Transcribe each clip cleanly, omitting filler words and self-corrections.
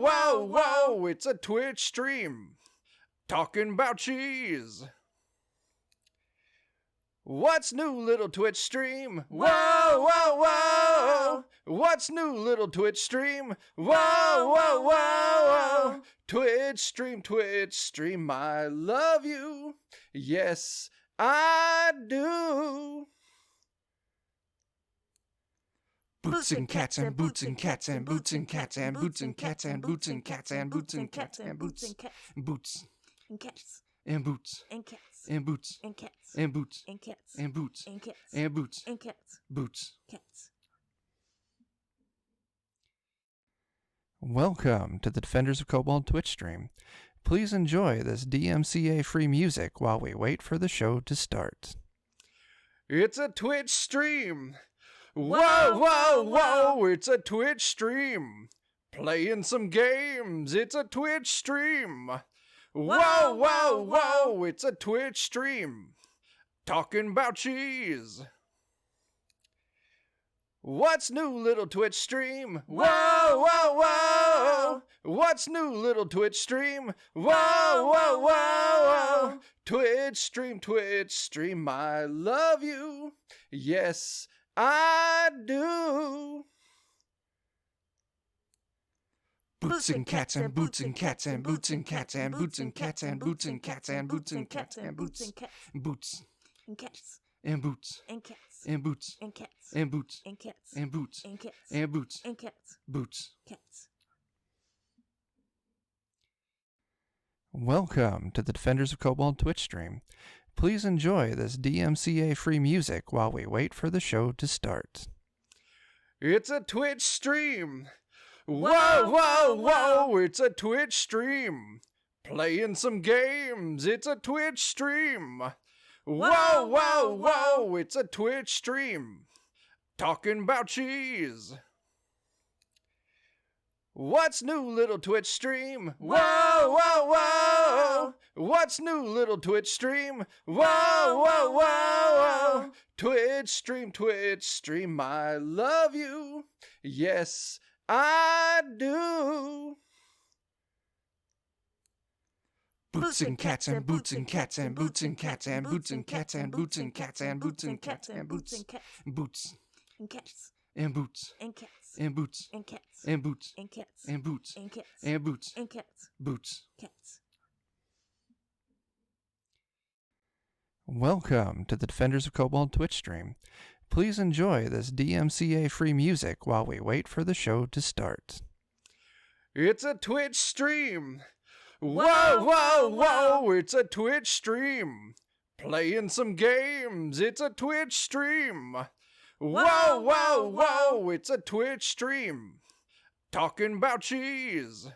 Whoa, whoa, it's a Twitch stream. Talking about cheese. What's new, little Twitch stream? Whoa, whoa, whoa. What's new, little Twitch stream? Whoa, whoa, whoa. Twitch stream, I love you. Yes, I do. Boots and cats and boots and cats and boots and cats and boots and cats and boots and cats and boots and cats and boots boots and cats and boots and cats and boots and cats and boots and cats and boots and cats and boots and cats boots. cats. Welcome to the Defenders of Cobalt Twitch stream. Please enjoy this DMCA free music while we wait for the show to start. It's a Twitch stream. Whoa, whoa, whoa, it's a Twitch stream. Playing some games, it's a Twitch stream. Whoa, whoa, whoa, it's a Twitch stream. Talking about cheese. What's new, little Twitch stream? Whoa, whoa, whoa. What's new, little Twitch stream? Whoa, whoa, whoa. Twitch stream, I love you. Yes, I do. Boots and cats and boots and cats and boots and cats and boots and cats and boots and cats and boots and cats and boots boots And cats and boots and cats and boots and cats and boots and cats and boots and cats and boots and cats boots. cats. Welcome to the Defenders of Cobalt Twitch stream. Please enjoy this DMCA free music while we wait for the show to start. It's a Twitch stream. Whoa, whoa, whoa, it's a Twitch stream. Playing some games, it's a Twitch stream. Whoa, whoa, whoa, it's a Twitch stream. Talking about cheese. What's new, little Twitch stream? Whoa, whoa, whoa. What's new, little Twitch stream? Whoa, whoa, whoa. Twitch stream, I love you. Yes, I do. Boots and cats and boots and cats and boots and cats and boots and cats and boots and cats and boots and cats and boots boots And cats and boots and cats and boots and cats and boots and cats and boots and cats and boots and cats boots. cats. Welcome to the Defenders of Cobalt Twitch stream. Please enjoy this DMCA free music while we wait for the show to start. It's a Twitch stream. Whoa, whoa, whoa, it's a Twitch stream. Playing some games, it's a Twitch stream. Whoa, whoa, whoa, it's a Twitch stream. Talking about cheese.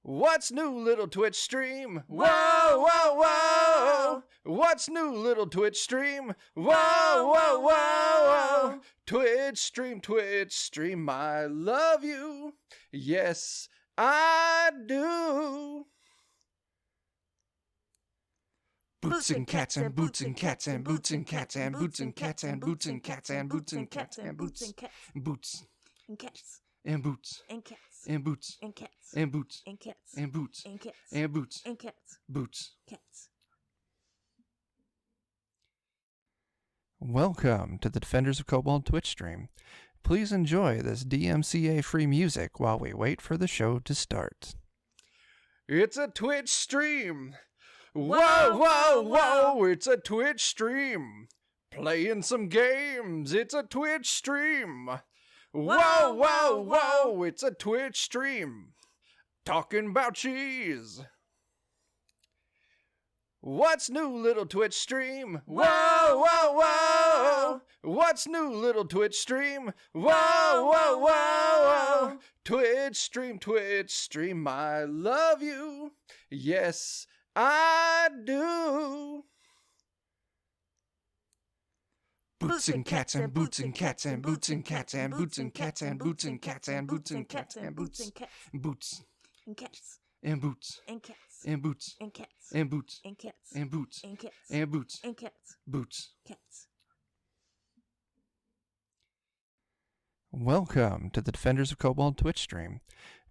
What's new, little Twitch stream? Whoa, whoa, whoa. What's new, little Twitch stream? Whoa, whoa, whoa. Twitch stream, I love you. Yes, I do. Boots and cats and boots and cats and boots and cats and boots and cats and boots and cats and boots and cats and boots boots And cats and boots and cats and boots and cats and boots and cats and boots and cats and boots and cats boots. cats. Welcome to the Defenders of Cobalt Twitch stream. Please enjoy this DMCA free music while we wait for the show to start. It's a Twitch stream. Whoa, whoa, whoa, it's a Twitch stream. Playing some games, it's a Twitch stream. Whoa, whoa, whoa, it's a Twitch stream. Talking about cheese. What's new, little Twitch stream? Whoa, whoa, whoa. What's new, little Twitch stream? Whoa, whoa, whoa. Twitch stream, I love you. Yes, I do. Boots and cats and boots and cats and boots and cats and boots and cats and boots and cats and boots and cats and boots boots And cats and boots and cats and boots and cats and boots and cats and boots and cats and boots and cats boots. cats. Welcome to the Defenders of Cobalt Twitch stream.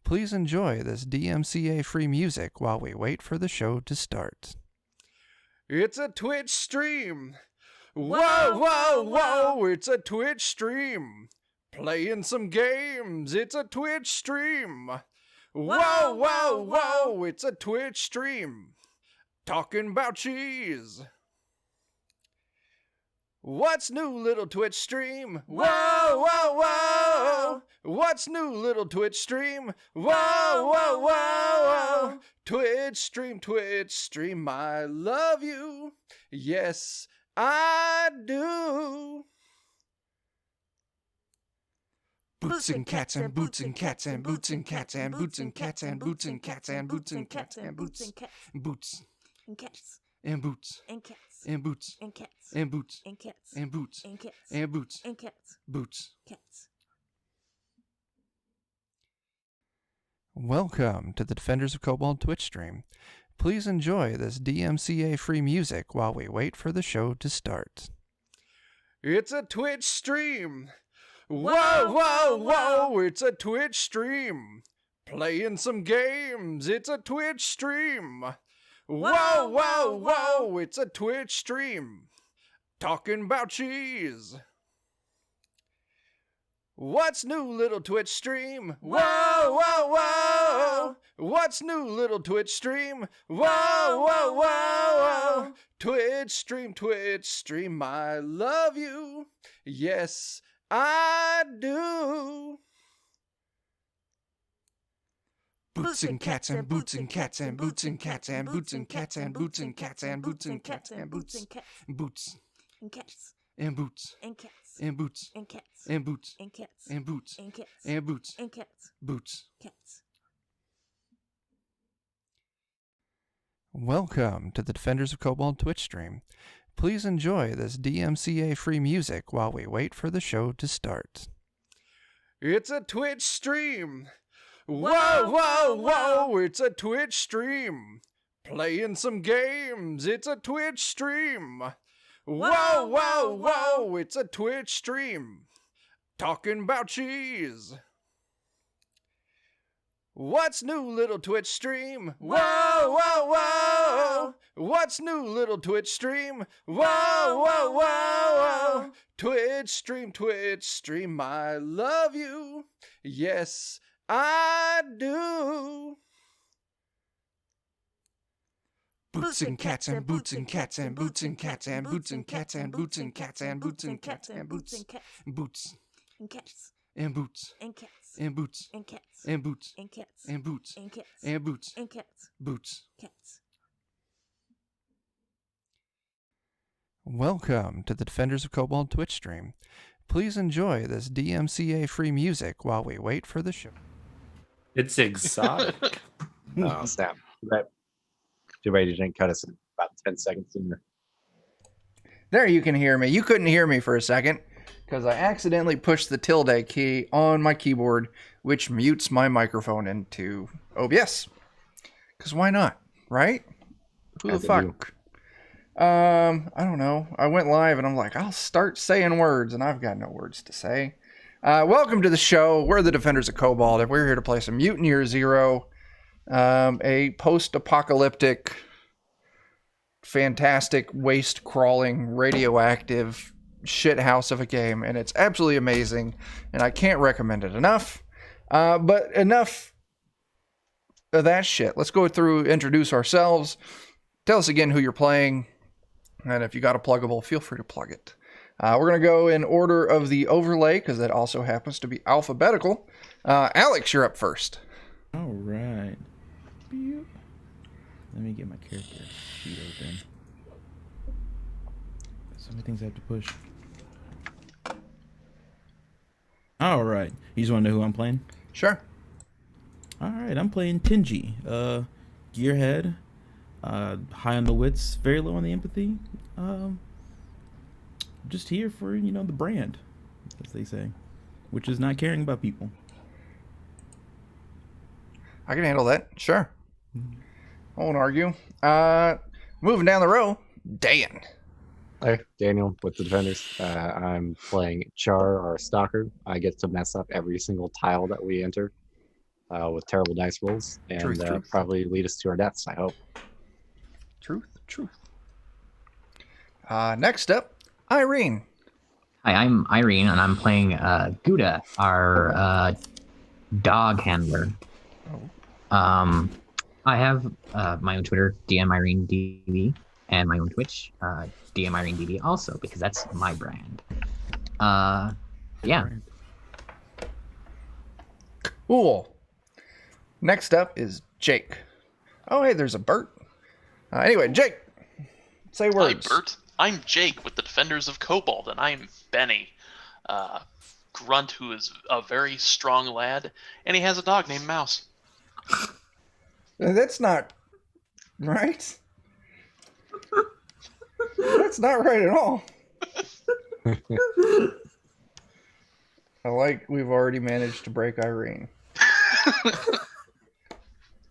Please enjoy this DMCA free music while we wait for the show to start. It's a Twitch stream. Whoa, whoa, whoa, it's a Twitch stream. Playing some games, it's a Twitch stream. Whoa, whoa, whoa, it's a Twitch stream. Talking about cheese. What's new, little Twitch stream? Whoa, whoa, whoa! What's new, little Twitch stream? Whoa, whoa, whoa! Twitch stream, I love you. Yes, I do. Boots and cats and boots and cats and boots and cats and boots and cats and boots and cats and boots and cats and boots and boots and cats and boots and cats and boots and cats and boots and cats and boots and cats and boots and cats boots. cats. Welcome to the Defenders of Cobalt Twitch stream. Please enjoy this DMCA free music while we wait for the show to start. It's a Twitch stream. Whoa, whoa, whoa, it's a Twitch stream. Playing some games, it's a Twitch stream. Whoa, whoa, whoa, it's a Twitch stream. Talking about cheese. What's new, little Twitch stream? Whoa, whoa, whoa! What's new, little Twitch stream? Whoa, whoa, whoa! Twitch stream, I love you. Yes, I do. Boots and cats and boots and cats and boots and cats and boots and cats and boots and cats and boots and cats and boots and boots and cats and boots and cats and boots and cats and boots and cats and boots and cats and boots and cats boots. cats. Welcome to the Defenders of Cobalt Twitch stream. Please enjoy this DMCA free music while we wait for the show to start. It's a Twitch stream. Whoa, whoa, whoa, it's a Twitch stream. Playing some games, it's a Twitch stream. Whoa, whoa, whoa, it's a Twitch stream. Talking about cheese. What's new, little Twitch stream? Whoa, whoa, whoa! What's new, little Twitch stream? Whoa, whoa, whoa! Twitch stream, I love you. Yes, I do. Boots and cats and boots and cats and boots and cats and boots and cats and boots and cats and boots and cats and boots and boots and cats and boots and cats and boots and cats and boots and cats and boots and cats and boots and cats boots. cats. Welcome to the Defenders of Cobalt Twitch stream. Please enjoy this DMCA free music while we wait for the show. It's exotic. Oh, snap. Too bad you didn't cut us in about 10 seconds sooner. There, you can hear me. You couldn't hear me for a second because I accidentally pushed the tilde key on my keyboard, which mutes my microphone into OBS. Because why not, right? Who the As it fuck? I don't know. I went live and I'm like, I'll start saying words, and I've got no words to say. Welcome to the show. We're the Defenders of Cobalt, and we're here to play some Mutant Year Zero, a post-apocalyptic, fantastic, waste-crawling, radioactive shithouse of a game, and it's absolutely amazing, and I can't recommend it enough. But enough of that shit. Let's go through, introduce ourselves, tell us again who you're playing, and if you got a pluggable, feel free to plug it. We're going to go in order of the overlay, because that also happens to be alphabetical. Alex, you're up first. All right. Beep. Let me get my character sheet open. So many things I have to push. All right. You just want to know who I'm playing? Sure. All right. I'm playing Tingy. Gearhead. High on the wits, very low on the empathy. Just here for, the brand, as they say, which is not caring about people. I can handle that. Sure. I won't argue. Moving down the row, Dan. Hi, Daniel with the Defenders. I'm playing Char, our stalker. I get to mess up every single tile that we enter with terrible dice rolls and Truth. probably lead us to our deaths, I hope. Truth. Next up, Irene. Hi, I'm Irene, and I'm playing Gouda, our dog handler. I have my own Twitter, DMIreneDB, and my own Twitch, DMIreneDB also, because that's my brand. Yeah. Cool. Next up is Jake. Oh, hey, there's a Bert. Anyway, Jake, say words. Hi, Bert. I'm Jake with the Defenders of Cobalt, and I'm Benny, Grunt, who is a very strong lad, and he has a dog named Mouse. That's not right. That's not right at all. I like we've already managed to break Irene.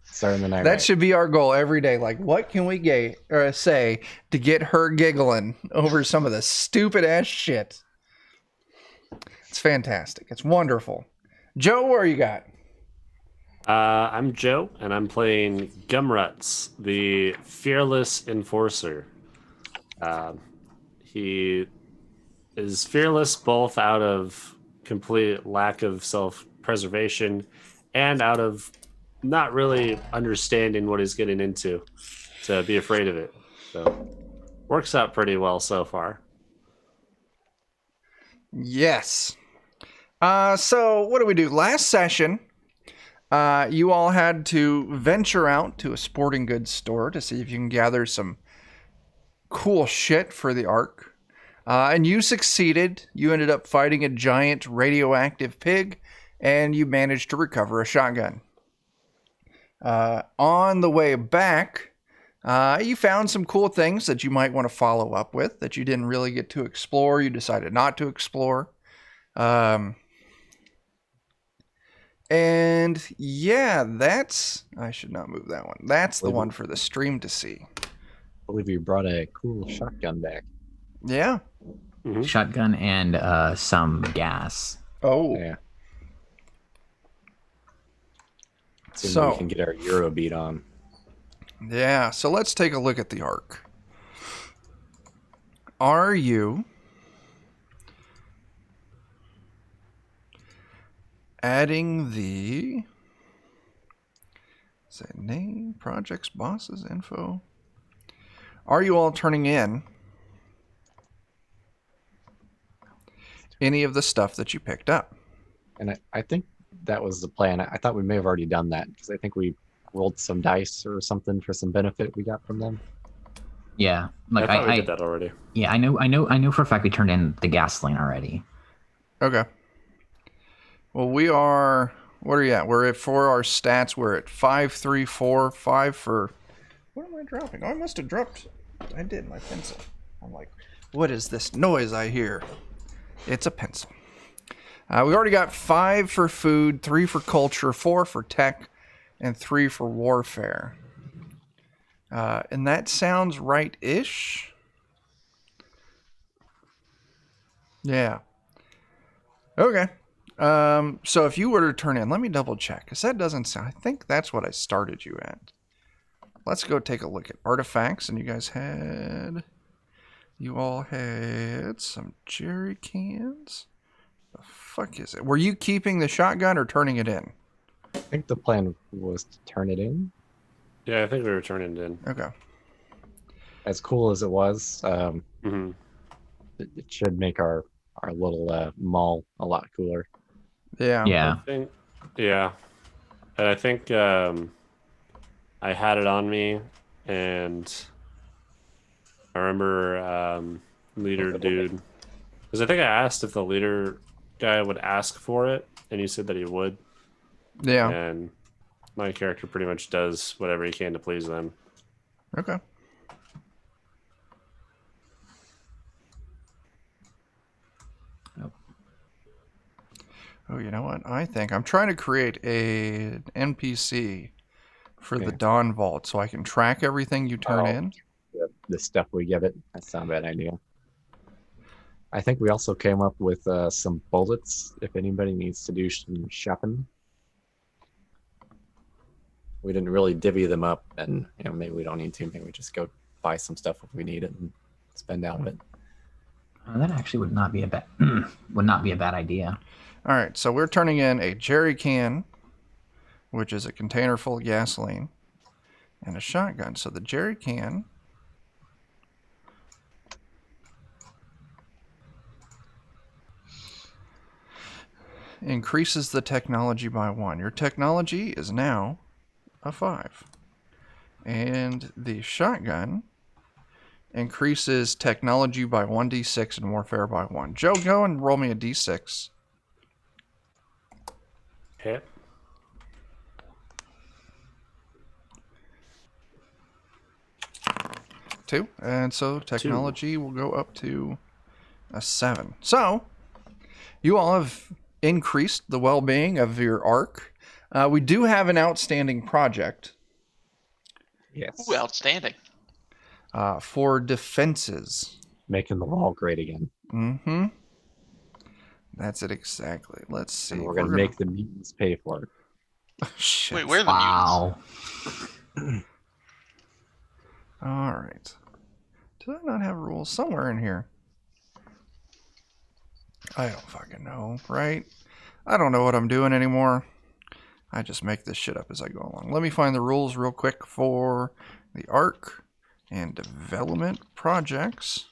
Starting the night. That should be our goal every day. Like, what can we say to get her giggling over some of the stupid ass shit? It's fantastic. It's wonderful. Joe, what you got? I'm Joe, and I'm playing Gumruts, the fearless enforcer. He is fearless both out of complete lack of self-preservation and out of not really understanding what he's getting into to be afraid of it. So works out pretty well so far. Yes. So what do we do? Last session, you all had to venture out to a sporting goods store to see if you can gather some cool shit for the Ark. And you succeeded. You ended up fighting a giant radioactive pig, and you managed to recover a shotgun. On the way back, you found some cool things that you might want to follow up with that you didn't really get to explore. You decided not to explore. And yeah, I should not move that one. That's the one for the stream to see. I believe you brought a cool shotgun back. Yeah. Mm-hmm. Shotgun and some gas. Oh. Yeah. So we can get our Euro beat on. Yeah, so let's take a look at the Ark. Are you adding the name, projects, bosses, info? Are you all turning in any of the stuff that you picked up? And I think that was the plan. I thought we may have already done that because I think we rolled some dice or something for some benefit we got from them. Yeah, like I thought we did that already. Yeah, I know for a fact we turned in the gasoline already. Okay. Well, we are. What are you at? We're at, for our stats, we're at 5, 3, 4, 5 for. What am I dropping? Oh, I must have dropped. I did my pencil. I'm like, what is this noise I hear? It's a pencil. We already got 5 for food, 3 for culture, 4 for tech, and 3 for warfare. And that sounds right-ish. Yeah. Okay. So if you were to turn in, let me double check, because that doesn't sound, I think that's what I started you at. Let's go take a look at artifacts, and you all had some jerry cans. The fuck is it? Were you keeping the shotgun or turning it in? I think the plan was to turn it in. Yeah, I think we were turning it in. Okay. As cool as it was, Mm-hmm. it should make our little mall a lot cooler. Yeah. Yeah. And I think I had it on me, and I remember leader dude, because I think I asked if the leader guy would ask for it, and he said that he would. Yeah. And my character pretty much does whatever he can to please them. Okay. Oh, you know what? I think I'm trying to create an NPC for the Okay. Dawn Vault so I can track everything you turn in. The stuff we give it. That's not a bad idea. I think we also came up with some bullets if anybody needs to do some shopping. We didn't really divvy them up, and maybe we don't need to. Maybe we just go buy some stuff if we need it and spend out of it. That actually would not be a bad idea. All right, so we're turning in a jerry can, which is a container full of gasoline, and a shotgun. So the jerry can increases the technology by 1. Your technology is now a 5. And the shotgun increases technology by 1d6 and warfare by 1. Joe, go and roll me a d6. Hit. 2. And so technology will go up to a 7. So you all have increased the well-being of your arc. We do have an outstanding project. Yes. Ooh, outstanding. For defenses. Making the wall great again. Mm-hmm. That's it exactly. Let's see. And we're gonna make the mutants pay for it. Shit. Wait, where are the mutants? All right. Do I not have rules somewhere in here? I don't fucking know, right? I don't know what I'm doing anymore. I just make this shit up as I go along. Let me find the rules real quick for the arc and development projects.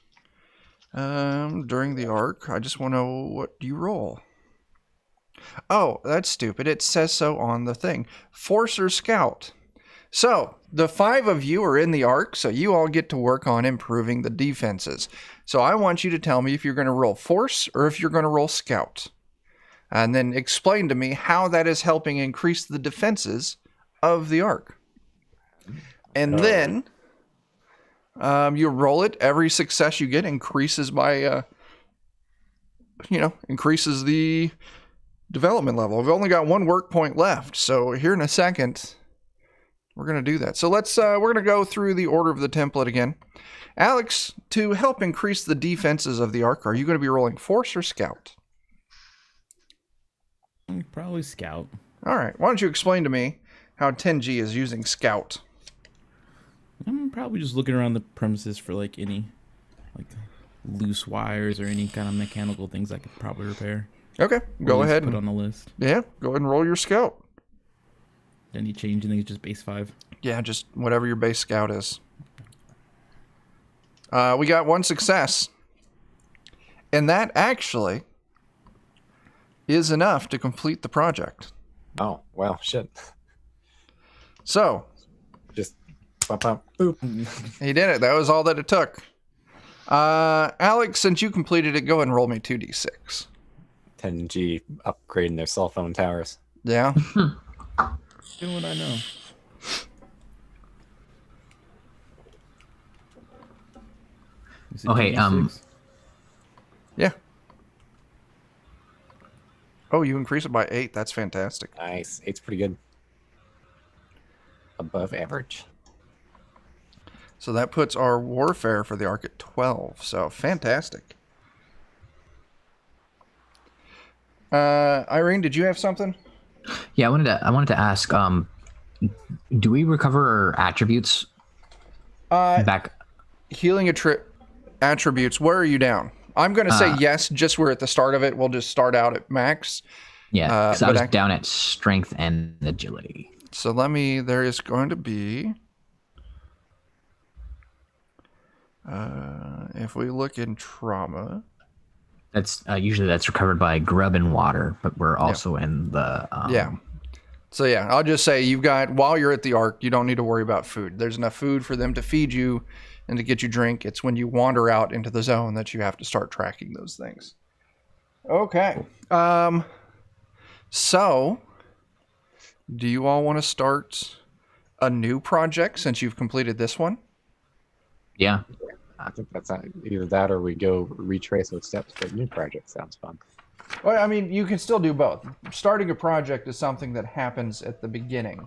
During the arc, I just want to know, what do you roll? Oh, that's stupid. It says so on the thing. Force or scout. So, the 5 of you are in the arc, so you all get to work on improving the defenses. So I want you to tell me if you're going to roll force or if you're going to roll scout. And then explain to me how that is helping increase the defenses of the arc. And then you roll it. Every success you get increases by, increases the development level. We've only got 1 work point left. So here in a second, we're going to do that. So we're going to go through the order of the template again. Alex, to help increase the defenses of the arc, are you going to be rolling force or scout? Probably scout. All right. Why don't you explain to me how 10G is using scout? I'm probably just looking around the premises for any loose wires or any kind of mechanical things I could probably repair. Okay. Go ahead. Put on the list. Yeah. Go ahead and roll your scout. Any change in things, just base 5. Yeah, just whatever your base scout is. We got 1 success. And that actually is enough to complete the project. Oh, well, shit. So, Just pop, boop. he did it. That was all that it took. Alex, since you completed it, go ahead and roll me 2d6. 10G upgrading their cell phone towers. Yeah? Doing what I know. Is it Okay, 2d6? Yeah. Oh, you increase it by 8. That's fantastic. Nice. 8's pretty good. Above average. So that puts our warfare for the arc at 12. So fantastic. Irene, did you have something? Yeah, I wanted to ask. Do we recover our attributes back? Healing attributes. Where are you down? I'm going to say yes, just we're at the start of it. We'll just start out at max. Yeah, because I was down at strength and agility. So there is going to be, if we look in trauma. That's usually that's recovered by grub and water, but we're also in the yeah. So yeah, I'll just say while you're at the arc, you don't need to worry about food. There's enough food for them to feed you and to get you drink. It's when you wander out into the zone that you have to start tracking those things. Okay. So do you all want to start a new project since you've completed this one? Yeah. I think that's either that or we go retrace those steps, but new project sounds fun. Well, I mean, you can still do both. Starting a project is something that happens at the beginning.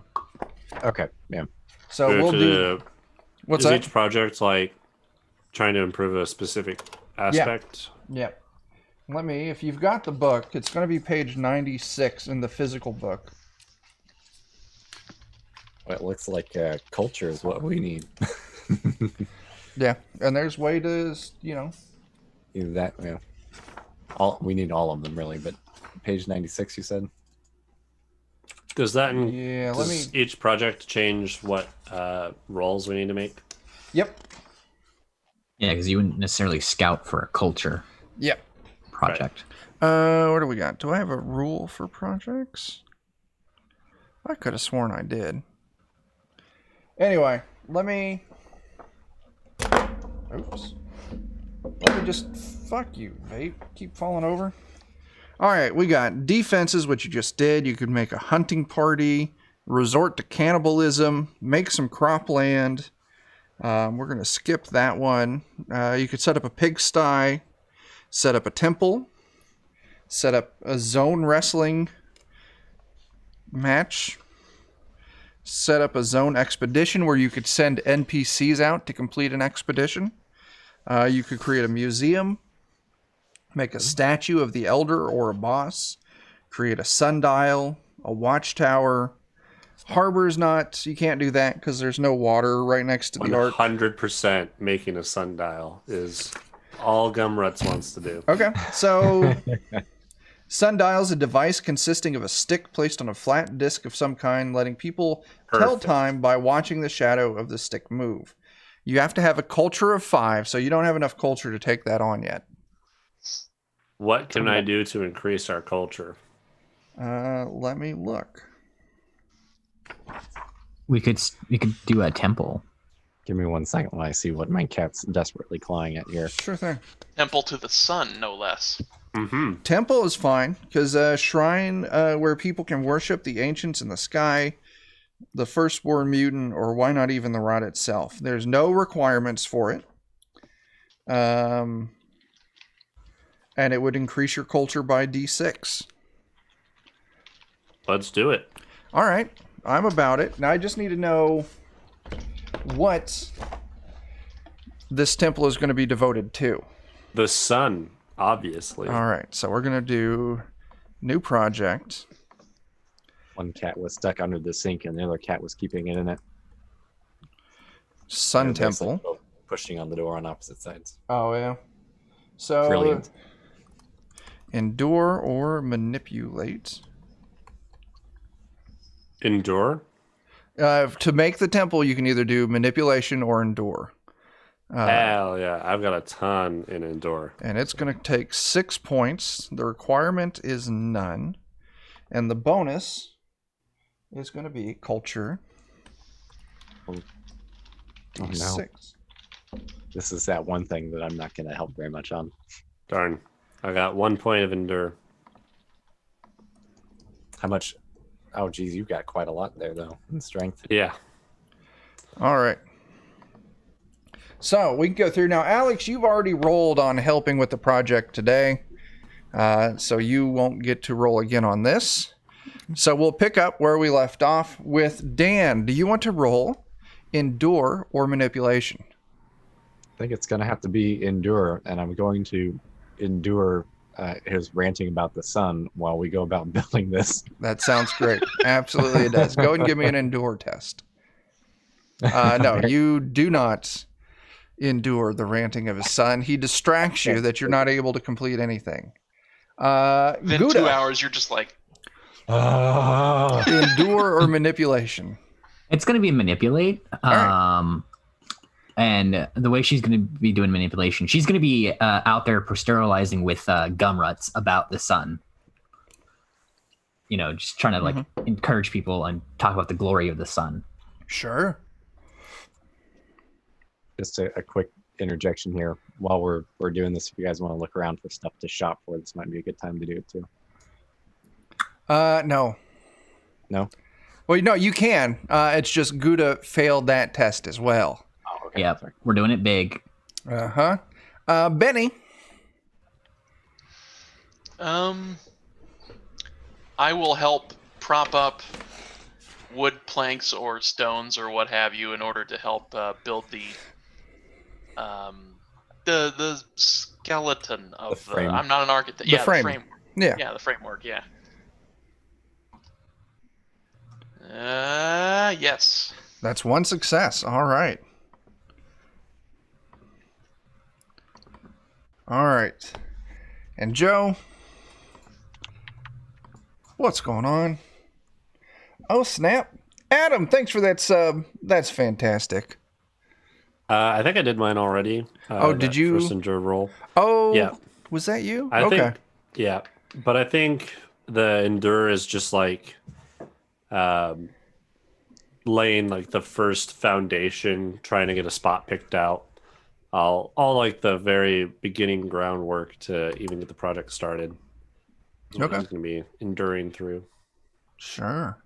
Okay, yeah. So we'll do... What's is that? each project trying to improve a specific aspect? Yeah. let me, if you've got the book, it's going to be page 96 in the physical book. Well, it looks like culture is what we need. Yeah, and there's way to, Either that, yeah. We need all of them, really, but page 96, you said? Does that Yeah, does each project change what rolls we need to make? Yep. Yeah, because you wouldn't necessarily scout for a culture Yep. project. What do we got? Do I have a rule for projects? I could have sworn I did. Anyway, let me... Oops. Let me just... Fuck you, vape. Keep falling over. Alright, we got defenses, which you just did. You could make a hunting party, resort to cannibalism, make some cropland. We're going to skip that one. You could set up a pigsty, set up a temple, set up a zone wrestling match, set up a zone expedition where you could send NPCs out to complete an expedition. You could create a museum, make a statue of the elder or a boss, create a sundial, a watchtower. Harbor's not, you can't do that because there's no water right next to the ark. 100% making a sundial is all Gumruts wants to do. Okay, so sundial's a device consisting of a stick placed on a flat disc of some kind, letting people tell time by watching the shadow of the stick move. You have to have a culture of 5, so you don't have enough culture to take that on yet. What can I do to increase our culture? Let me look. We could do a temple. Give me 1 second while I see what my cat's desperately clawing at here. Sure thing. Temple to the sun, no less. Mm-hmm. Temple is fine, because a shrine where people can worship the ancients in the sky, the firstborn mutant, or why not even the rod itself. There's no requirements for it. And it would increase your culture by D6. Let's do it. All right, I'm about it. Now I just need to know what this temple is going to be devoted to. The sun, obviously. All right, so we're going to do new project. One cat was stuck under the sink and the other cat was keeping it in it. Sun They're basically temple. both pushing on the door on opposite sides. Oh, yeah. So, Brilliant. endure or manipulate. Endure? To make the temple, you can either do manipulation or endure. Hell yeah. I've got a ton in endure. And it's going to take 6 points. The requirement is none. And the bonus is going to be culture. Oh no. 6. This is that one thing that I'm not going to help very much on. Darn. I got 1 point of endure. How much? Oh, geez, you've got quite a lot there, though, in strength. Yeah. All right. So we can go through now. Alex, you've already rolled on helping with the project today. So you won't get to roll again on this. So we'll pick up where we left off with Dan. Do you want to roll endure or manipulation? I think it's going to have to be endure, and I'm going to endure his ranting about the sun while we go about building this. That sounds great. Absolutely it does. Go and give me an endure test. No, you do not endure the ranting of his son. He distracts you that you're not able to complete anything. Then Gouda, 2 hours, you're just like, endure or manipulation? It's going to be manipulate. right. And the way she's going to be doing manipulation, she's going to be out there sterilizing with gumruts about the sun. You know, just trying to encourage people and talk about the glory of the sun. Sure. Just a quick interjection here. While we're doing this, if you guys want to look around for stuff to shop for, this might be a good time to do it too. No. No? Well, no, you can. It's just Gouda failed that test as well. Oh, okay. Yep, Sorry. we're doing it big. Uh-huh. Benny. I will help prop up wood planks or stones or what have you in order to help build the the skeleton of The frame. I'm not an architect. The Yeah, frame. the framework. Yeah. Yeah, the framework. Yeah. Yes. That's one success. All right. All right. And Joe, what's going on? Oh, snap. Adam, thanks for that sub. That's fantastic. I think I did mine already. Oh, did that you? First endure roll. Oh, Yeah. Was that you? I okay. think, yeah. But I think the endure is just like laying like the first foundation, trying to get a spot picked out. All like the very beginning groundwork to even get the project started. Okay. It's going to be enduring through. Sure.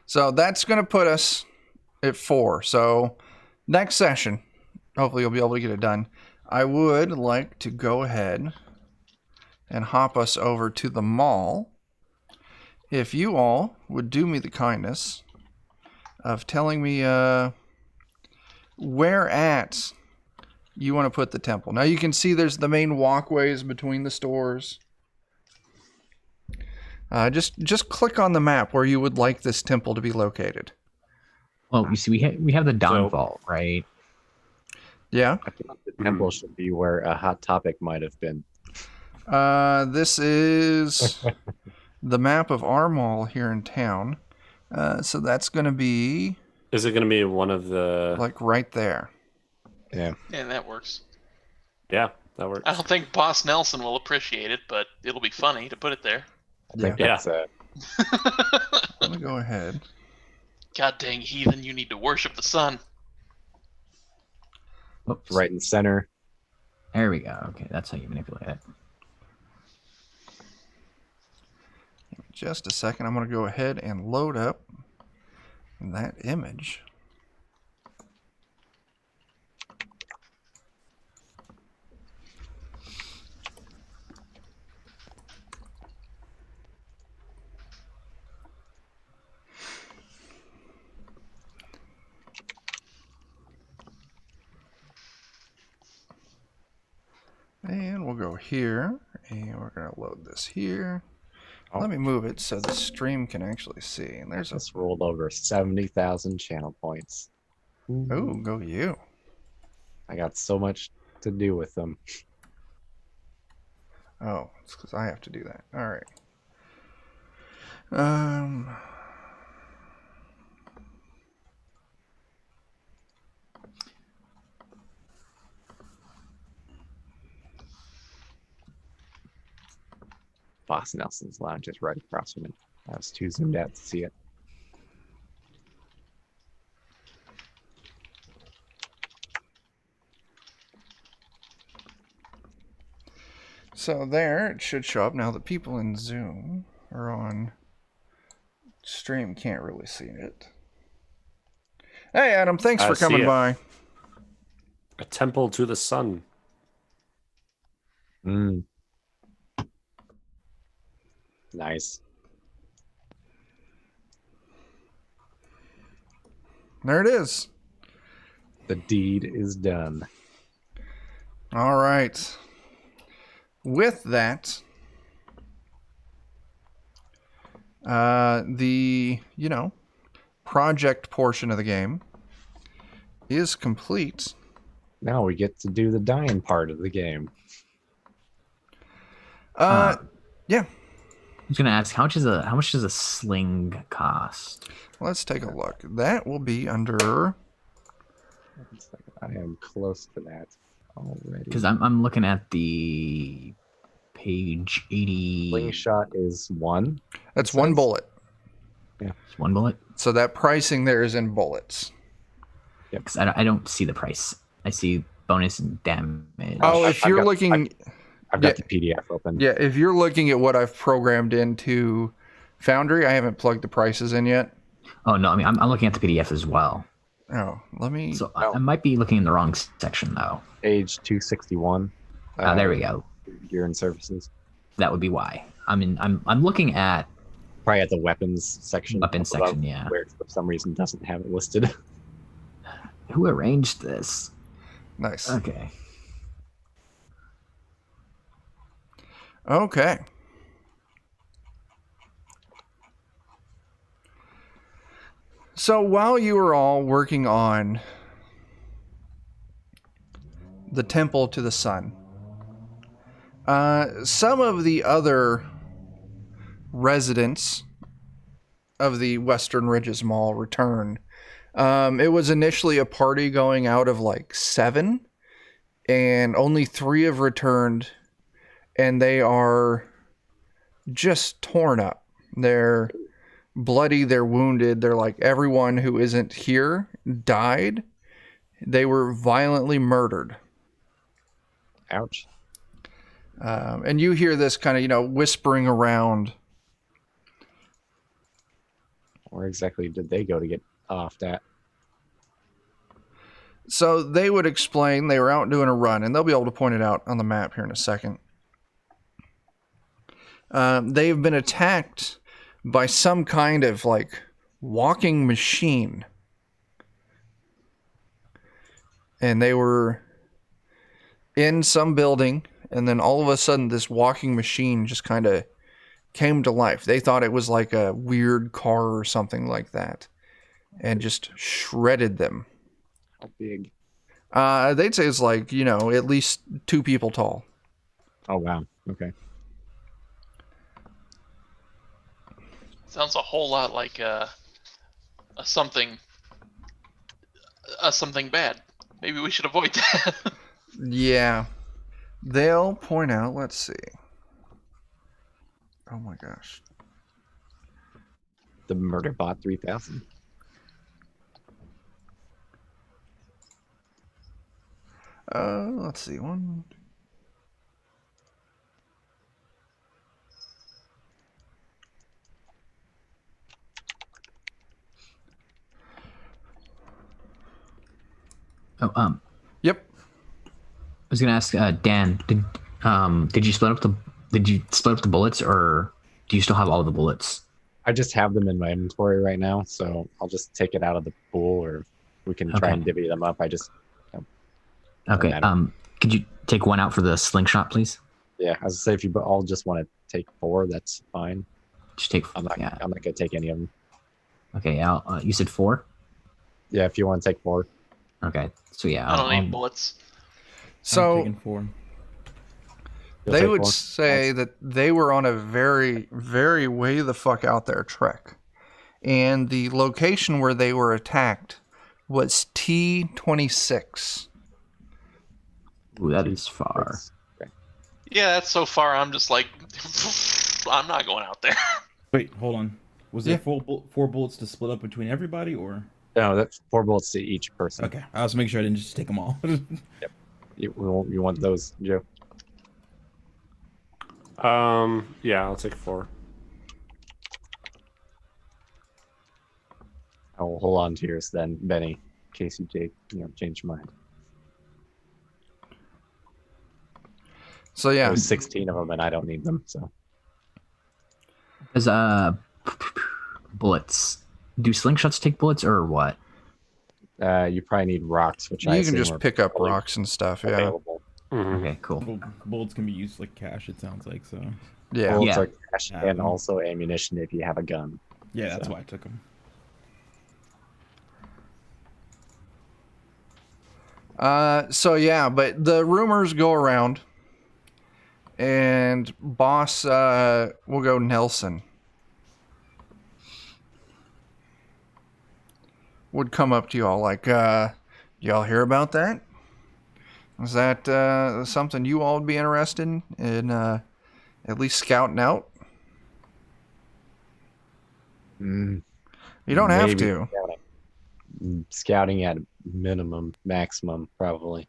So that's going to put us at 4. So next session, hopefully you'll be able to get it done. I would like to go ahead and hop us over to the mall. If you all would do me the kindness of telling me where at you want to put the temple. Now you can see there's the main walkways between the stores. Just click on the map where you would like this temple to be located. Well, you see, we have the Dawn So- Vault, right? Yeah. I feel like the temple should be where a hot topic might have been. This is the map of our mall here in town. So that's going to be Is it going to be one of the... like right there. Yeah. And that works. Yeah, that works. I don't think Boss Nelson will appreciate it, but it'll be funny to put it there. I think Yeah. that's Let me go ahead. God dang heathen, you need to worship the sun. Oops. right in the center. There we go. Okay, that's how you manipulate it. Just a second. I'm going to go ahead and load up that image. And we'll go here, and we're going to load this here. Oh. Let me move it so the stream can actually see. And there's a... Just rolled over 70,000 channel points. Oh, go you. I got so much to do with them. Oh, it's because I have to do that. All right. Boss Nelson's lounge is right across from me. I was too zoomed out to see it. So there, it should show up. Now the people in Zoom or on stream can't really see it. Hey, Adam, thanks for I see coming it. by. A temple to the sun. Mm. Nice. There it is. The deed is done. All right. With that, the, project portion of the game is complete. Now we get to do the dying part of the game. Yeah. I was gonna ask, how much does a sling cost? Let's take a look. That will be under... I am close to that already. Because I'm looking at the page 80. Slingshot is 1. That's one bullet. It's one bullet. So that pricing there is in bullets. Because I don't see the price. I see bonus and damage. Oh, I've if you're got- looking... I've got the PDF open. Yeah, if you're looking at what I've programmed into Foundry, I haven't plugged the prices in yet. Oh no, I mean I'm looking at the PDF as well. Oh, let me... So I might be looking in the wrong section though. Page 261. There we go. Gear and services. That would be why. I mean I'm looking at Probably at the weapons section. Weapons above, section, yeah. Where it for some reason doesn't have it listed. who arranged this. Nice. Okay. Okay. So while you were all working on the Temple to the Sun, some of the other residents of the Western Ridges Mall return. It was initially a party going out of like 7, and only 3 have returned, and they are just torn up. They're bloody, they're wounded, they're like everyone who isn't here died. They were violently murdered. Ouch. And you hear this kind of, whispering around. Where exactly did they go to get offed at? So they would explain they were out doing a run, and they'll be able to point it out on the map here in a second. They've been attacked by some kind of like walking machine. And they were in some building, and then all of a sudden this walking machine just kind of came to life. They thought it was like a weird car or something like that, and just shredded them. How big? They'd say it's like, at least 2 people tall. Oh, wow. Okay. Sounds a whole lot like a something bad. Maybe we should avoid that. Yeah. They'll point out, let's see. Oh my gosh. The Murderbot 3000. Let's see. One. Oh, Yep. I was gonna ask Dan. Did you split up the bullets, or do you still have all of the bullets? I just have them in my inventory right now, so I'll just take it out of the pool, or we can try Okay. and divvy them up. I just Okay. matter. Could you take one out for the slingshot, please? yeah. I was gonna say if you all just want to take 4, that's fine. Just take. I'm not Yeah. gonna take any of them. Okay. You said 4. Yeah, if you want to take 4. Okay. So yeah. I don't need bullets. I'm So taking 4. You'll they take would 4? say Nice. that they were on a very, very way the fuck out there trek. And the location where they were attacked was T26. Ooh, that is far. Okay. Yeah, that's so far. I'm just like, I'm not going out there. Wait, hold on. Was Yeah. there 4 bullets to split up between everybody, or? No, that's 4 bullets to each person. Okay, I was making sure I didn't just take them all. You want those, Joe? Yeah, I'll take 4. I'll hold on to yours then, Benny, in case you change your mind. So yeah, There's 16 of them, and I don't need them. So Does bullets? Do slingshots take bullets or what? you probably need rocks, which I you can assume just are pick up probably rocks and stuff. Yeah. available. Okay, cool. Bullets can be used like cash, it sounds like. So Yeah. Bullets Yeah. are cash Yeah. and also ammunition if you have a gun. yeah, that's So. why I took them. So yeah, but the rumors go around, and boss, we'll go Nelson, would come up to y'all like, y'all hear about that? Is that something you all would be interested in at least scouting out? Mm, You don't have maybe to. Scouting at minimum, maximum, probably.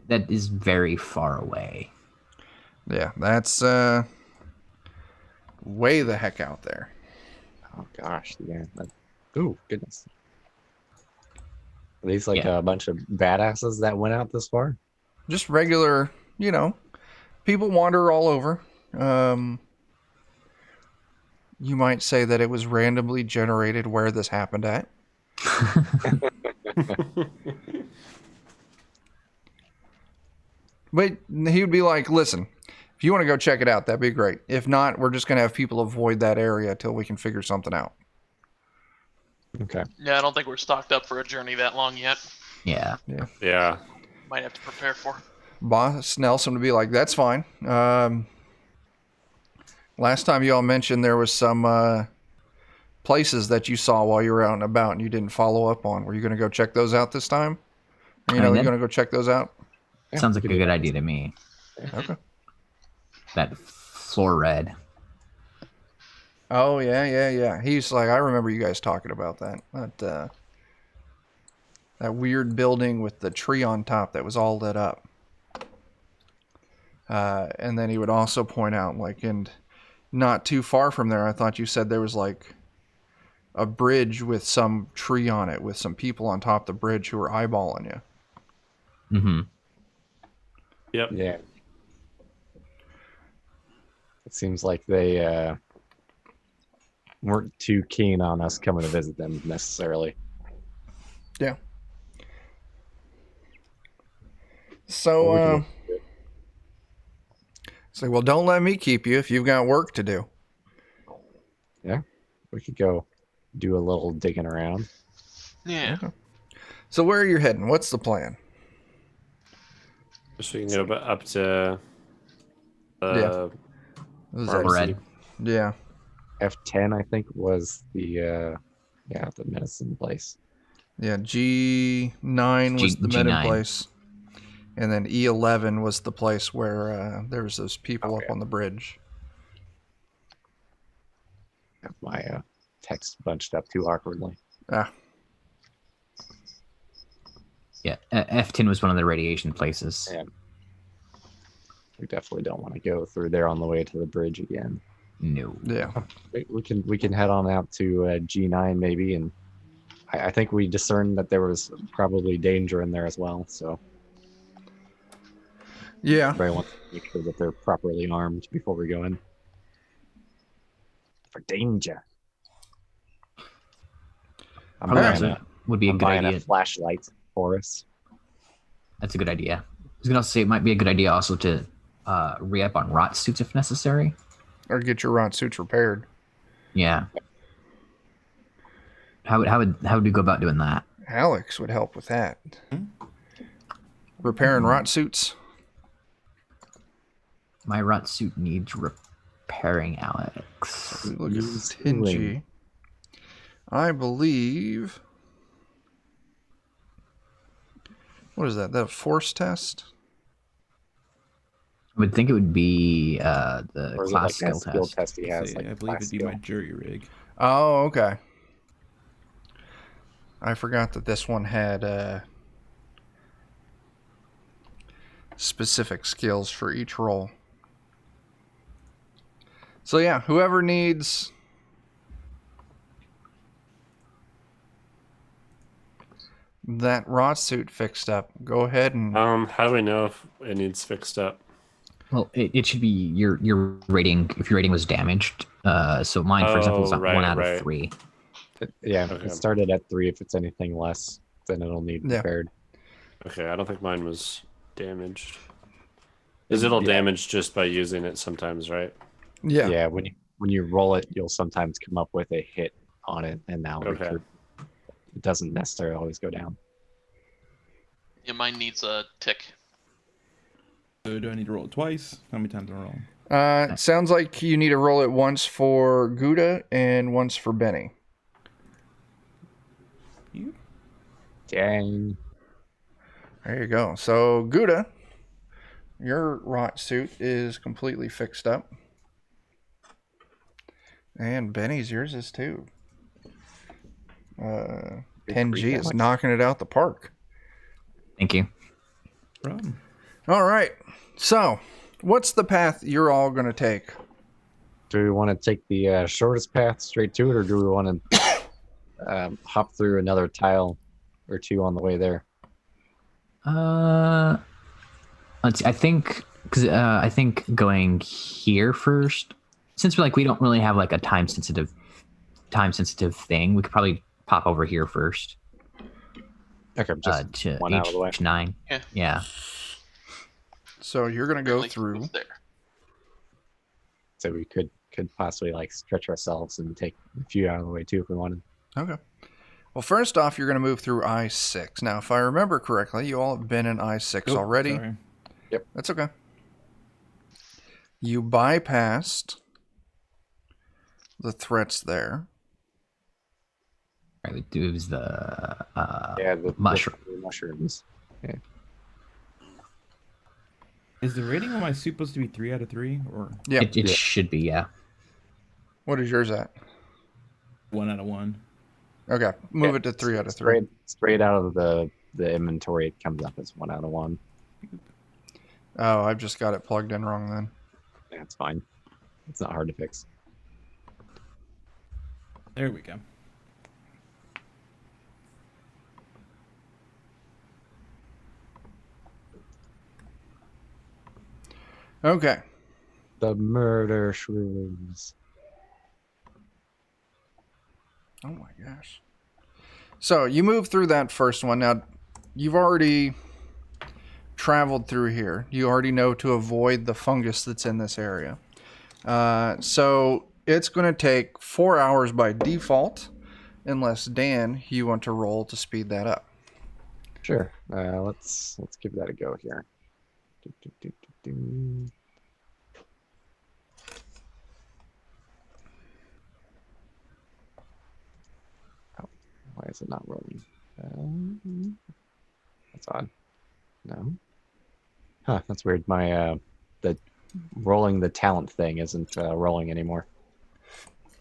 That is very far away. Yeah, that's way the heck out there. Oh gosh, yeah. Oh goodness. Are these like Yeah. a bunch of badasses that went out this far? Just regular, people wander all over. You might say that it was randomly generated where this happened at. But he would be like, listen, if you want to go check it out, that'd be great. If not, we're just going to have people avoid that area till we can figure something out. Okay. Yeah, I don't think we're stocked up for a journey that long yet. Yeah. Yeah. Might have to prepare for. Boss Nelson would be like, that's fine. Last time you all mentioned there was some places that you saw while you were out and about and you didn't follow up on. Were you going to go check those out this time? You know, you're going to go check those out? Sounds like a good idea to me. Okay. That floor red. Oh, yeah. He's like, I remember you guys talking about that. That weird building with the tree on top that was all lit up. And then he would also point out, like, and not too far from there, I thought you said there was, like, a bridge with some tree on it with some people on top of the bridge who were eyeballing you. Mm-hmm. Yep. Yeah. It seems like they weren't too keen on us coming to visit them necessarily. Yeah. So, say, well, don't let me keep you if you've got work to do. Yeah. We could go do a little digging around. Yeah. Okay. So where are you heading? What's the plan? So we can go up to What is that? pharmacy. Red. Yeah. F10, I think, was the medicine place. Yeah, G9 was the meta G9. place. And then E11 was the place where there was those people Okay. up on the bridge. Have my text bunched up too awkwardly. Ah, Yeah. F10 was one of the radiation places. Yeah. We definitely don't want to go through there on the way to the bridge again. No. yeah. We can head on out to G9 maybe, and I think we discerned that there was probably danger in there as well. So Yeah. everybody wants to make sure that they're properly armed before we go in. For danger. I'm Probably buying, also would be a I'm good buying idea. a flashlight for us. That's a good idea. I was gonna say it might be a good idea also to re-up on rot suits if necessary. Or get your rot suits repaired. Yeah. How would we go about doing that? Alex would help with that. Repairing rot suits. My rot suit needs repairing, Alex. We look at Use Tingy. healing. I believe. What is that? That a force test? I would think it would be the Or is it class like skill that skill test. test he has? Say, Like I believe class it'd be skill? my jury rig. Oh, okay. I forgot that this one had specific skills for each role. So yeah, whoever needs that rot suit fixed up, go ahead and How do we know if it needs fixed up? Well, it should be your rating. If your rating was damaged, so mine, for example, is Oh, at right, 1 out right. of 3. Okay. It started at 3. If it's anything less, then it'll need Yeah. repaired. Okay, I don't think mine was damaged. Is it'll damage just by using it sometimes, right? yeah. Yeah, when you roll it, you'll sometimes come up with a hit on it, and now Okay. it doesn't necessarily always go down. Yeah, mine needs a tick. So do I need to roll it twice? How many times do I roll? It sounds like you need to roll it once for Gouda and once for Benny. You? Dang. There you go. So Gouda, your rot suit is completely fixed up. And Benny's, yours is too. 10G is knocking it out the park. Thank you. Problem. All right. So, what's the path you're all going to take? Do we want to take the shortest path straight to it, or do we want to hop through another tile or two on the way there? Let's see. I think going here first, since we don't really have like a time sensitive thing, we could probably pop over here first. Okay, just To one out of the way. H9. Yeah. Yeah. So you're going to go Really through. smooth there. So we could possibly like stretch ourselves and take a few out of the way too if we wanted. Okay. Well, first off, you're going to move through I-6. Now, if I remember correctly, you all have been in I-6 already. Sorry. That's okay. You bypassed the threats there. Right, it was the The mushrooms. Yeah. Is the rating on my soup supposed to be 3 out of 3 or Yeah. It should be, yeah. What is yours at? 1 out of 1? Okay. Move it to 3 out of 3. Straight out of the inventory, it comes up as 1 out of 1. Oh, I've just got it plugged in wrong then. Yeah, it's fine. It's not hard to fix. There we go. Okay. The murder shrooms. Oh my gosh. So you move through that first one. Now, you've already traveled through here. You already know to avoid the fungus that's in this area. So it's going to take 4 hours by default, unless, Dan, you want to roll to speed that up. Sure. Let's give that a go here. Oh, why is it not rolling? That's odd. No. Huh, that's weird. My the rolling the talent thing isn't rolling anymore.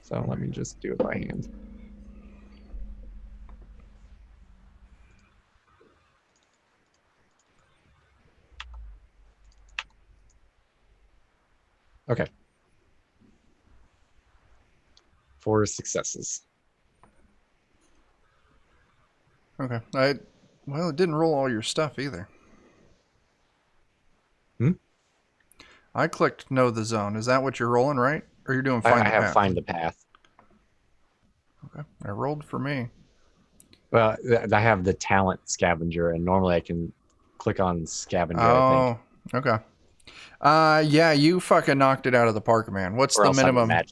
So let me just do it by hand. Okay. 4 successes. Okay. Well, it didn't roll all your stuff either. I clicked know the zone. Is that what you're rolling, right? Or you're doing find the path? I have find the path. Okay. I rolled for me. Well, I have the talent scavenger, and normally I can click on scavenger. I think. Okay. Yeah, you fucking knocked it out of the park, man. What's Or the else I'm a minimum? match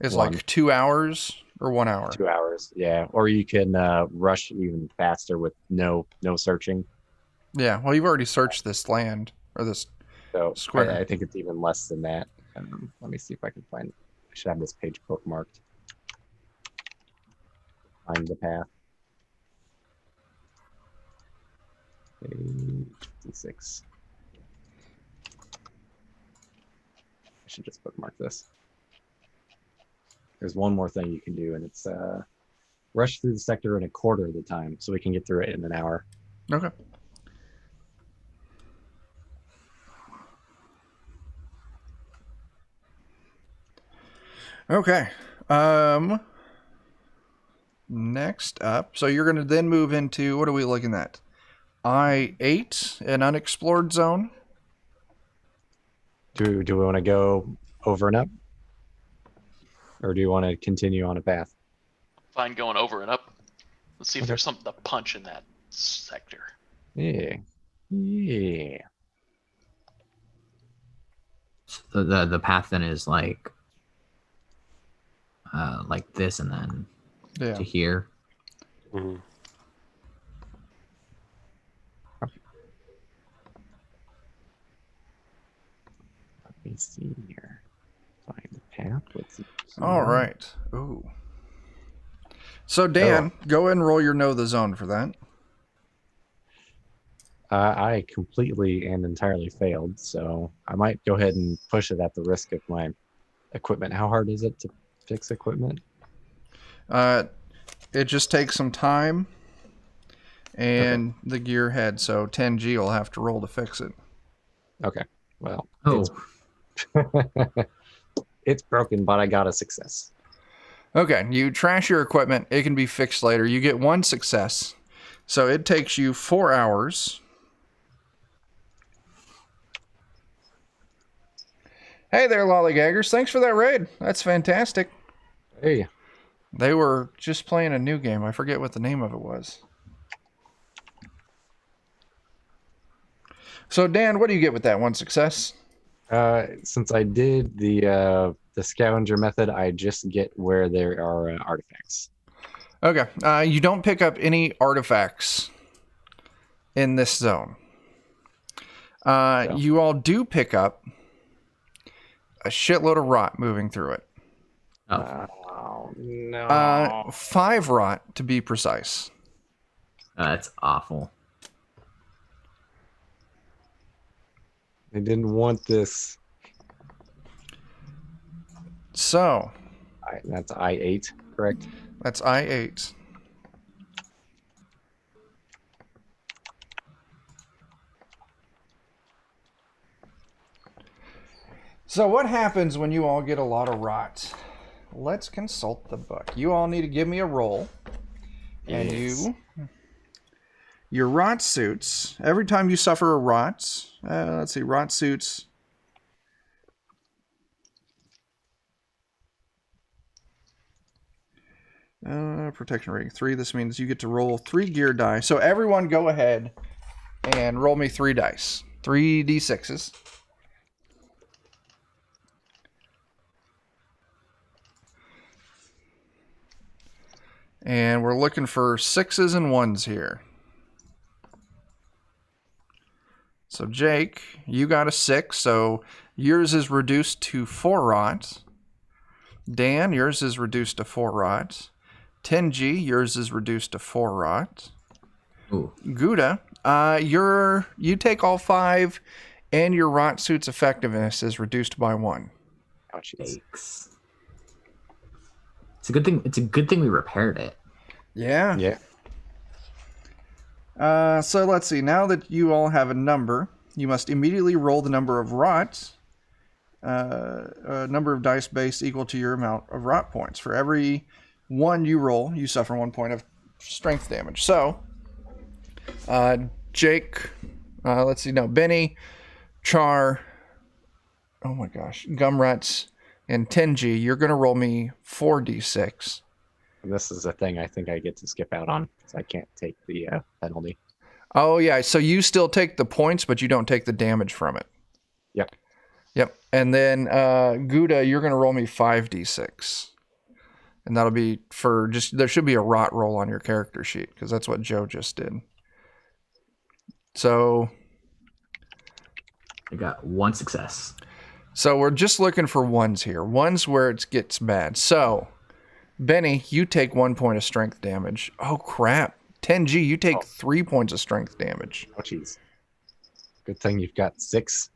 It's one. like 2 hours or 1 hour. 2 hours, yeah. Or you can rush even faster with no searching. Yeah. Well, you've already searched this land or this. So Square. I think it's even less than that. Let me see if I can find. I should have this page bookmarked. Find the path. Page 56. I should just bookmark this. There's one more thing you can do, and it's rush through the sector in a quarter of the time, so we can get through it in an hour. Okay. Okay. Next up, so you're going to then move into, what are we looking at? I-8, an unexplored zone. Do we want to go over and up? Or do you want to continue on a path? Fine going over and up. Let's see if Okay. there's something to punch in that sector. Yeah. Yeah. So the path then is like this and then Yeah. to here. Mhm. Let me see here. Find the path. Let's see. All right. Ooh. So, Dan, go ahead and roll your know the zone for that. I completely and entirely failed, so I might go ahead and push it at the risk of my equipment. How hard is it to fix equipment? It just takes some time and the gear head, so 10G will have to roll to fix it. Okay. Well, Oh, it's broken, but I got a success. Okay, you trash your equipment. It can be fixed later. You get 1 success. So it takes you 4 hours. Hey there, lollygaggers. Thanks for that raid. That's fantastic. Hey, They were just playing a new game. I forget what the name of it was. So Dan, what do you get with that one success? Since I did the scavenger method, I just get where there are artifacts. Okay. You don't pick up any artifacts in this zone. You all do pick up a shitload of rot moving through it. Oh no! 5 rot to be precise. That's awful. I didn't want this. So That's I8, correct? that's I8. So what happens when you all get a lot of rot? Let's consult the book. You all need to give me a roll. And Yes. your rot suits, every time you suffer a rot, let's see, rot suits. Protection rating 3. This means you get to roll 3 gear die. So everyone go ahead and roll me 3 dice. 3 d6s. And we're looking for 6s and 1s here. So Jake, you got a 6, so yours is reduced to 4 rot. Dan, yours is reduced to 4 rot. 10G, yours is reduced to 4 rot. Ooh. Gouda, you take all 5, and your rot suit's effectiveness is reduced by 1. Oh, jeez. Yikes. It's a good thing. It's a good thing we repaired it. Yeah. Yeah. So let's see. Now that you all have a number, you must immediately roll the number of rot. A number of dice base equal to your amount of rot points. For every 1 you roll, you suffer 1 point of strength damage. So, Jake, let's see. No, Benny, Char. Oh my gosh, Gumrats and 10G. You're gonna roll me 4d6. This is a thing I think I get to skip out on because I can't take the penalty. Oh yeah, so you still take the points, but you don't take the damage from it. Yep. Yep. And then Gouda, you're gonna roll me 5d6. And that'll be for just, there should be a rot roll on your character sheet, because that's what Joe just did. So I got 1 success. So we're just looking for 1s here. 1s where it gets bad. So, Benny, you take 1 point of strength damage. Oh, crap. 10G, you take 3 points of strength damage. Oh, jeez. Good thing you've got 6.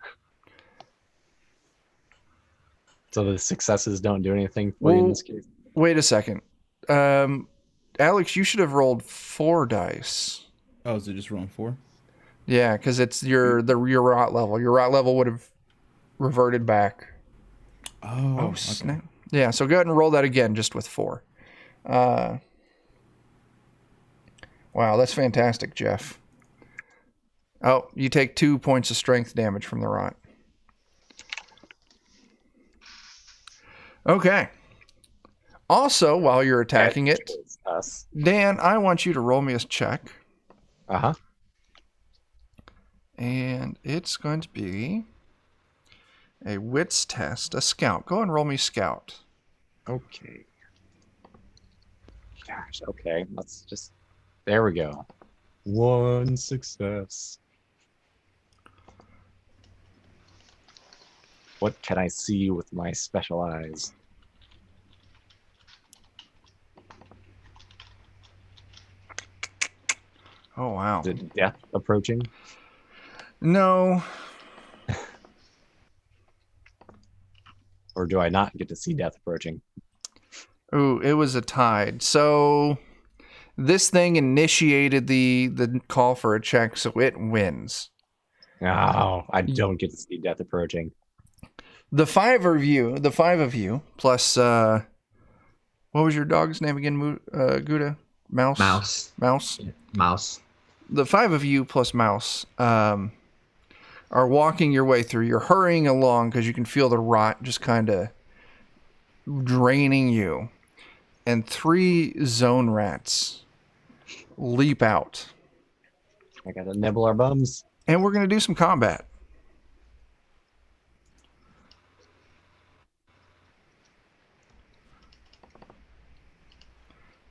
So the successes don't do anything for you in this case. Wait a second. Alex, you should have rolled 4 dice. Oh, is it just rolling 4? Yeah, because it's your rot level. Your rot level would have reverted back. Oh, okay. Snap. Yeah, so go ahead and roll that again, just with 4. Wow, that's fantastic, Jeff. Oh, you take 2 points of strength damage from the rot. Okay. Also, while you're attacking it, Us. Dan, I want you to roll me a check. Uh-huh. And it's going to be a wits test, a scout. Go and roll me scout. Okay. Gosh, okay. Let's just... There we go. 1 success. What can I see with my special eyes? Oh, wow. Is it death approaching? No. Or do I not get to see death approaching? Ooh, it was a tide. So this thing initiated the call for a check, so it wins. No, I don't get to see death approaching. The five of you, plus what was your dog's name again? Gouda? Mouse. Mouse. The 5 of you plus Mouse are walking your way through. You're hurrying along because you can feel the rot just kind of draining you. And 3 zone rats leap out. I gotta nibble our bums. And we're going to do some combat.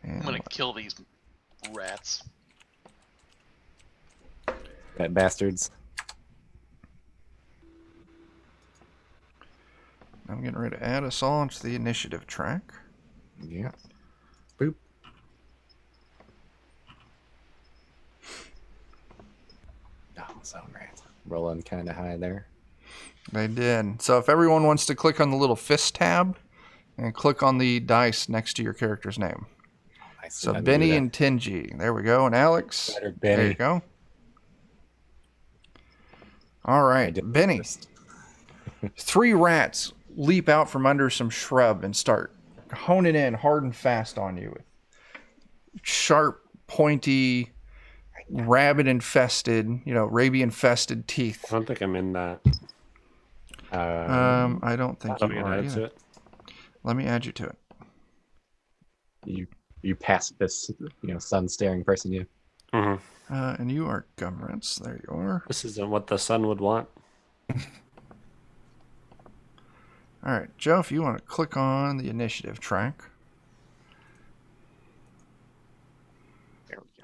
I'm And gonna kill these rats. That bastards. I'm getting ready to add us all onto the initiative track. Yeah. Boop. Oh, so right. Rolling kind of high there. They did. So if everyone wants to click on the little fist tab and click on the dice next to your character's name. Nice. So Benny and Tingy. There we go. And Alex. Better Benny. There you go. All right, Benny. 3 rats leap out from under some shrub and start honing in hard and fast on you with sharp, pointy, rabbit-infested, rabia-infested teeth. I don't think I'm in that. I don't think Let you me are add either. to it. Let me add you to it. You pacifist, sun staring person. You. Mm-hmm. And you are Gumrance. There you are. This isn't what the sun would want. All right, Joe, if you want to click on the initiative track.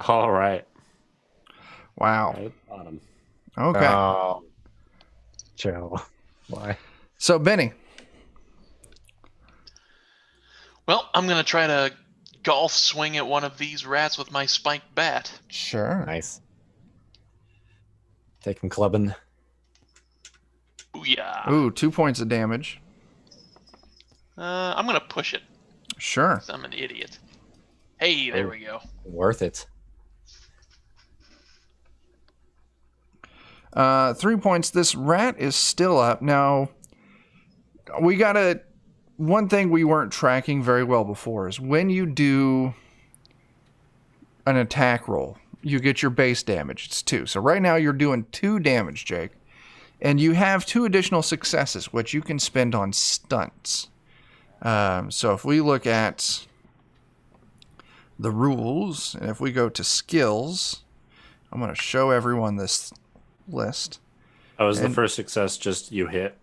All right. Wow. Right at the bottom. Okay. Oh, Joe. Why? So, Benny. Well, I'm gonna try to golf swing at one of these rats with my spiked bat. Sure. Nice. Take him clubbing. Booyah. Ooh, 2 points of damage. I'm gonna push it. Sure. 'Cause I'm an idiot. Hey, there we go. Worth it. 3 points. This rat is still up. Now, we got one thing we weren't tracking very well before is when you do an attack roll, you get your base damage. It's 2. So right now you're doing 2 damage, Jake. And you have 2 additional successes, which you can spend on stunts. So if we look at the rules, and if we go to skills, I'm going to show everyone this list. Oh, is the first success just you hit?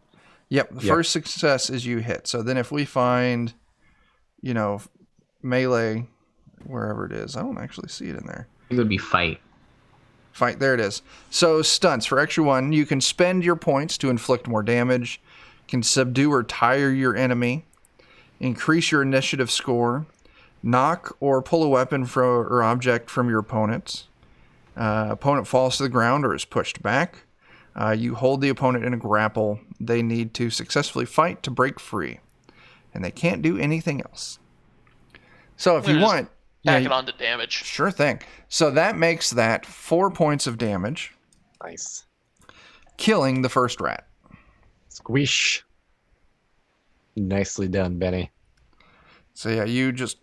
Yep, the first success is you hit. So then if we find, melee, wherever it is, I don't actually see it in there. It would be fight. Fight, there it is. So stunts, for extra 1, you can spend your points to inflict more damage, can subdue or tire your enemy, increase your initiative score, knock or pull a weapon or object from your opponent. Opponent falls to the ground or is pushed back. You hold the opponent in a grapple. They need to successfully fight to break free. And they can't do anything else. So if you want... Tack it on to damage. Sure thing. So that makes that 4 points of damage. Nice. Killing the first rat. Squish. Nicely done, Benny. So yeah, you just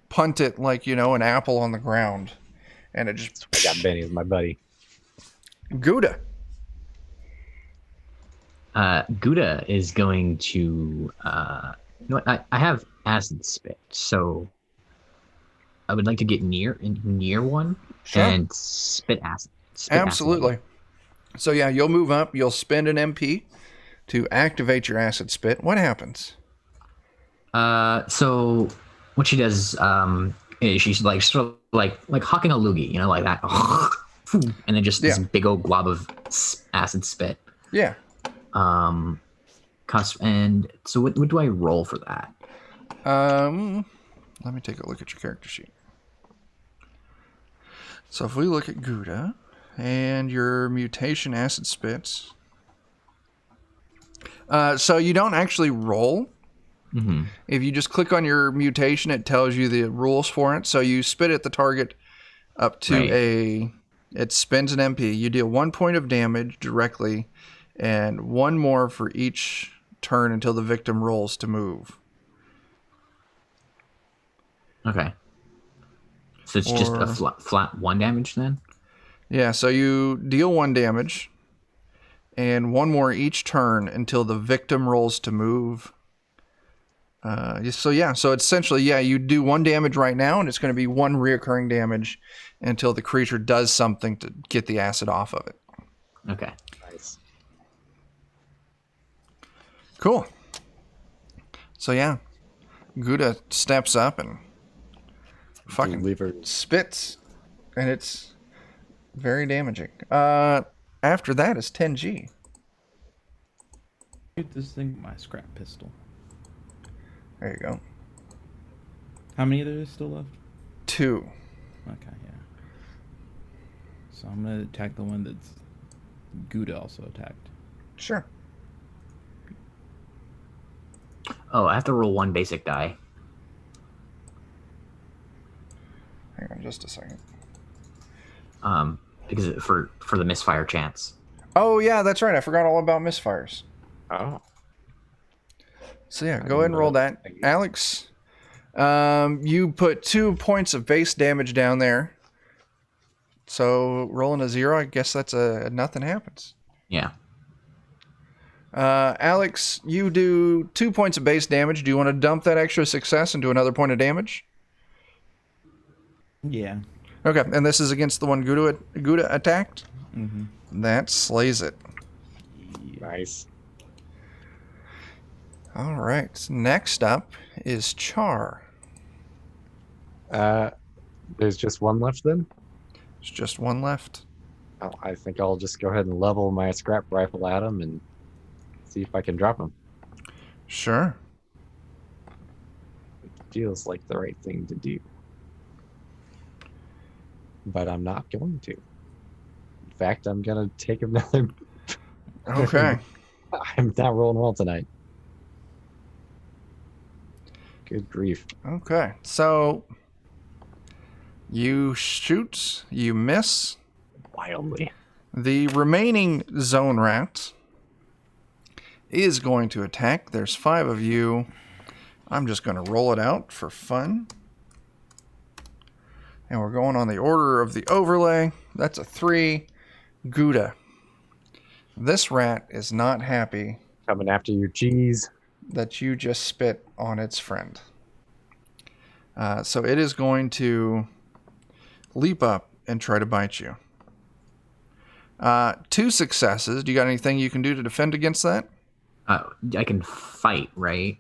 punt it like, an apple on the ground. And it just... I got Benny as my buddy. Gouda. Gouda is going to... I have acid spit, so I would like to get near one and spit acid. Absolutely. So yeah, you'll move up. You'll spend an MP to activate your acid spit. What happens? So what she does is she's like sort of like hawking a loogie, like that, and then just this big old glob of acid spit. Yeah. And so what do I roll for that? Let me take a look at your character sheet. So if we look at Gouda and your mutation acid spits, so you don't actually roll. Mm-hmm. If you just click on your mutation, it tells you the rules for it. So you spit at the target up to it spends an MP. You deal 1 point of damage directly and 1 more for each turn until the victim rolls to move. Okay. So it's just a flat 1 damage then? Yeah, so you deal 1 damage and 1 more each turn until the victim rolls to move. So essentially, you do 1 damage right now, and it's going to be 1 reoccurring damage until the creature does something to get the acid off of it. Okay. Nice. Cool. So yeah, Gouda steps up and fucking Deliver. spits, and it's very damaging. After that is 10G. Shoot this thing with my scrap pistol. There you go. How many of there is still left? 2. Okay, yeah. So I'm gonna attack the one that's Gouda also attacked. Sure. Oh, I have to roll 1 basic die. Hang on just a second. Because for the misfire chance. Oh yeah, that's right. I forgot all about misfires. Oh. So yeah, go ahead and roll that. Alex, you put 2 points of base damage down there. So rolling a 0, I guess that's a nothing happens. Yeah. Alex, you do 2 points of base damage. Do you want to dump that extra success into another point of damage? Yeah. Okay, and this is against the one Gouda attacked? Mm-hmm. That slays it. Nice. All right, next up is Char. There's just one left then? There's just one left. Oh, I think I'll just go ahead and level my scrap rifle at him and see if I can drop him. Sure. It feels like the right thing to do. But I'm not going to. In fact, I'm going to take another... Okay. I'm not rolling well tonight. Good grief. Okay, so you shoot, you miss. Wildly. The remaining zone rat is going to attack. There's 5 of you. I'm just going to roll it out for fun. And we're going on the order of the overlay. That's a 3. Gouda. This rat is not happy Coming after your cheese. that you just spit on its friend. So it is going to leap up and try to bite you. 2 successes. Do you got anything you can do to defend against that? I can fight, right?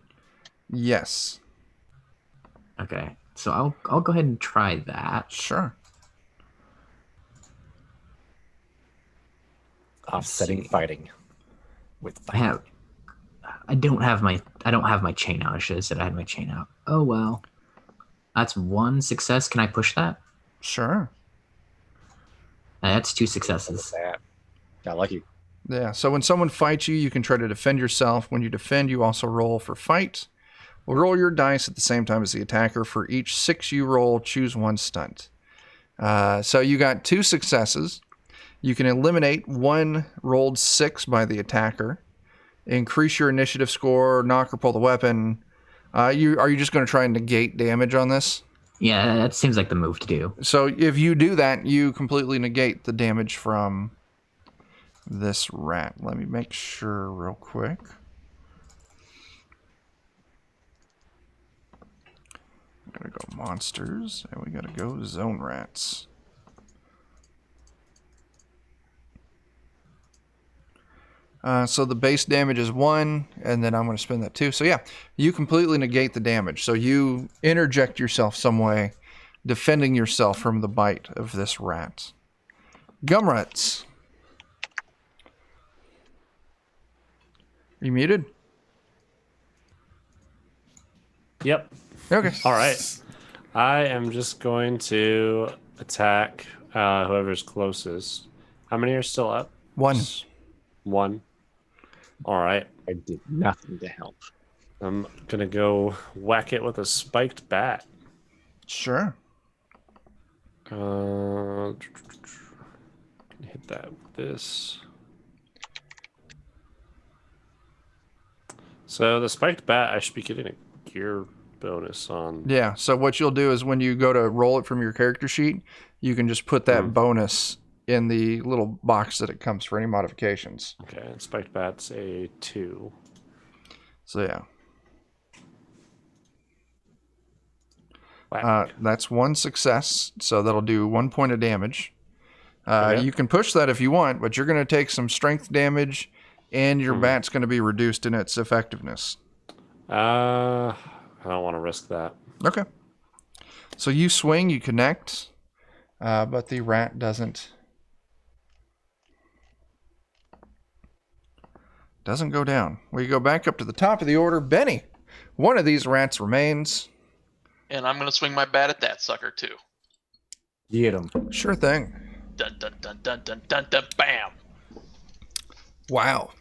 Yes. Okay. So I'll go ahead and try that. Sure. Offsetting fighting. With I don't have my chain out. I should have said I had my chain out. Oh well. That's 1 success. Can I push that? Sure. That's 2 successes. Got lucky. Yeah, so when someone fights you, you can try to defend yourself. When you defend, you also roll for fight. We'll roll your dice at the same time as the attacker. For each 6 you roll, choose 1 stunt. So you got 2 successes. You can eliminate 1 rolled 6 by the attacker. Increase your initiative score, knock or pull the weapon. Are you just going to try and negate damage on this? Yeah, that seems like the move to do. So if you do that, you completely negate the damage from this rat. Let me make sure real quick. We gotta go monsters, and we gotta go zone rats. So the base damage is 1, and then I'm going to spend that 2. So yeah, you completely negate the damage. So you interject yourself some way, defending yourself from the bite of this rat. Gumruts. Are you muted? Yep. Okay. All right. I am just going to attack whoever's closest. How many are still up? 1. 1. All right. I did nothing to help. I'm going to go whack it with a spiked bat. Sure. Hit that with this. So the spiked bat, I should be getting a gear bonus on. Yeah, so what you'll do is when you go to roll it from your character sheet, you can just put that bonus in the little box that it comes for any modifications. Okay, and spiked bat's a 2. So yeah. Whack. That's 1 success, so that'll do 1 point of damage. Okay. You can push that if you want, but you're going to take some strength damage, and your bat's going to be reduced in its effectiveness. I don't want to risk that. Okay. So you swing, you connect, but the rat doesn't go down. We go back up to the top of the order. Benny, one of these rats remains. And I'm gonna swing my bat at that sucker too. Get him. Sure thing. Dun dun dun dun dun dun dun. Bam. Wow.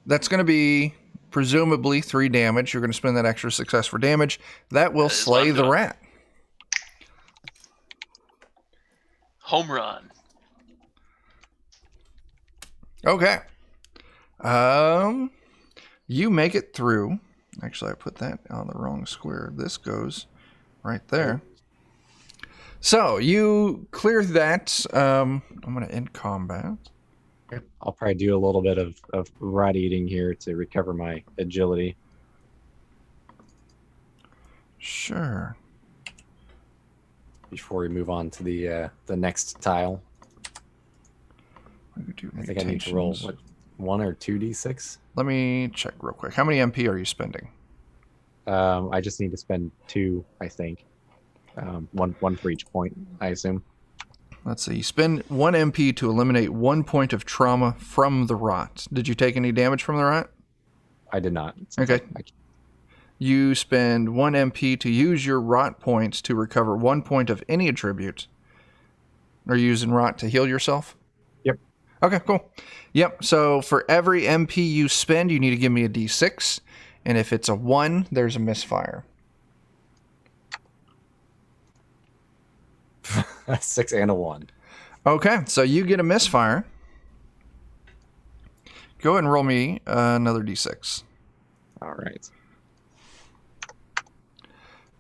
That's going to be presumably 3 damage. You're going to spend that extra success for damage. That will That is what slay I'm the doing. rat. Home run. Okay. You make it through. Actually, I put that on the wrong square. This goes right there. So you clear that. I'm going to end combat. I'll probably do a little bit of rat eating here to recover my agility. Sure. Before we move on to the next tile. We could do I think I need to roll mutations. 1 or 2d6. Let me check real quick. How many MP are you spending? I just need to spend 2, I think. One for each point, I assume. Let's see. You spend 1 MP to eliminate 1 point of trauma from the rot. Did you take any damage from the rot? I did not. Okay. You spend 1 MP to use your rot points to recover 1 point of any attribute. Are you using rot to heal yourself? Yep. Okay, cool. Yep, so for every MP you spend, you need to give me a D6. And if it's a 1, there's a misfire. 6 and a 1. Okay, so you get a misfire. Go ahead and roll me another D6. All right.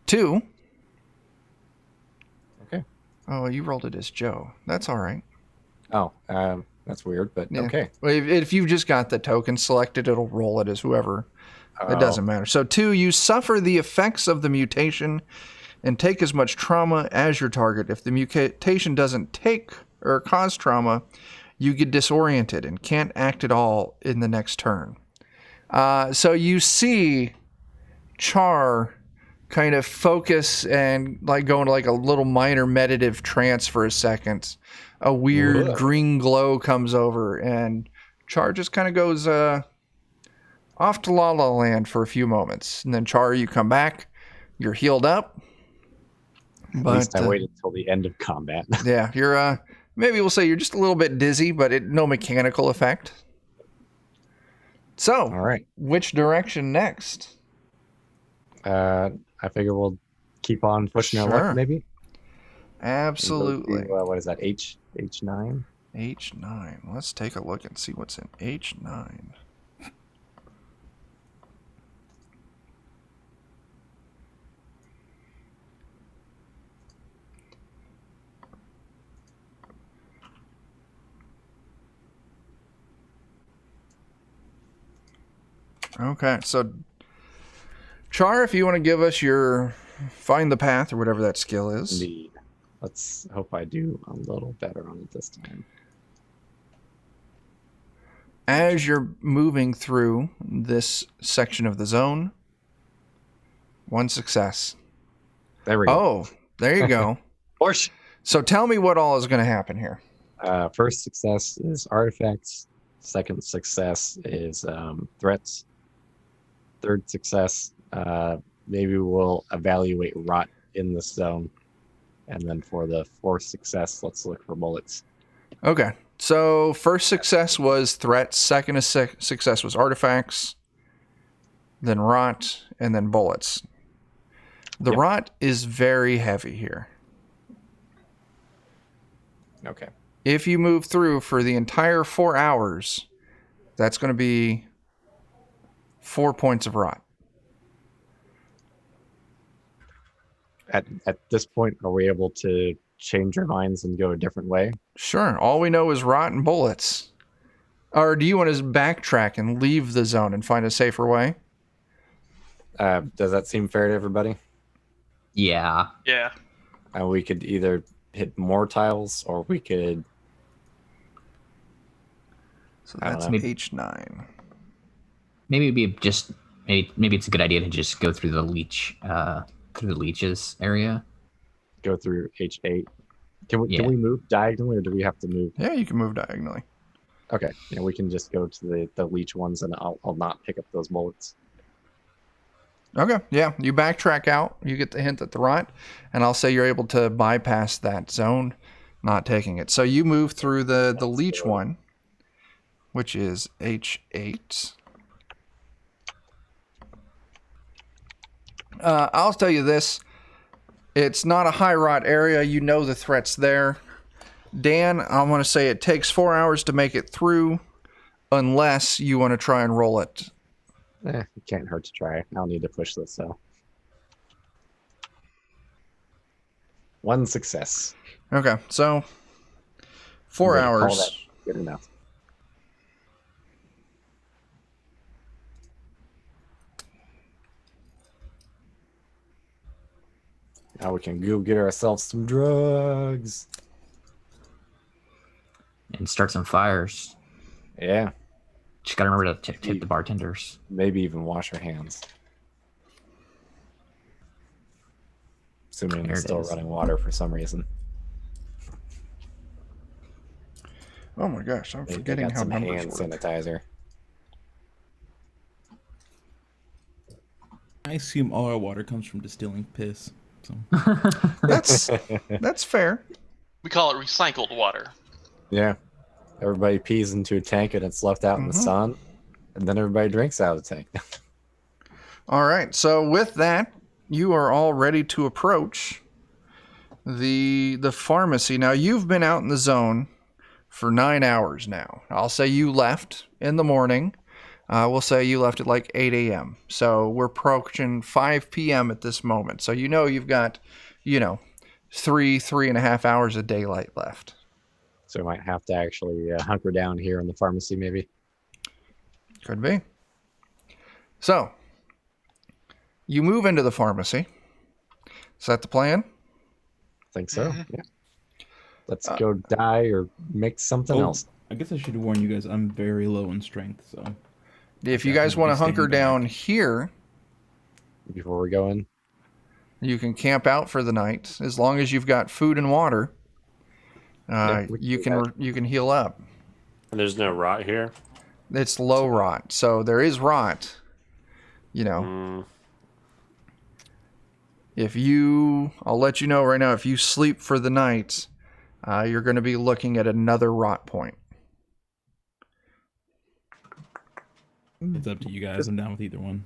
2. Okay. Oh, you rolled it as Joe. That's all right. Oh, that's weird, but Yeah. okay. Well, if you've just got the token selected, it'll roll it as whoever. It doesn't matter. So 2, you suffer the effects of the mutation and take as much trauma as your target. If the mutation doesn't take or cause trauma, you get disoriented and can't act at all in the next turn. So you see Char kind of focus and like go into like a little minor meditative trance for a second. A weird Whoa. green glow comes over and Char just kind of goes off to La La Land for a few moments. And then Char, you come back, you're healed up. At least I waited until the end of combat. Yeah, you're maybe we'll say you're just a little bit dizzy, but no mechanical effect. So, All right. which direction next? I figure we'll keep on pushing our Sure. luck, maybe. Absolutely. What is that? H9? H9. Let's take a look and see what's in H9. Okay, so Char, if you want to give us your find the path or whatever that skill is. Indeed. Let's hope I do a little better on it this time. As you're moving through this section of the zone, 1 success. There we go. Oh, there you go. Push. So tell me what all is going to happen here. First success is artifacts. Second success is threats. Third success, maybe we'll evaluate rot in the zone. And then for the 4th success, let's look for bullets. Okay. So first success was threats. Second success was artifacts. Then rot. And then bullets. The Yep. rot is very heavy here. Okay. If you move through for the entire 4 hours, that's going to be 4 points of rot. At this point, are we able to change our minds and go a different way? Sure. All we know is rot and bullets. Or do you want to backtrack and leave the zone and find a safer way? Does that seem fair to everybody? Yeah. Yeah. We could either hit more tiles, or we could. So I don't that's know. H9. Maybe it'd be just maybe it's a good idea to just go through the leeches area. Go through H8. Can Yeah. we move diagonally, or do we have to move? Yeah, you can move diagonally. Okay, yeah, we can just go to the leech ones, and I'll not pick up those bullets. Okay, yeah, you backtrack out. You get the hint at the right, and I'll say you're able to bypass that zone, not taking it. So you move through the leech one, which is H8. I'll tell you this. It's not a high rot area. You know the threat's there. Dan, I want to say it takes 4 hours to make it through, unless you want to try and roll it. It can't hurt to try. I'll need to push this, so. 1 success. Okay, so 4 I'm gonna call hours. that good enough. Now we can go get ourselves some drugs. And start some fires. Yeah, Just gotta remember to tip the bartenders. maybe even wash our hands. Assuming There it's it still is. running water for some reason. Oh my gosh, I'm They forgetting got how some numbers hand work. sanitizer. I assume all our water comes from distilling piss. So That's fair. We call it recycled water. Yeah. Everybody pees into a tank and it's left out in the sun, and then everybody drinks out of the tank. All right, so with that, you are all ready to approach the pharmacy. Now, you've been out in the zone for 9 hours now. I'll say you left in the morning. We'll say you left at like 8 a.m. So we're approaching 5 p.m. at this moment. So you know you've got, 3.5 hours of daylight left. So we might have to actually hunker down here in the pharmacy, maybe. Could be. So, you move into the pharmacy. Is that the plan? I think so. Yeah. Let's go die or make something else. I guess I should warn you guys. I'm very low in strength, so If you guys want to hunker down back. here, Before we go in. you can camp out for the night. As long as you've got food and water, you can heal up. And there's no rot here. It's low rot, so there is rot. I'll let you know right now, if you sleep for the night, you're going to be looking at another rot point. It's up to you guys. I'm down with either one.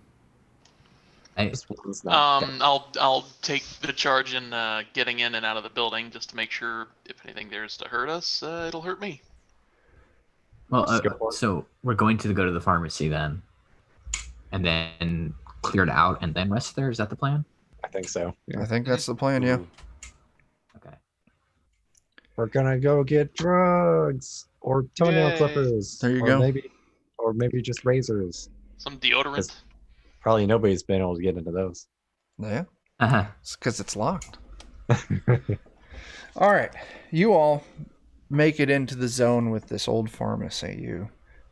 This one's not I'll take the charge in getting in and out of the building just to make sure if anything there's to hurt us, it'll hurt me. Well, Just go for it. so we're going to go to the pharmacy then, and then clear it out, and then rest there. Is that the plan? I think so. Yeah. I think that's the plan, yeah. Okay. We're gonna go get drugs or toenail Yay. clippers. There you or go. Maybe just razors. Some deodorant. Probably nobody's been able to get into those. Yeah, Uh-huh. it's because it's locked. All right, you all make it into the zone with this old pharmacy. You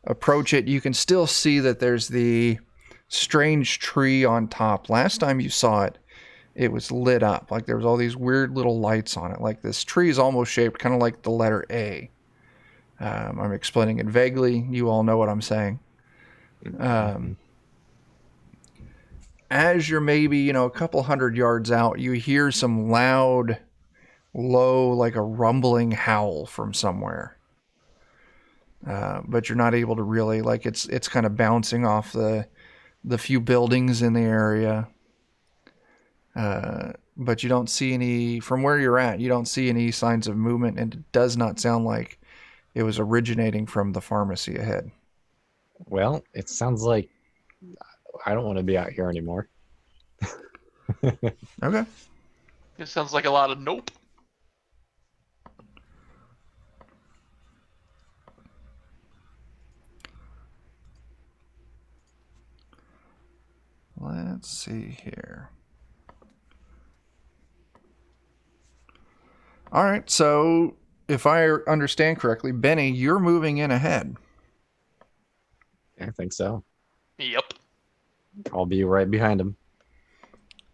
approach it. You can still see that there's the strange tree on top. Last time you saw it, it was lit up. Like there was all these weird little lights on it. Like this tree is almost shaped kind of like the letter A. I'm explaining it vaguely. You all know what I'm saying. As you're maybe, a couple hundred yards out, you hear some loud, low, like a rumbling howl from somewhere. But you're not able to really, like it's kind of bouncing off the few buildings in the area. But you don't see any, from where you're at, you don't see any signs of movement, and it does not sound like it was originating from the pharmacy ahead. Well, it sounds like I don't want to be out here anymore. Okay. It sounds like a lot of nope. Let's see here. All right, so if I understand correctly, Benny, you're moving in ahead. I think so. Yep. I'll be right behind him.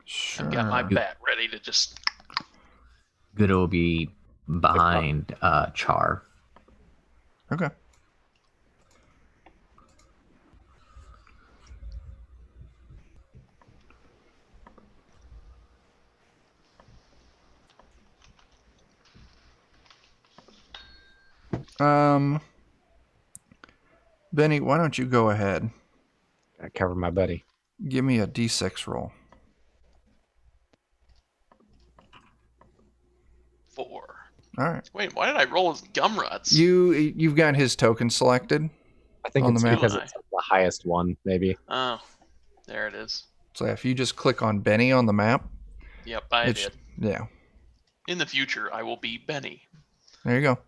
Sure. I've got my bat ready to just. Good will be behind Char. Okay. Benny, why don't you go ahead? I cover my buddy. Give me a d6 roll. 4. All right. Wait, why did I roll as Gumruts? You've got his token selected. I think On it's the map. because it's the highest one, maybe. Oh, there it is. So if you just click on Benny on the map, Yep, I it's, did. yeah, In the future, I will be Benny. there you go.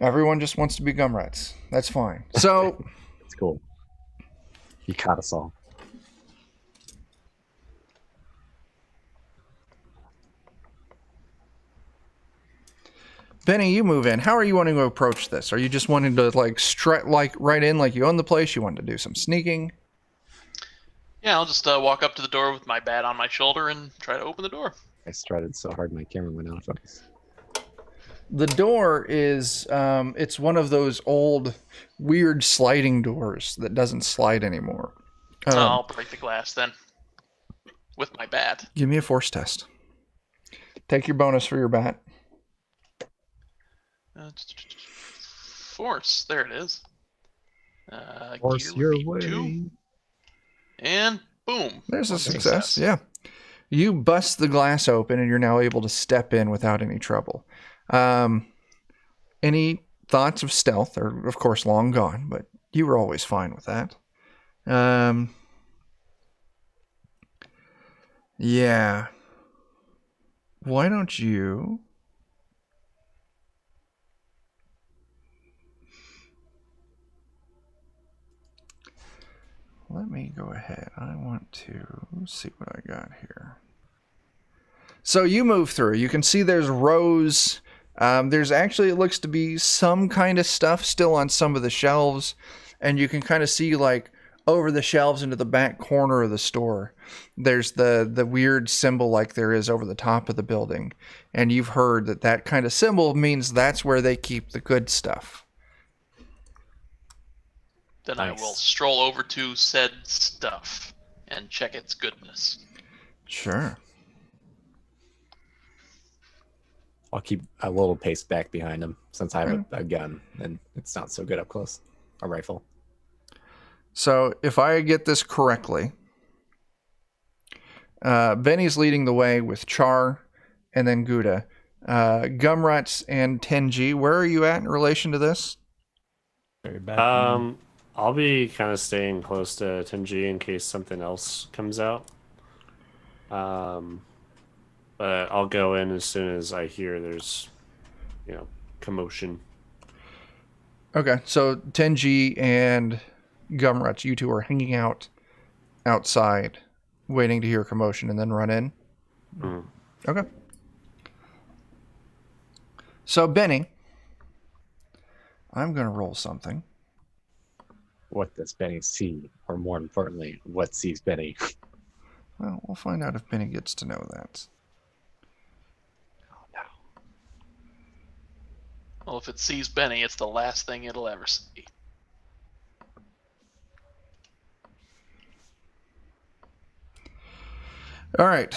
Everyone just wants to be Gumrats. That's fine. So It's cool. He caught us all. Benny, you move in. How are you wanting to approach this? Are you just wanting to like right in like you own the place? You want to do some sneaking? Yeah, I'll just walk up to the door with my bat on my shoulder and try to open the door. I strutted so hard my camera went out of focus. The door is it's one of those old weird sliding doors that doesn't slide anymore. I'll break the glass then. With my bat. Give me a force test. Take your bonus for your bat. Force, there it is. Force gear your would be 2, way. and boom. There's a One success. Yeah. You bust the glass open and you're now able to step in without any trouble. Any thoughts of stealth are, of course, long gone, but you were always fine with that. Yeah. Why don't you... Let me go ahead. I want to see what I got here. So you move through. You can see there's rows. There's actually, it looks to be some kind of stuff still on some of the shelves. And you can kind of see like over the shelves into the back corner of the store. There's the weird symbol like there is over the top of the building. And you've heard that that kind of symbol means that's where they keep the good stuff. Then Nice. I will stroll over to said stuff and check its goodness. Sure. I'll keep a little pace back behind him since I have a gun and it's not so good up close. A rifle. So if I get this correctly, Benny's leading the way with Char and then Gouda. Gumruts and Tenji, where are you at in relation to this? Very bad. I'll be kind of staying close to Tenji in case something else comes out. But I'll go in as soon as I hear there's, commotion. Okay, so Tenji and Gumruts, you two are hanging out outside, waiting to hear commotion and then run in. Mm. Okay. So Benny, I'm going to roll something. What does Benny see? Or more importantly, what sees Benny? Well, we'll find out if Benny gets to know that. Oh no. Well, if it sees Benny, it's the last thing it'll ever see. All right,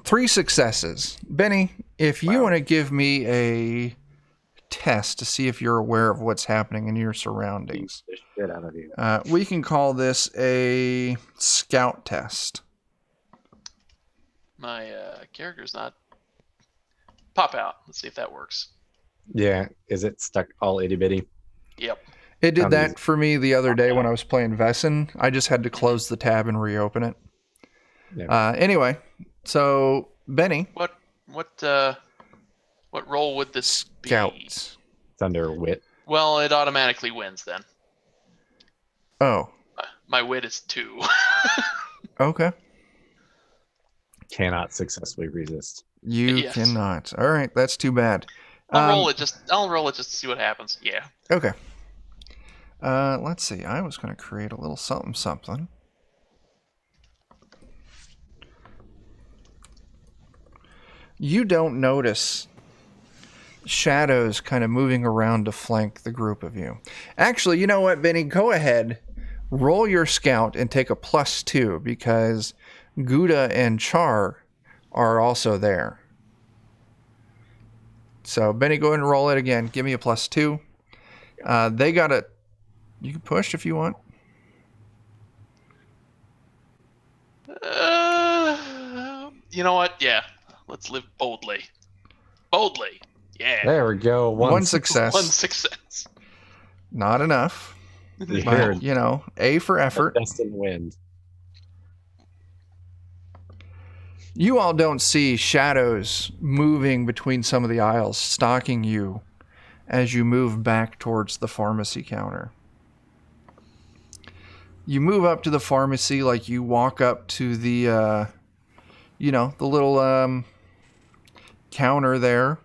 3 successes. Benny, if you want to give me a test to see if you're aware of what's happening in your surroundings, Beat the shit out of you. we can call this a scout test. My character's not... Pop out. Let's see if that works. Yeah, is it stuck all itty bitty? Yep. It did Sounds that easy. for me the other day when I was playing Vesson. I just had to close the tab and reopen it. Yeah. Anyway, so Benny, What role would this be? scouts. It's under wit. Well, it automatically wins then. Oh, My wit is 2. okay. Cannot successfully resist. You Yes. cannot. All right, that's too bad. I'll roll it just to see what happens. Yeah. Okay. Let's see. I was going to create a little something. You don't notice shadows kind of moving around to flank the group of you. Actually, you know what, Benny? Go ahead. Roll your scout and take a +2 because Gouda and Char are also there. So, Benny, go ahead and roll it again. Give me a +2. They got it. You can push if you want. You know what? Yeah. Let's live boldly. Boldly. Yeah. There we go. One success. One success. Not enough. You But, heard. you know, A for effort. Destined wind. You all don't see shadows moving between some of the aisles, stalking you as you move back towards the pharmacy counter. You move up to the pharmacy, like you walk up to the, the little counter there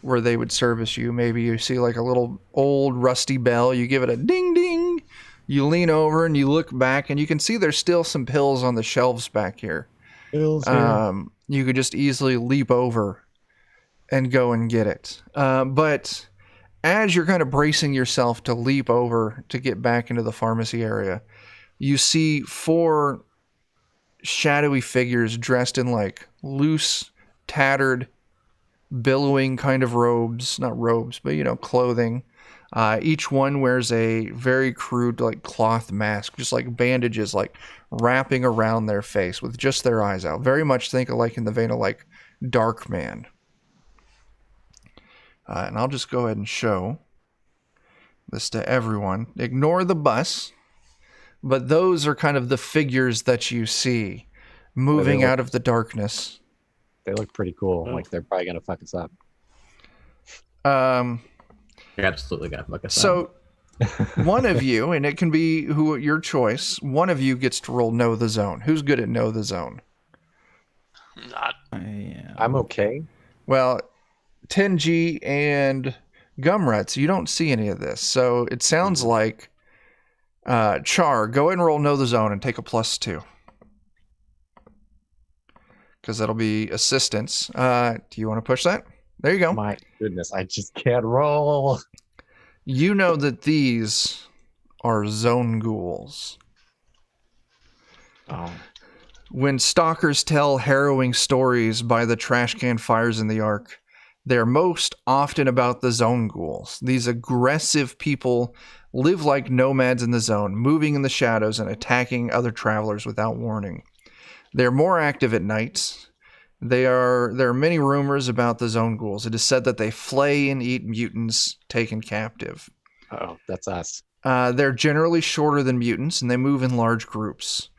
where they would service you. Maybe you see like a little old rusty bell. You give it a ding ding. You lean over and you look back and you can see there's still some pills on the shelves back here. You could just easily leap over and go and get it. But as you're kind of bracing yourself to leap over to get back into the pharmacy area, you see 4 shadowy figures dressed in like loose, tattered, billowing kind of robes. Not robes, but, clothing. Each one wears a very crude like cloth mask, just like bandages like wrapping around their face with just their eyes out. Very much think of like in the vein of like Darkman. And I'll just go ahead and show this to everyone. Ignore the bus, but those are kind of the figures that you see moving out of the darkness. They look pretty cool. Oh. Like they're probably gonna fuck us up. You're absolutely gonna fuck us up. So one of you, and it can be your choice, one of you gets to roll Know the Zone. Who's good at Know the Zone? Not. I'm okay. Well, 10G and Gumruts, you don't see any of this. So it sounds like Char, go ahead and roll Know the Zone and take a +2. Because that'll be assistance. Do you want to push that? There you go. My goodness, I just can't roll. You know that these are zone ghouls. Oh, When stalkers tell harrowing stories by the trash can fires in the Ark, they're most often about the zone ghouls. These aggressive people live like nomads in the zone, moving in the shadows and attacking other travelers without warning. They're more active at night. There are many rumors about the zone ghouls. It is said that they flay and eat mutants taken captive. oh, that's us. They're generally shorter than mutants, and they move in large groups.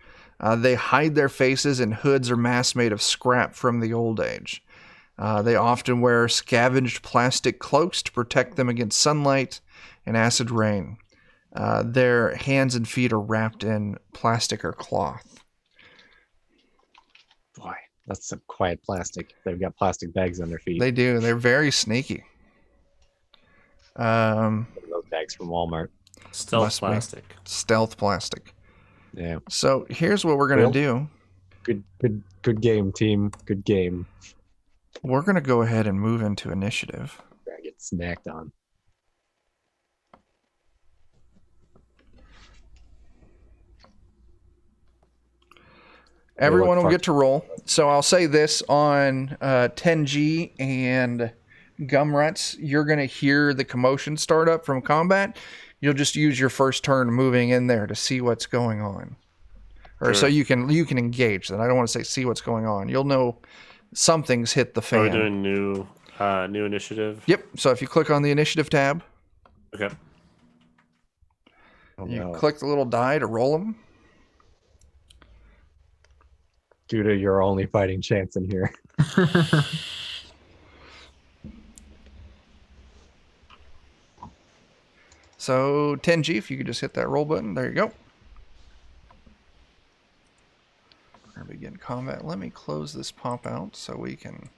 They hide their faces in hoods or masks made of scrap from the old age. They often wear scavenged plastic cloaks to protect them against sunlight and acid rain. Their hands and feet are wrapped in plastic or cloth. Boy, that's some quiet plastic. They've got plastic bags on their feet. They do. They're very sneaky. Those bags from Walmart. Stealth Must be. plastic. Stealth plastic. Yeah. So here's what we're going to do. Good game, team. Good game. We're going to go ahead and move into initiative. I get snacked on. Everyone will get to roll. So I'll say this on 10G and Gumruts. You're going to hear the commotion start up from combat. You'll just use your first turn moving in there to see what's going on. Or Sure. so you can engage that. I don't want to say see what's going on. You'll know something's hit the Are we fan. doing new initiative? Yep. So if you click on the initiative tab, Okay. Oh, you no. click the little die to roll them. Gouda, your only fighting chance in here. So 10G, if you could just hit that roll button. There you go. We're going to begin combat. Let me close this pop out so we can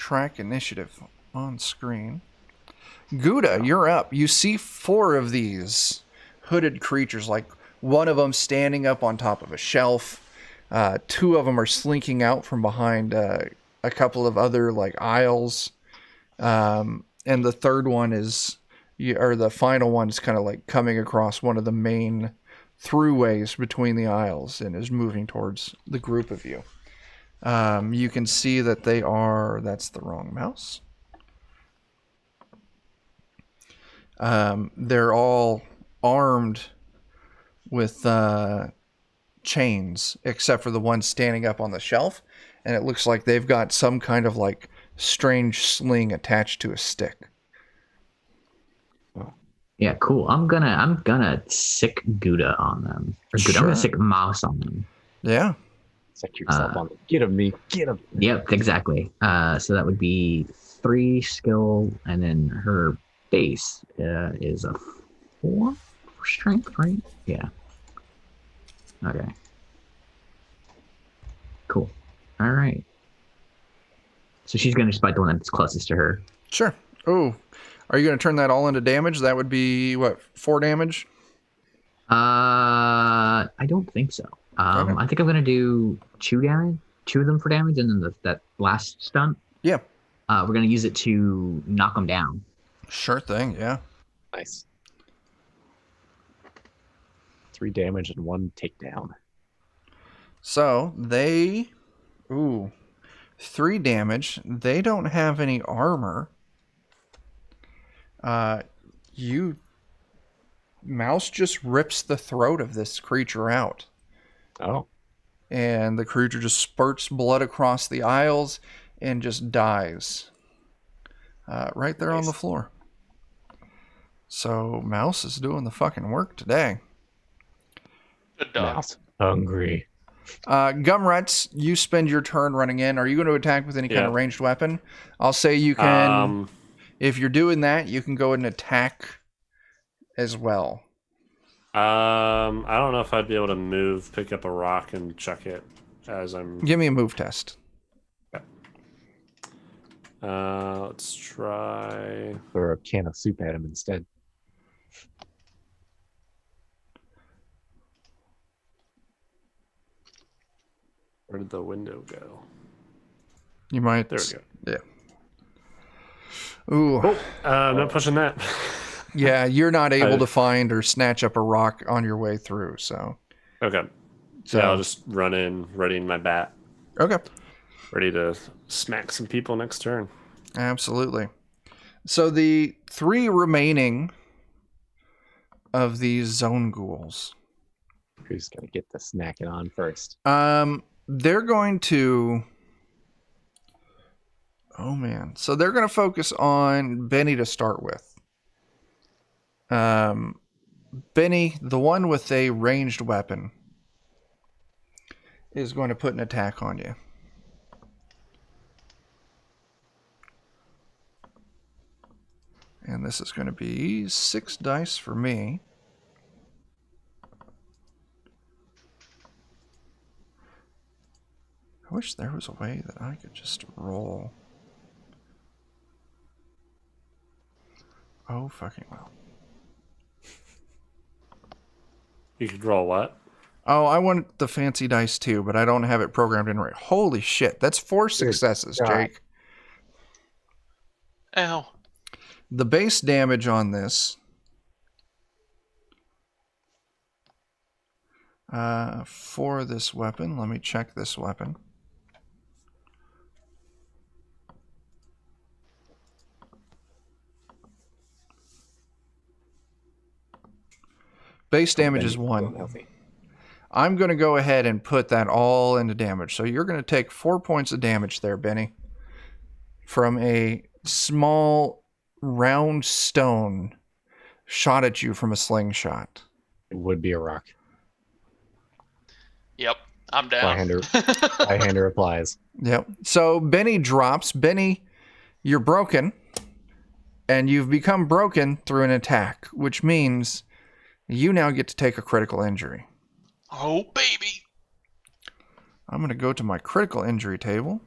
track initiative on screen. Gouda, you're up. You see 4 of these hooded creatures, like one of them standing up on top of a shelf. 2 of them are slinking out from behind a couple of other like aisles. And the third one is, or the final one is kind of like coming across one of the main throughways between the aisles and is moving towards the group of you. You can see that they are, that's the wrong mouse. They're all armed with chains, except for the one standing up on the shelf. And it looks like they've got some kind of like strange sling attached to a stick. Yeah, cool. I'm gonna sick Gouda on them. Or Gouda, I'm gonna sick Mouse on them. Yeah. Set yourself on. Get him, me. Get him. Yep, exactly. So that would be 3 skill, and then her base is a 4 for strength, right? Yeah. Okay. Cool. All right. So she's gonna just bite the one that's closest to her. Sure. Oh, are you going to turn that all into damage? That would be, what, 4 damage? I don't think so. Okay. I think I'm gonna do 2 damage, 2 of them for damage, and then that last stunt. Yeah. We're gonna use it to knock them down. Sure thing, yeah. Nice. 3 damage and 1 takedown. So, they... Ooh. 3 damage. They don't have any armor. Mouse just rips the throat of this creature out. Oh. And the creature just spurts blood across the aisles and just dies. Right there on the floor. So, Mouse is doing the fucking work today. Good dog. Mouse. Hungry. Gumruts, you spend your turn running in. Are you going to attack with any kind of ranged weapon? I'll say you can... if you're doing that, you can go and attack as well. I don't know if I'd be able to move, pick up a rock, and chuck it as I'm... Give me a move test. Okay. Let's try... Throw a can of soup at him instead. Where did the window go? You might... There we go. Yeah. Ooh. Oh, I'm not pushing that. Yeah, you're not able to find or snatch up a rock on your way through, so... Okay. So yeah, I'll just run in, readying my bat. Okay. Ready to smack some people next turn. Absolutely. So the 3 remaining of these zone ghouls... Who's going to get the snacking on first? They're going to... Oh, man. So they're going to focus on Benny to start with. Benny, the one with a ranged weapon, is going to put an attack on you. And this is going to be 6 dice for me. I wish there was a way that I could just roll. Oh, fucking well. You could roll what? Oh, I want the fancy dice too, but I don't have it programmed in right. Holy shit, that's 4 successes, Jake. Ow. The base damage on this... for this weapon, let me check this weapon. Base damage is 1. I'm going to go ahead and put that all into damage. So you're going to take 4 points of damage there, Benny. From a small round stone shot at you from a slingshot. It would be a rock. Yep, I'm down. Flyhander applies. Yep. So Benny drops. Benny, you're broken. And you've become broken through an attack, which means you now get to take a critical injury. Oh, baby. I'm going to go to my critical injury table.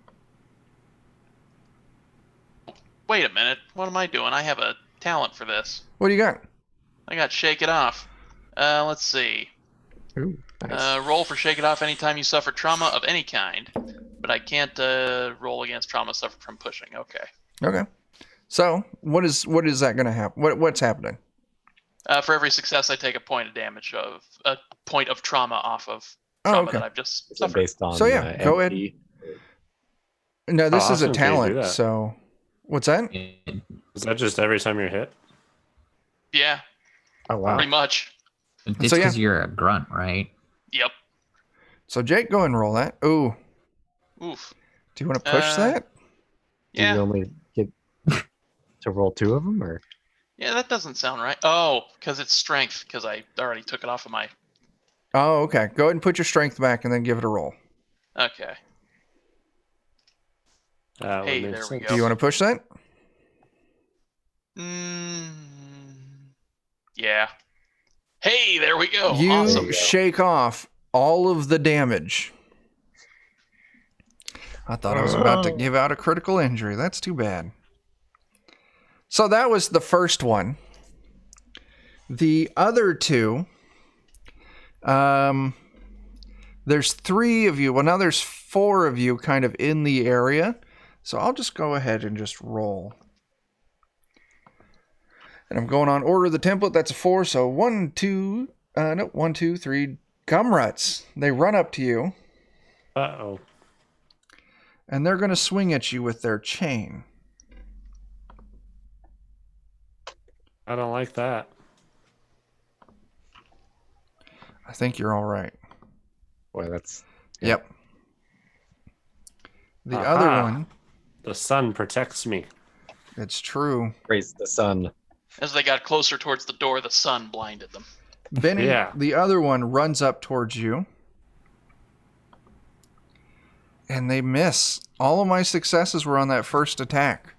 Wait a minute. What am I doing? I have a talent for this. What do you got? I got Shake It Off. Let's see. Ooh, nice. Roll for Shake It Off anytime you suffer trauma of any kind. But I can't roll against trauma suffered from pushing. Okay. Okay. So what is that going to happen? What's happening? For every success, I take a point of damage of a point of trauma off of trauma that I've just Is it suffered. based on So, yeah, go ahead. MP? No, this is a How often can you do talent. that? So what's that? Is that just every time you're hit? Yeah, Oh wow. pretty much. It's So, yeah. because you're a grunt, right? Yep. So Jake, go ahead and roll that. Ooh, Oof. do you want to push that? Do you Yeah. only get to roll 2 of them, or? Yeah, that doesn't sound right. Oh, because it's strength, because I already took it off of my... Oh, okay. Go ahead and put your strength back and then give it a roll. Okay. That Hey, would make there we sense. go. Do you want to push that? Yeah. Hey, there we go. You Awesome. shake off all of the damage. I thought I was about to give out a critical injury. That's too bad. So that was the first one. The other two, there's 3 of you. Well, now there's 4 of you kind of in the area. So I'll just go ahead and just roll. And I'm going on order of the template. That's a 4. So 1, 2, 3 gum ruts. They run up to you. Uh-oh. And they're going to swing at you with their chain. I don't like that. I think you're all right. Boy, that's Yep. The Aha. other one, The sun protects me. it's true. praise the sun. As they got closer towards the door, the sun blinded them. Benny, Yeah. the other one runs up towards you. And they miss. All of my successes were on that first attack.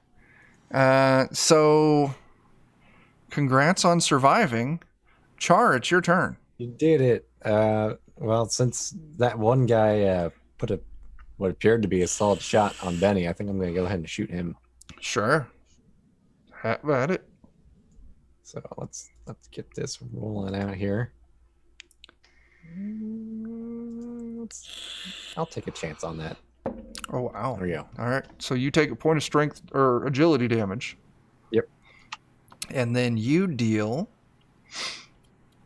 So, congrats on surviving. Char, it's your turn. You did it. Well, since that one guy put what appeared to be a solid shot on Benny, I think I'm going to go ahead and shoot him. Sure. Have at it. So let's get this rolling out here. I'll take a chance on that. Oh, wow. There we go. All right. So you take a point of strength or agility damage. Yep. And then you deal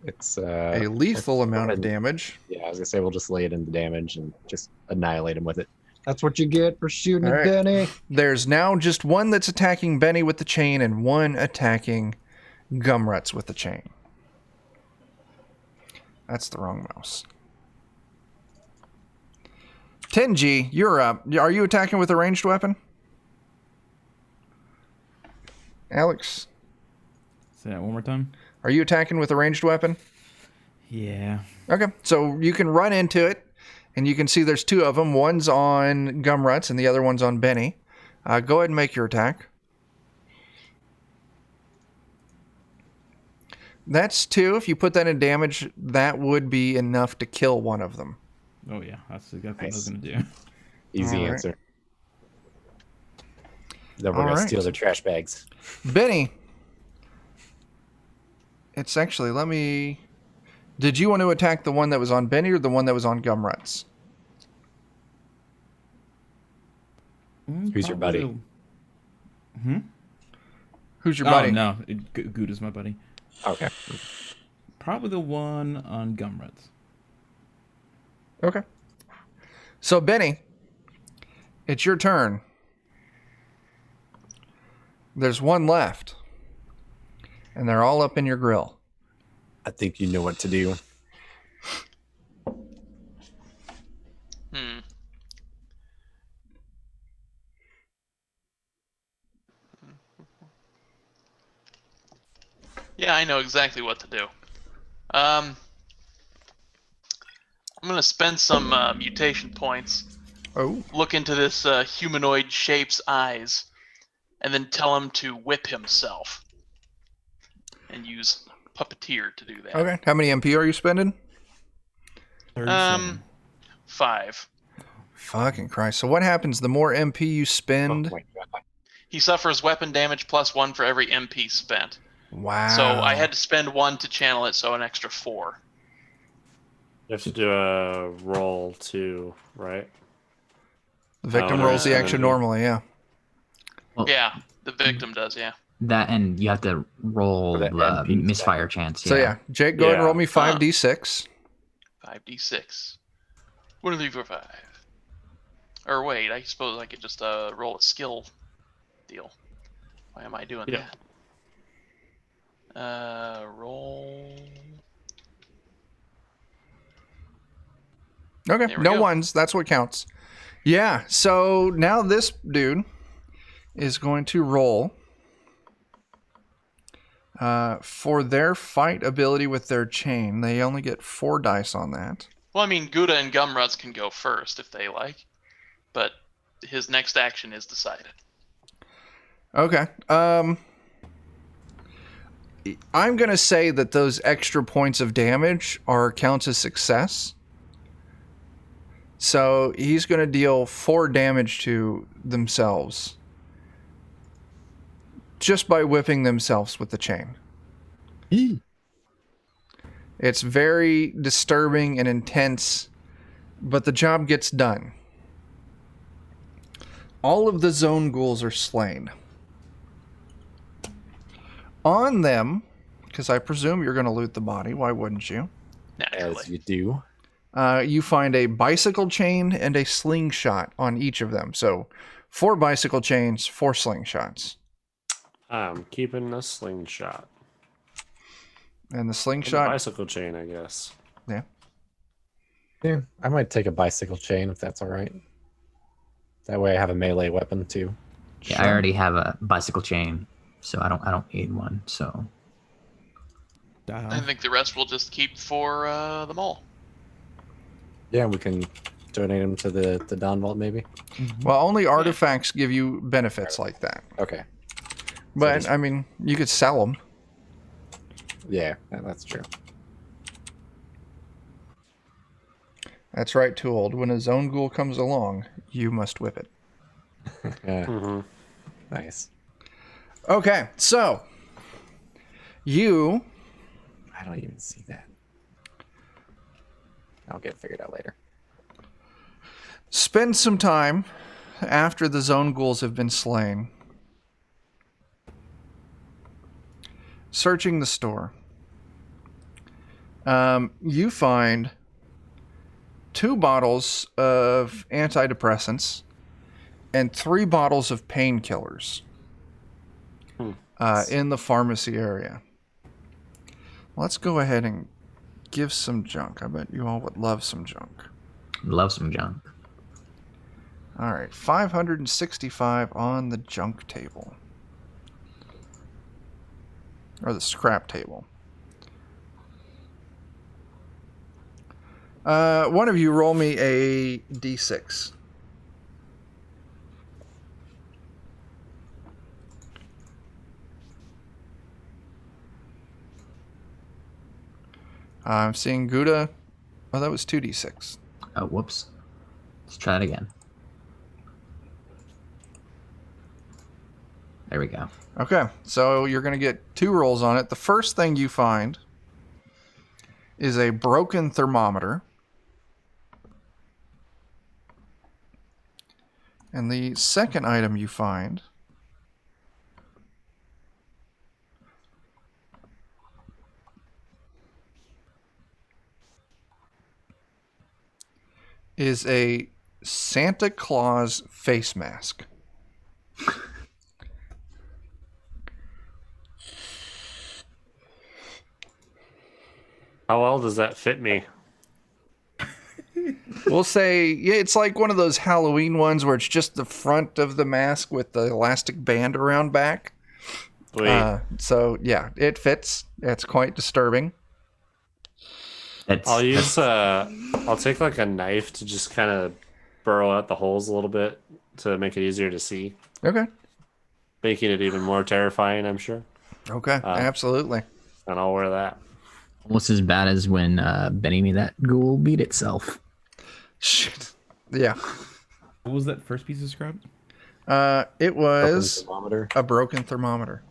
It's a lethal amount of ahead. damage. Yeah, I was gonna say we'll just lay it into damage and just annihilate him with it. That's what you get for shooting All at right. Benny. There's now just one that's attacking Benny with the chain and one attacking Gumruts with the chain. That's the wrong mouse. 10G, you're up. Are you attacking with a ranged weapon? Alex, Say that one more time. are you attacking with a ranged weapon? Yeah. Okay, so you can run into it, and you can see there's 2 of them. One's on Gumruts, and the other one's on Benny. Go ahead and make your attack. That's 2. If you put that in damage, that would be enough to kill one of them. Oh yeah, that's exactly what I was Nice. gonna do. Easy All right. answer. Then we're All gonna right. steal their trash bags. Benny, it's actually, let me... Did you want to attack the one that was on Benny or the one that was on Gumruts? Who's your buddy? Who's your buddy? Oh no, Good is my buddy. Okay. Probably the one on Gumruts. Okay. So, Benny, it's your turn. There's one left. And they're all up in your grill. I think you know what to do. Yeah, I know exactly what to do. I'm gonna spend some mutation points, Oh. look into this humanoid shape's eyes, and then tell him to whip himself. And use Puppeteer to do that. Okay. How many MP are you spending? 37. 5. Fucking Christ. So what happens the more MP you Oh spend? my God. He suffers weapon damage +1 for every MP spent. Wow. So I had to spend 1 to channel it, so an extra 4. You have to do a roll too, right? The victim Oh, rolls the no. action normally, yeah. Well, Yeah, the victim does, yeah. that, and you have to roll For the MP misfire chance. So yeah, Jake, go ahead and Yeah. roll me 5d6. 5d6. 1, 2, 3, 4, 5. Or wait, I suppose I could just roll a skill deal. Why am I doing Yeah. that? Roll. Okay, There we no go. ones. That's what counts. Yeah, so now this dude is going to roll for their fight ability with their chain. They only get 4 dice on that. Well, I mean, Gouda and Gumruts can go first if they like, but his next action is decided. Okay. I'm going to say that those extra points of damage counts as success. So he's going to deal 4 damage to themselves just by whipping themselves with the chain. It's very disturbing and intense, but the job gets done. All of the zone ghouls are slain. On them, because I presume you're going to loot the body, why wouldn't you? Naturally. As you do. You find a bicycle chain and a slingshot on each of them. So 4 bicycle chains, 4 slingshots. I'm keeping a slingshot. And the And a slingshot, bicycle chain, I guess. yeah. Yeah, I might take a bicycle chain if that's all right. That way I have a melee weapon too. Yeah, I already have a bicycle chain, so I don't need one. So I think the rest will just keep for the mole. Yeah, we can donate them to the Dawn Vault maybe. Well, only artifacts give you benefits like that. Okay. But, just- I mean, you could sell them. Yeah, that's true. That's right, Too Old. When a zone ghoul comes along, you must whip it. Yeah, Mm-hmm. nice. Okay, so you I don't even see that. I'll get it figured out later. spend some time after the zone ghouls have been slain searching the store. You find 2 bottles of antidepressants and 3 bottles of painkillers in the pharmacy area. Let's go ahead and give some junk. I bet you all would love some junk. love some junk. All right, 565 on the junk table. Or the scrap table. One of you roll me a d6. I'm seeing Gouda. Oh, that was 2d6. Oh, whoops. Let's try it again. There we go. Okay, so you're going to get 2 rolls on it. The first thing you find is a broken thermometer. And the second item you find is a Santa Claus face mask. How well does that fit me? We'll say, yeah, it's like one of those Halloween ones where it's just the front of the mask with the elastic band around back. Sweet. So, yeah, it fits. It's quite disturbing. I'll use I'll take like a knife to just kind of burrow out the holes a little bit to make it easier to see, Okay. making it even more terrifying, I'm sure. Okay, absolutely. And I'll wear that. Almost as bad as when Benny made that ghoul beat itself. Shit. Yeah. What was that first piece of scrap? It Open was thermometer. a broken thermometer.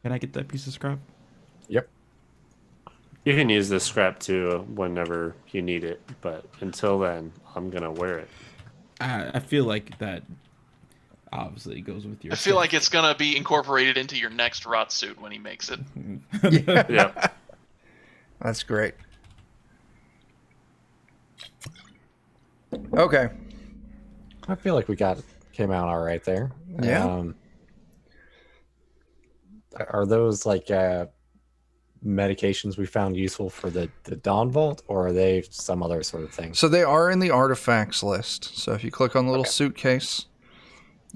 Can I get that piece of scrap? Yep. You can use this scrap too whenever you need it, but until then, I'm gonna wear it. I feel like that obviously goes with your. I feel like it's gonna be incorporated into your next rot suit when he makes it. Yeah. That's great. Okay. I feel like we came out all right there. Yeah. Are those like medications we found useful for the Dawn Vault, or are they some other sort of thing? So they are in the artifacts list. So if you click on the little suitcase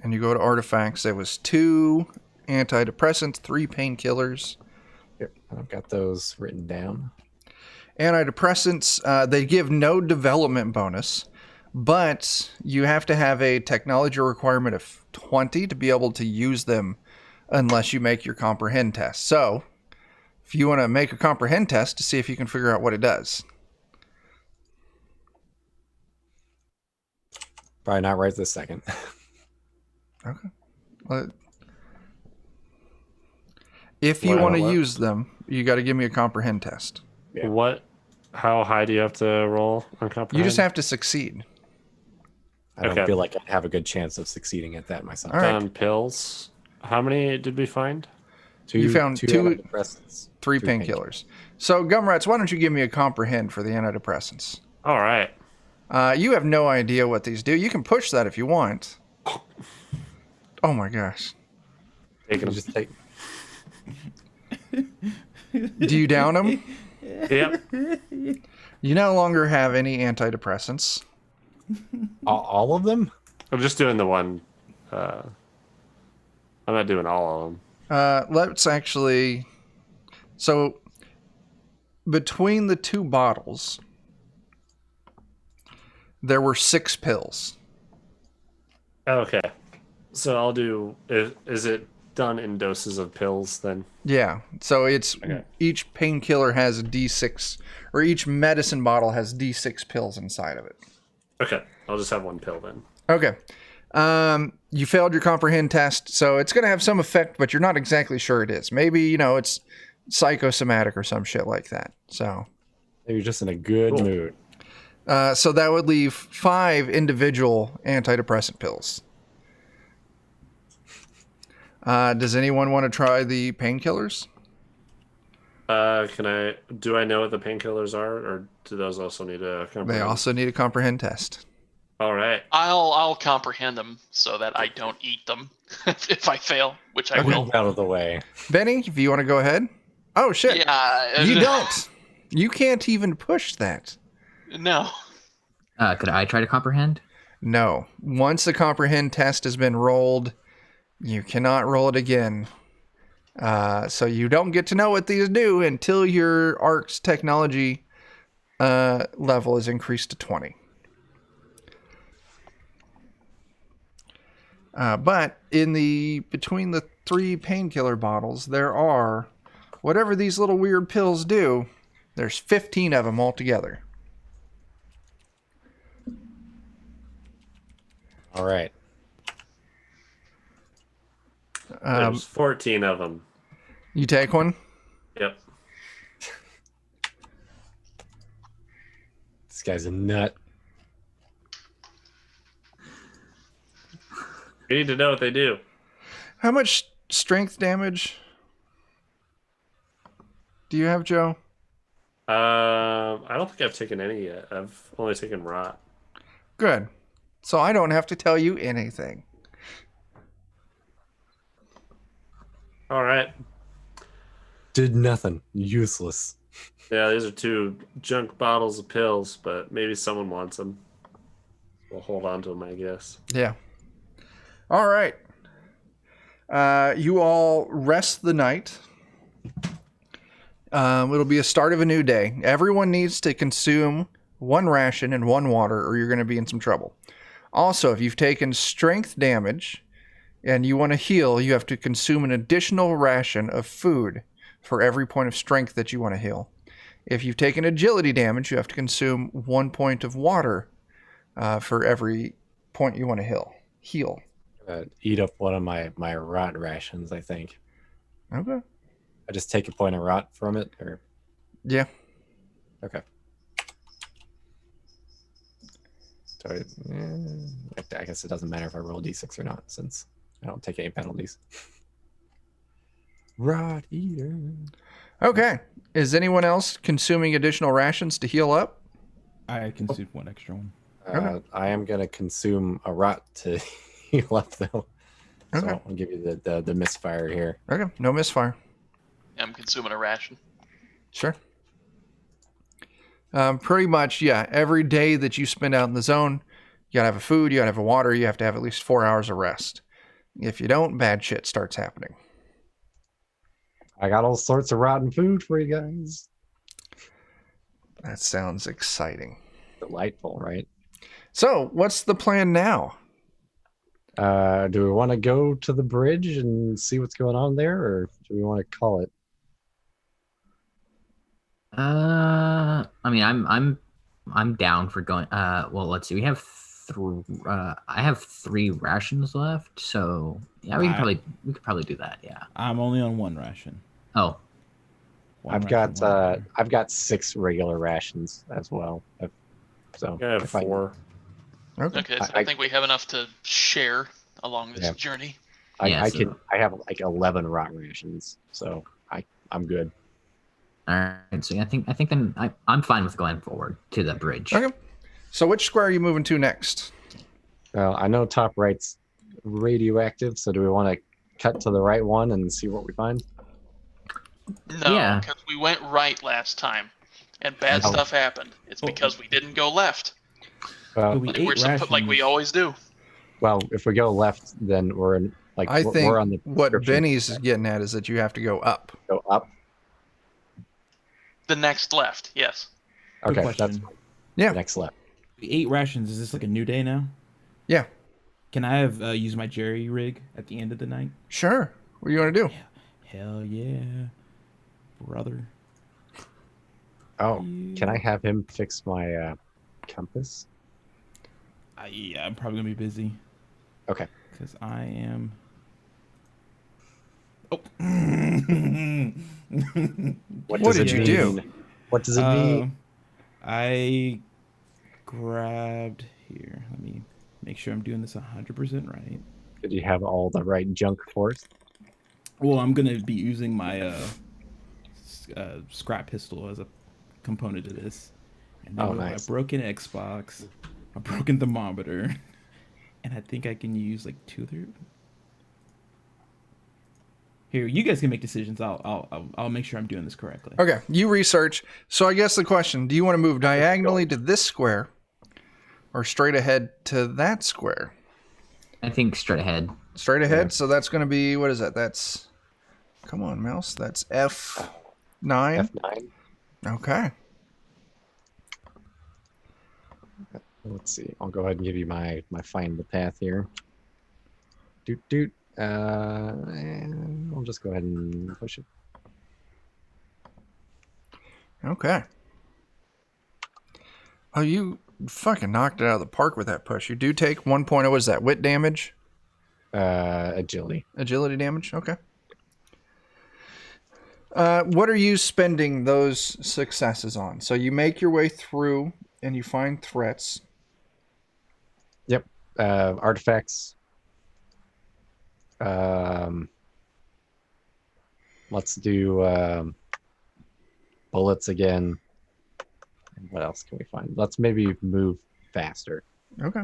and you go to artifacts, there was 2 antidepressants, 3 painkillers. Yep, I've got those written down. Antidepressants, they give no development bonus, but you have to have a technology requirement of 20 to be able to use them unless you make your comprehend test. So if you want to make a comprehend test to see if you can figure out what it does. Probably not right this second. Okay. Well, if you want to use them, you got to give me a comprehend test. Yeah. How high do you have to roll on comprehend? You just have to succeed. I don't Okay. feel like I'd have a good chance of succeeding at that myself. All right. On pills. How many did we find? You found two antidepressants, 3 painkillers. So, Gumrats, why don't you give me a comprehend for the antidepressants? All right. You have no idea what these do. You can push that if you want. Oh my gosh. Taking them. Just take. Do you down them? Yep. You no longer have any antidepressants. All of them? I'm just doing the one. I'm not doing all of them. Let's actually... So, between the 2 bottles, there were 6 pills. Okay. So I'll do. Is it done in doses of pills then? Yeah, so it's Okay. each painkiller has a D6, or each medicine bottle has D6 pills inside of it. Okay. I'll just have 1 pill then. Okay. You failed your comprehend test, so it's going to have some effect, but you're not exactly sure it is. Maybe, it's psychosomatic or some shit like that. So, Maybe you're just in a good Cool. mood. so that would leave 5 individual antidepressant pills. Does anyone want to try the painkillers? Do I know what the painkillers are, or do those also need a comprehend? They also need a comprehend test. All right. I'll comprehend them so that I don't eat them if I fail, which I will. Out of the way. Benny, if you want to go ahead. Oh, shit. Yeah. You don't. You can't even push that. No. Could I try to comprehend? No. Once the comprehend test has been rolled, you cannot roll it again. So you don't get to know what these do until your ARC's technology level is increased to 20. But between the 3 painkiller bottles, there are, whatever these little weird pills do, there's 15 of them altogether. All right. There's 14 of them. You take one? Yep. This guy's a nut. We need to know what they do. How much strength damage do you have, Joe? I don't think I've taken any yet. I've only taken rot. Good. So I don't have to tell you anything. All right. Did nothing. Useless. Yeah, these are 2 junk bottles of pills, but maybe someone wants them. We'll hold on to them, I guess. Yeah. All right. You all rest the night. It'll be a start of a new day. Everyone needs to consume 1 ration and 1 water, or you're going to be in some trouble. Also, if you've taken strength damage and you want to heal, you have to consume an additional ration of food for every point of strength that you want to heal. If you've taken agility damage, you have to consume 1 point of water for every point you want to heal. heal. Eat up one of my rot rations, I think. Okay. I just take a point of rot from it, or Yeah. okay. So I guess it doesn't matter if I roll d6 or not, since I don't take any penalties. Rot eater. Okay. Is anyone else consuming additional rations to heal up? I consumed one extra one. Okay. I am gonna consume a rot to heal up though. So Okay. I'll give you the misfire here. Okay. No misfire. I'm consuming a ration. Sure. Pretty much, yeah. Every day that you spend out in the zone, you gotta have a food, you gotta have a water, you have to have at least 4 hours of rest. If you don't, bad shit starts happening. I got all sorts of rotten food for you guys. That sounds exciting. Delightful, right? So, what's the plan now? Do we want to go to the bridge and see what's going on there, or do we want to call it? I mean, I'm down for going. Well, let's see. We have I have 3 rations left, so yeah, we could probably do that. Yeah. I'm only on 1 ration. Oh, One I've ration, got 6 regular rations as well. So I have if I- 4. Okay, so I think we have enough to share along this Yeah. journey. Yeah, I so- have like 11 rot rations, so I'm good. all right. So yeah, I think then I'm fine with going forward to the bridge. Okay. So, which square are you moving to next? Well, I know top right's radioactive, so do we want to cut to the right one and see what we find? No, Yeah. because we went right last time, and bad Oh. stuff happened. It's because we didn't go left, Well, But we like, ate rations. like we always do. well, if we go left, then we're in like I think we're on the what prescription. Benny's getting at is that you have to go up. Go up. The next left, yes. Good Okay, question. that's Yeah. next left. We ate rations. Is this like a new day now? Yeah. Can I have use my jerry rig at the end of the night? Sure. What do you want to do? Hell yeah, brother. Oh, can I have him fix my compass? Yeah, I'm probably gonna be busy. Okay. Because I am. Oh. What What does did it you do? mean? What does it mean? I grabbed here. Let me make sure I'm doing this 100% right. Did you have all the right junk for it? Well, I'm gonna be using my scrap pistol as a component of this. And then Oh, with nice. my broken Xbox, a broken thermometer, and I think I can use like 2 other. Here, you guys can make decisions. I'll make sure I'm doing this correctly. Okay. You research. So, I guess the question, do you want to move diagonally to this square or straight ahead to that square? I think straight ahead. Straight ahead. Yeah. So, that's going to be, what is that? That's, come on, mouse. That's F9. F9. Okay. Let's see. I'll go ahead and give you my find the path here. Doot doot. And I'll just go ahead and push it. Okay. Oh, you fucking knocked it out of the park with that push. You do take 1.0. What is that? Wit damage? Agility. Agility damage? Okay. What are you spending those successes on? So you make your way through and you find threats. Yep. Artifacts. Let's do bullets again. And what else can we find? Let's maybe move faster. Okay.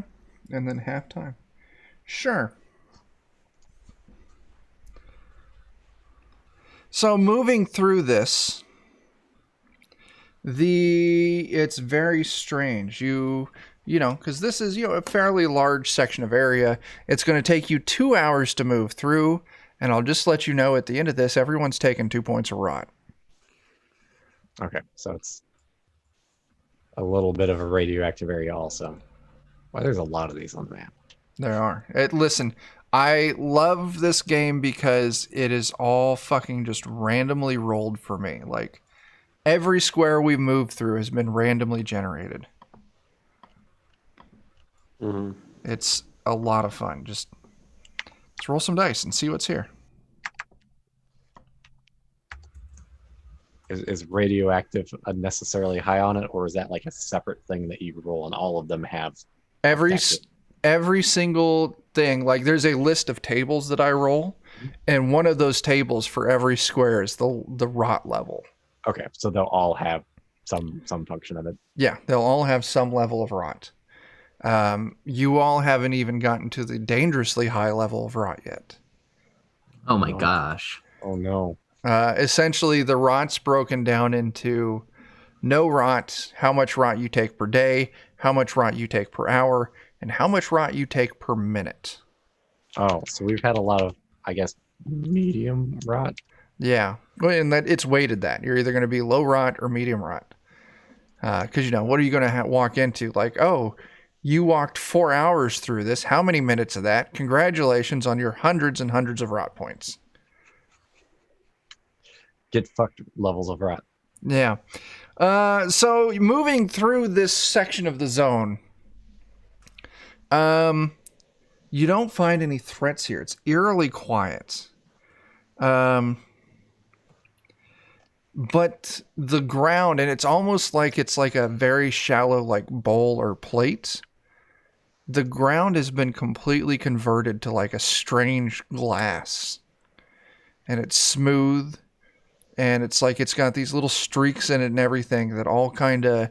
And then half time. Sure. So moving through this, it's very strange. You know, because this is, a fairly large section of area. It's going to take you 2 hours to move through. And I'll just let you know at the end of this, everyone's taking 2 points of rot. Okay, so it's a little bit of a radioactive area also. Well, there's a lot of these on the map. There are. Listen, I love this game because it is all fucking just randomly rolled for me. Like, every square we've moved through has been randomly generated. Mm-hmm. It's a lot of fun. Just let's roll some dice and see what's here. Is radioactive unnecessarily high on it, or is that like a separate thing that you roll and all of them have? Every single thing, like there's a list of tables that I roll, and one of those tables for every square is the rot level. Okay, so they'll all have some function of it. Yeah, they'll all have some level of rot. You all haven't even gotten to the dangerously high level of rot yet. Oh my gosh. Oh no. Essentially, the rot's broken down into no rot, how much rot you take per day, how much rot you take per hour, and how much rot you take per minute. Oh, so we've had a lot of, I guess, medium rot. Yeah, and that it's weighted that. You're either going to be low rot or medium rot. Because, what are you going to walk into? Like, oh, you walked 4 hours through this. How many minutes of that? Congratulations on your hundreds and hundreds of rot points. Get fucked levels of rot. Yeah. So moving through this section of the zone, you don't find any threats here. It's eerily quiet. But the ground, and it's almost like it's like a very shallow like bowl or plate. The ground has been completely converted to like a strange glass. And it's smooth. And it's like it's got these little streaks in it and everything that all come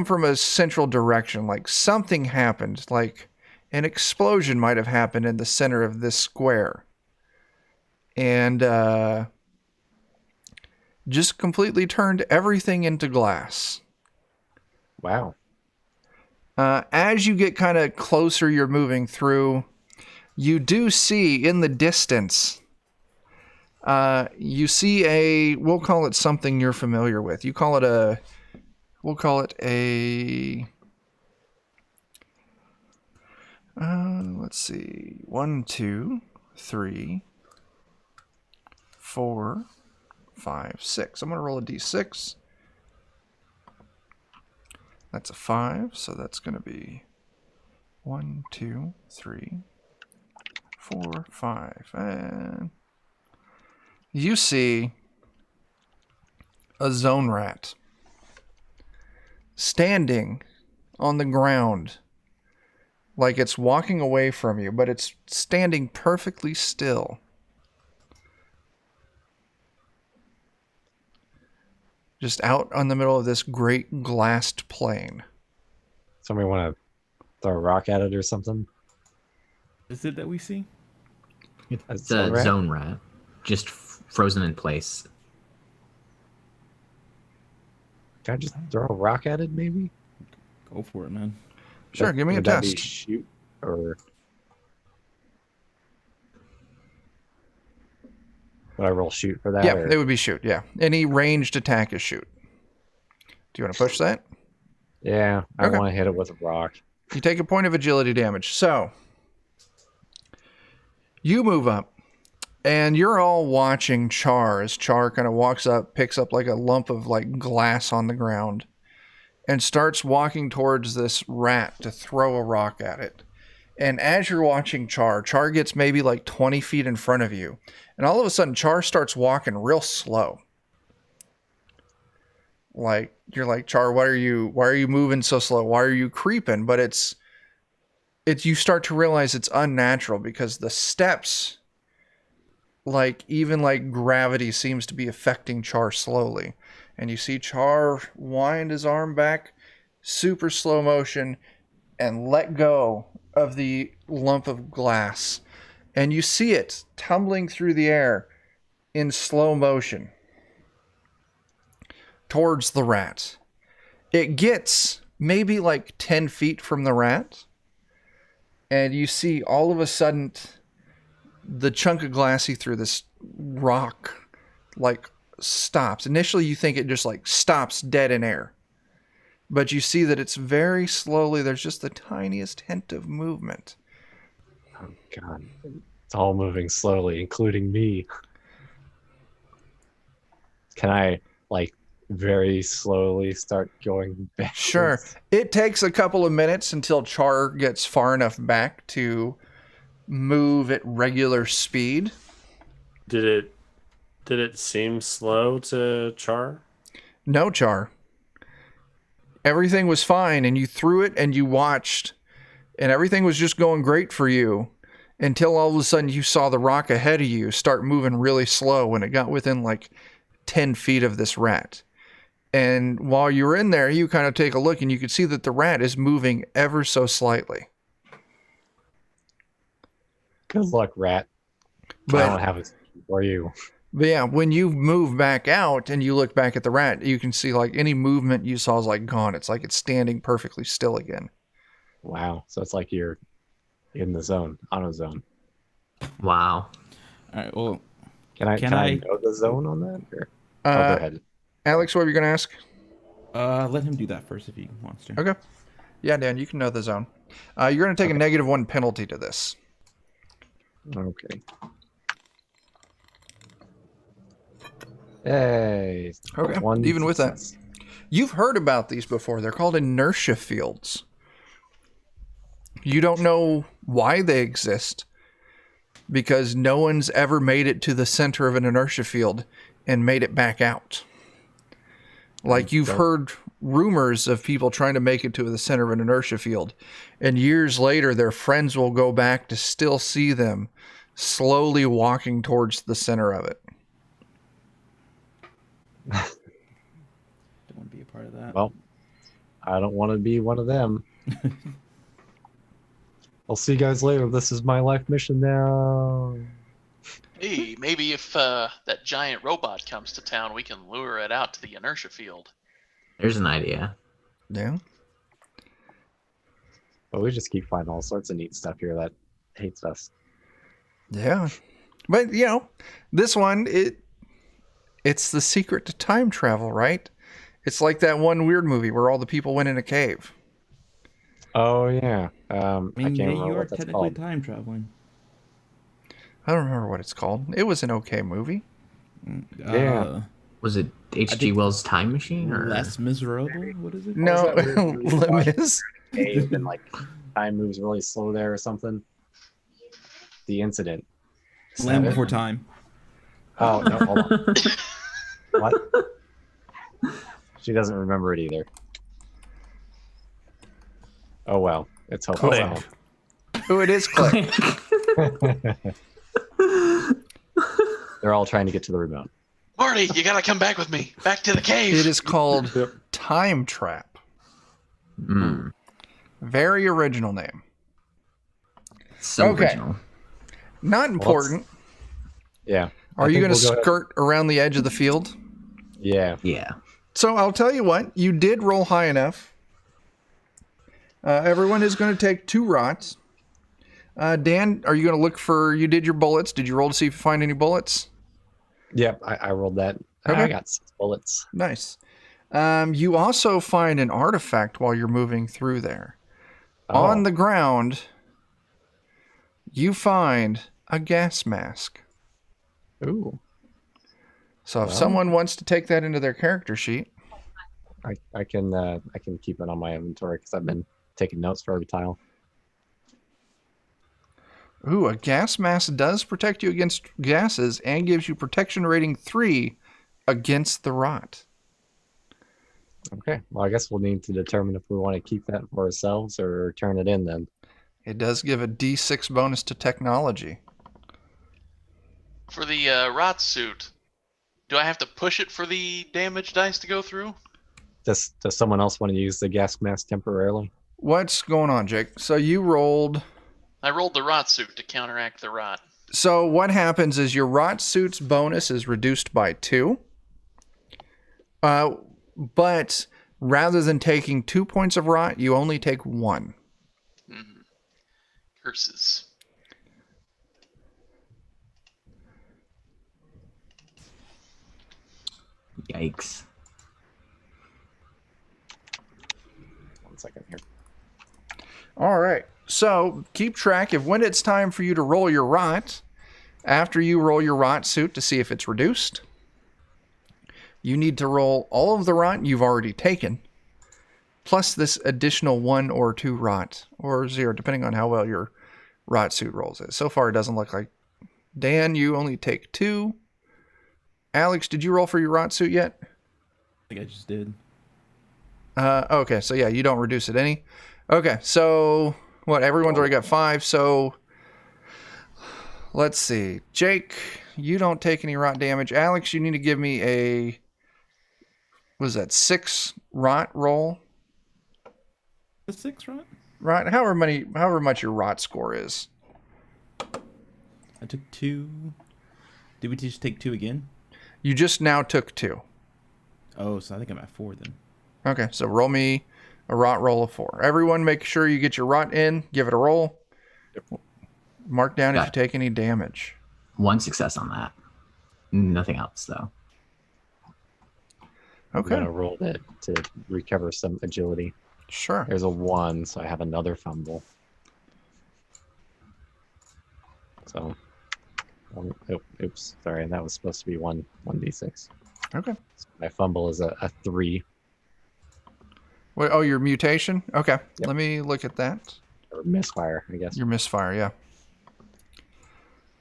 from a central direction. Like something happened, like an explosion might have happened in the center of this square. And just completely turned everything into glass. Wow. As you get kind of closer, you're moving through, you do see in the distance... you see we'll call it something you're familiar with. We'll call it let's see, 1, 2, 3, 4, 5, 6. I'm going to roll a d6. That's a 5, so that's going to be 1, 2, 3, 4, 5, and... You see a zone rat standing on the ground like it's walking away from you, but it's standing perfectly still. Just out on the middle of this great glassed plain. Somebody want to throw a rock at it or something? Is it that we see? It's a zone rat. Just frozen in place. Can I just throw a rock at it, maybe? Go for it, man. Sure, give me a Would that be test. Shoot or would I roll shoot for that? Yeah, or... it would be shoot, yeah. Any ranged attack is shoot. Do you want to push that? Yeah, I Okay. want to hit it with a rock. You take a point of agility damage. So, you move up. And you're all watching Char as Char kind of walks up, picks up like a lump of like glass on the ground, and starts walking towards this rat to throw a rock at it. And as you're watching Char gets maybe like 20 feet in front of you. And all of a sudden, Char starts walking real slow. Like, you're like, Char, why are you moving so slow? Why are you creeping? But it's you start to realize it's unnatural because the steps... like even like gravity seems to be affecting Char slowly. And you see Char wind his arm back, super slow motion, and let go of the lump of glass. And you see it tumbling through the air in slow motion towards the rat. It gets maybe like 10 feet from the rat. And you see all of a sudden... the chunk of glass he threw, this rock, like, stops. Initially, you think it just, like, stops dead in air. But you see that it's very slowly, there's just the tiniest hint of movement. Oh, God. It's all moving slowly, including me. Can I, like, very slowly start going back. Sure. It takes a couple of minutes until Char gets far enough back to move at regular speed. Did it seem slow to Char? No, Char. Everything was fine, and you threw it, and you watched, and everything was just going great for you until all of a sudden you saw the rock ahead of you start moving really slow when it got within like 10 feet of this rat. And while you were in there, you kind of take a look, and you could see that the rat is moving ever so slightly. Good luck, rat. But I don't have it for you. But yeah, when you move back out and you look back at the rat, you can see like any movement you saw is like gone. It's like it's standing perfectly still again. Wow. So it's like you're in the zone, on a zone. Wow. All right. Well, Can I Can I- know the zone on that? Or? Go ahead. Alex, what were you going to ask? let him do that first if he wants to. Okay. Yeah, Dan, you can know the zone. You're going to take a -1 penalty to this. Okay. Hey. Okay. One Even with that. success. You've heard about these before. They're called Inertia Fields. You don't know why they exist because no one's ever made it to the center of an inertia field and made it back out. Like you've heard rumors of people trying to make it to the center of an inertia field, and years later their friends will go back to still see them slowly walking towards the center of it. Don't want to be a part of that. Well, I don't want to be one of them. I'll see you guys later. This is my life mission now. Hey, maybe if that giant robot comes to town, we can lure it out to the inertia field. There's an idea. Yeah. But we just keep finding all sorts of neat stuff here that hates us. Yeah. But, you know, this one, it's the secret to time travel, right? It's like that one weird movie where all the people went in a cave. Oh, yeah. I I mean, can't yeah, remember you are what that's technically called. time traveling. I don't remember what it's called. It was an okay movie. Yeah. Was it H.G. Wells' Time Machine or Less miserable? What is it? No, that weird movie you Les watched? Mis. Cave and like time moves really slow there or something. The incident. Is Land that it? Before Time. Oh, no, hold on. What? She doesn't remember it either. Oh, well. It's hopeful. Click. Oh, it is Click. They're all trying to get to the remote. Marty, you gotta come back with me. Back to the cave. It is called Time Trap. Mm, Very original name. so Okay. original? Not important. Yeah. Are I you think going to we'll go ahead- skirt around the edge of the field? Yeah. Yeah. So I'll tell you what. You did roll high enough. Everyone is going to take 2 rots. Dan, are you going to look for... You did your bullets. Did you roll to see if you find any bullets? Yep, I rolled that. Okay. I got 6 bullets. Nice. You also find an artifact while you're moving through there. Oh. On the ground, you find a gas mask. Ooh. So if Well. someone wants to take that into their character sheet, I can keep it on my inventory because I've been taking notes for every tile. ooh, a gas mask does protect you against gases and gives you protection rating 3 against the rot. Okay. Well, I guess we'll need to determine if we want to keep that for ourselves or turn it in then. It does give a D6 bonus to technology. For the rot suit, do I have to push it for the damage dice to go through? Does someone else want to use the gas mask temporarily? What's going on, Jake? So you rolled... I rolled the rot suit to counteract the rot. So what happens is your rot suit's bonus is reduced by 2. But rather than taking 2 points of rot, you only take 1. Mm-hmm. Curses. Yikes. 1 second here. All right. So keep track of when it's time for you to roll your rot. After you roll your rot suit to see if it's reduced, you need to roll all of the rot you've already taken, plus this additional 1 or 2 rot, or 0, depending on how well your rot suit rolls it. So far, it doesn't look like. Dan, you only take 2. Alex, did you roll for your rot suit yet? I think I just did. Okay, so yeah, you don't reduce it any. Okay, so what? Everyone's already got 5, so let's see. Jake, you don't take any rot damage. Alex, you need to give me a, what is that, 6 rot roll? The 6 rot? Right, however much your rot score is. I took 2. Did we just take 2 again? You just now took 2. Oh, so I think I'm at 4 then. Okay, so roll me a rot roll of 4. Everyone make sure you get your rot in. Give it a roll. Mark down if you take any damage. 1 success on that. Nothing else, though. Okay. I'm going to roll it to recover some agility. Sure. There's a 1, so I have another fumble. So, oops, sorry, that was supposed to be 1d6. Okay. So my fumble is a 3. Wait, oh, your mutation? Okay. Yep. Let me look at that. Or misfire, I guess. Your misfire, yeah.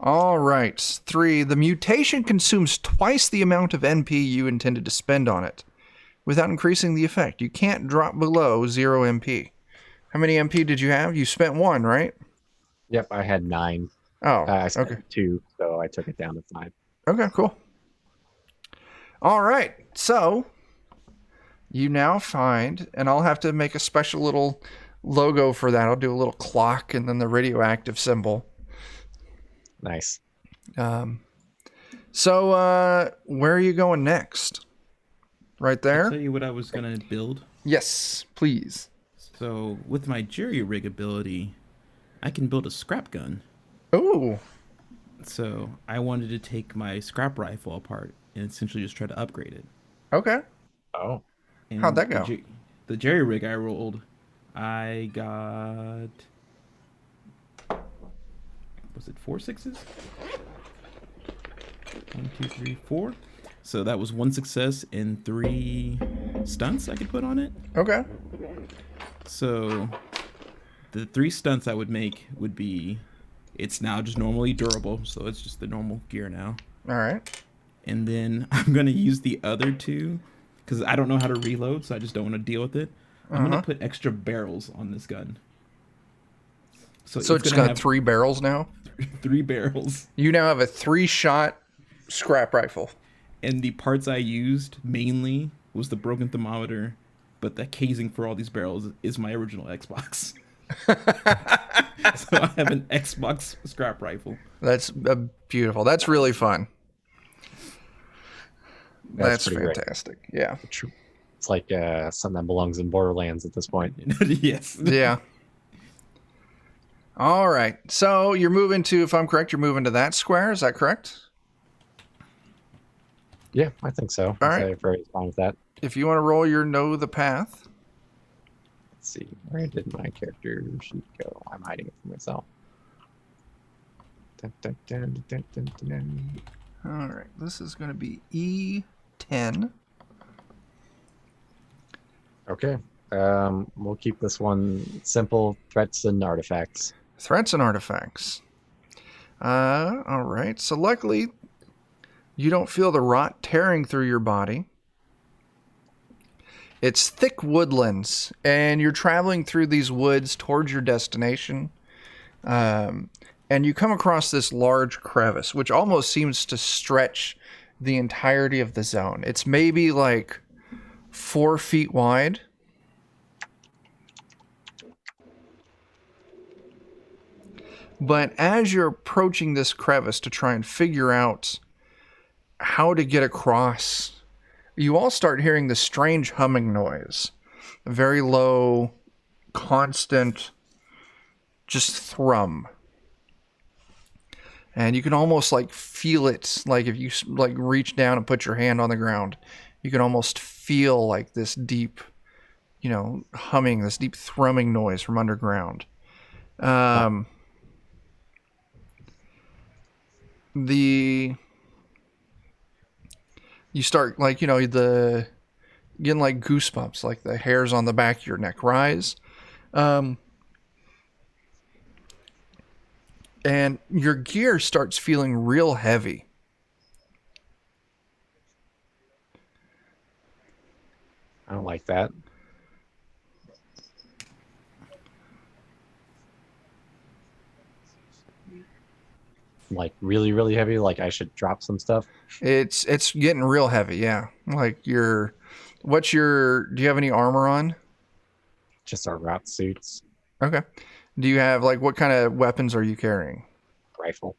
All right. 3. The mutation consumes twice the amount of NP you intended to spend on it without increasing the effect. You can't drop below 0 MP. How many MP did you have? You spent 1, right? Yep, I had 9. Oh, I spent okay. 2, so I took it down to 5. Okay, cool. All right. So you now find, and I'll have to make a special little logo for that. I'll do a little clock and then the radioactive symbol. Nice. So where are you going next? Right I'll there? tell you what I was going to build. Yes, please. So with my jerry rig ability, I can build a scrap gun. Ooh. So I wanted to take my scrap rifle apart and essentially just try to upgrade it. Okay. Oh. And How'd that go? The jerry rig I rolled, I got, was it 4 6s? 1, 2, 3, 4. So that was 1 success and 3 stunts I could put on it. Okay. So the 3 stunts I would make would be, it's now just normally durable, so it's just the normal gear now. All right. And then I'm going to use the other 2 because I don't know how to reload, so I just don't want to deal with it. I'm going to put extra barrels on this gun. So it's gonna got have 3 barrels now? 3 barrels. You now have a 3-shot scrap rifle. And the parts I used mainly was the broken thermometer, but the casing for all these barrels is my original Xbox. So I have an Xbox scrap rifle. That's beautiful. That's really fun. That's pretty great. fantastic. Yeah. It's like something that belongs in Borderlands at this point. Yes. Yeah. All right. So you're moving to, if I'm correct, you're moving to that square. Is that correct? Yeah, I think so. All right. I'm very fine with that. If you want to roll your know the path. Let's see. Where did my character sheet go? I'm hiding it from myself. Dun, dun, dun, dun, dun, dun, dun. All right. This is going to be E10. Okay. We'll keep this one simple. Threats and artifacts. Threats and artifacts. All right. So luckily, you don't feel the rot tearing through your body. It's thick woodlands, and you're traveling through these woods towards your destination. And you come across this large crevice, which almost seems to stretch the entirety of the zone. It's maybe like 4 feet wide. But as you're approaching this crevice to try and figure out how to get across, you all start hearing this strange humming noise. A very low, constant, just thrum. And you can almost like feel it, like if you like reach down and put your hand on the ground, you can almost feel like this deep, humming, this deep thrumming noise from underground. You start like, getting like goosebumps, like the hairs on the back of your neck rise. And your gear starts feeling real heavy. I don't like that. Like really, really heavy. Like I should drop some stuff. It's getting real heavy, yeah. Like do you have any armor on? Just our rot suits, Okay. Do you have like what kind of weapons are you carrying? rifle.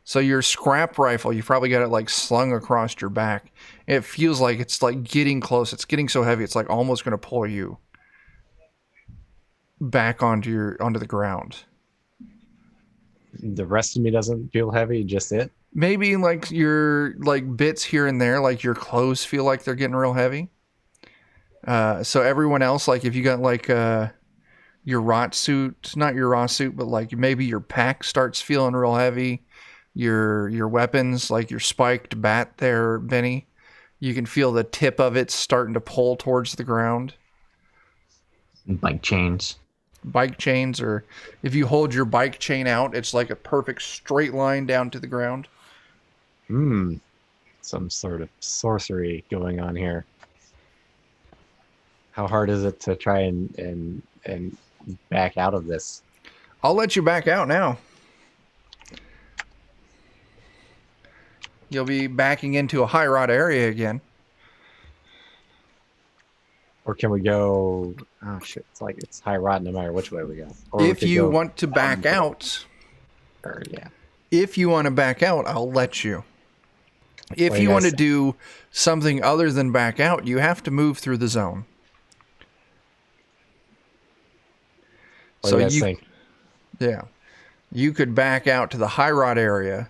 So your scrap rifle, you probably got it like slung across your back. It feels like it's like getting close. It's getting so heavy it's like almost gonna pull you back onto the ground. The rest of me doesn't feel heavy. Just it. Maybe like your like bits here and there, like your clothes feel like they're getting real heavy. So everyone else, like if you got like your rot suit, not your raw suit, but like maybe your pack starts feeling real heavy. Your weapons, like your spiked bat there, Benny, you can feel the tip of it starting to pull towards the ground. Like chains. Bike chains, or if you hold your bike chain out, it's like a perfect straight line down to the ground. Some sort of sorcery going on here. How hard is it to try and back out of this? I'll let you back out now. You'll be backing into a high rot area again. Or can we go? Oh shit! It's high rot no matter which way we go. Or we If could you go want to back out, or, yeah. if you want to back out, I'll let you. If What do you you want to guys do something other than back out, you have to move through the zone. What do you guys think? Yeah, you could back out to the high rot area,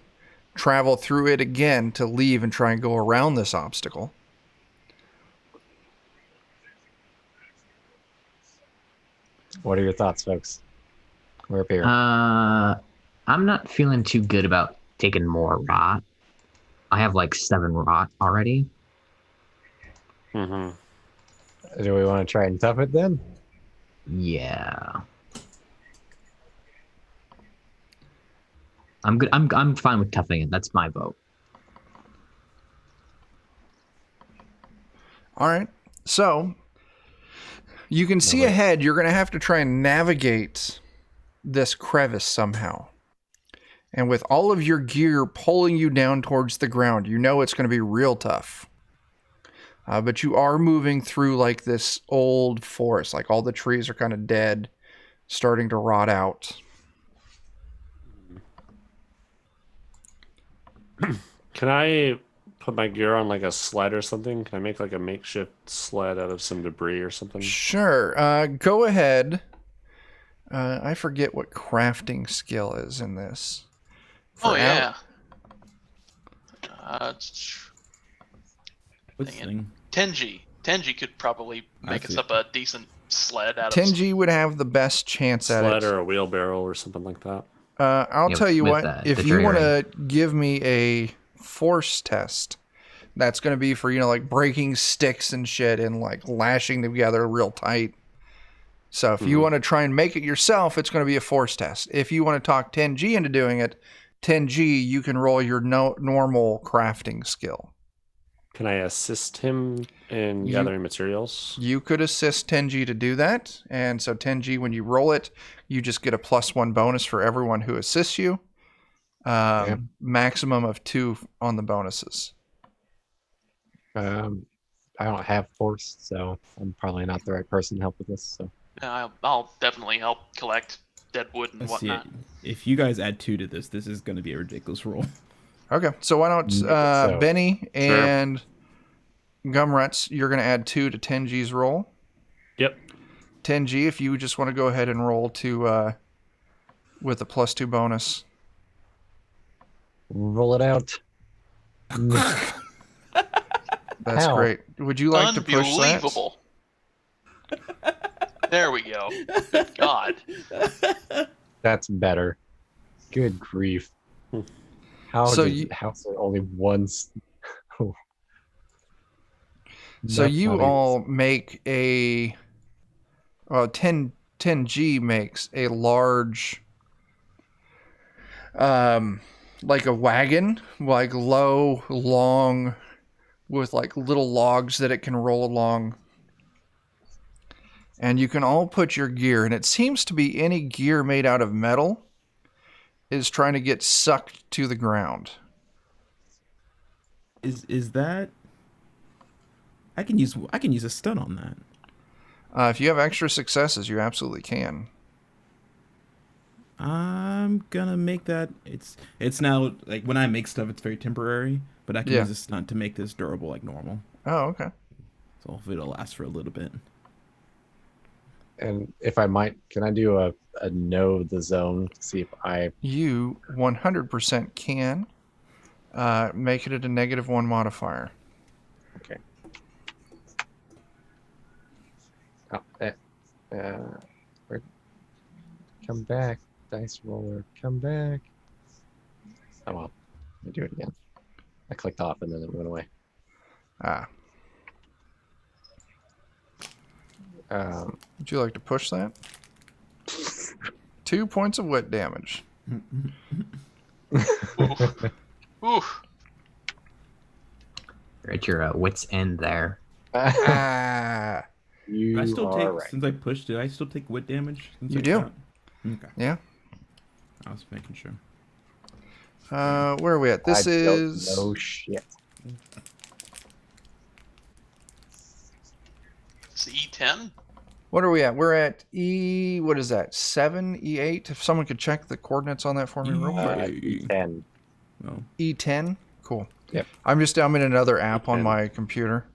travel through it again to leave and try and go around this obstacle. What are your thoughts, folks? We're up here. I'm not feeling too good about taking more rot. I have like 7 rot already. Mm-hmm. Do we want to try and tough it then? Yeah. I'm good. I'm fine with toughing it. That's my vote. All right. So you can see ahead. You're going to have to try and navigate this crevice somehow. And with all of your gear pulling you down towards the ground, you know it's going to be real tough. But you are moving through like this old forest. Like all the trees are kind of dead, starting to rot out. Can I put my gear on like a sled or something? Can I make like a makeshift sled out of some debris or something? Sure. Go ahead. I forget what crafting skill is in this. Yeah. What's the thing? Tenji could probably make us up a decent sled out of Tenji would have the best chance at Sled it. or a wheelbarrow or something like that. I'll tell you with what. the If you want to trigger. give me a force test, that's going to be for, like breaking sticks and shit and like lashing together real tight. So if you want to try and make it yourself, it's going to be a force test. If you want to talk Tenji into doing it, Tenji, you can roll your normal crafting skill. Can I assist him in gathering materials? You could assist Tenji to do that. And so Tenji, when you roll it, you just get a +1 bonus for everyone who assists you. Maximum of 2 on the bonuses. I don't have force, so I'm probably not the right person to help with this. So I'll definitely help collect dead wood and Let's see. whatnot. If you guys add 2 to this is going to be a ridiculous roll. Okay, so why don't So, Benny and Gumruts, you're going to add 2 to Tenji's roll. Yep. Tenji, if you just want to go ahead and roll to with a +2 bonus. roll it out. That's How? great. Would you like to push that? Unbelievable. There we go. Good God. That's better. Good grief. How's there only one? So Nope, you not all make a 10G makes a large like a wagon, like low, long, with like little logs that it can roll along. And you can all put your gear, and it seems to be any gear made out of metal is trying to get sucked to the ground. Is that? I can use a stun on that. If you have extra successes, you absolutely can. I'm gonna make that. It's now like when I make stuff, it's very temporary, but I can Yeah. use a stunt to make this durable like normal. Oh, okay. So hopefully it'll last for a little bit. And if I might, can I do a know the zone? See if I. You 100% can make it at a -1 modifier. Okay. Oh, come back, dice roller. Come back. Oh well. Let me do it again. I clicked off and then it went away. Would you like to push that? 2 points of wit damage. Oof. You're at your wit's end there. You Do I still are take right. since I pushed it. I still take wit damage. Since You I do. shot? Okay. Yeah. I was making sure. Where are we at? This is. No shit. It's E10. What are we at? We're at E. What is that? 7, E8? If someone could check the coordinates on that for me real quick. E10. Oh. E10? Cool. Yep. I'm in another app on my computer.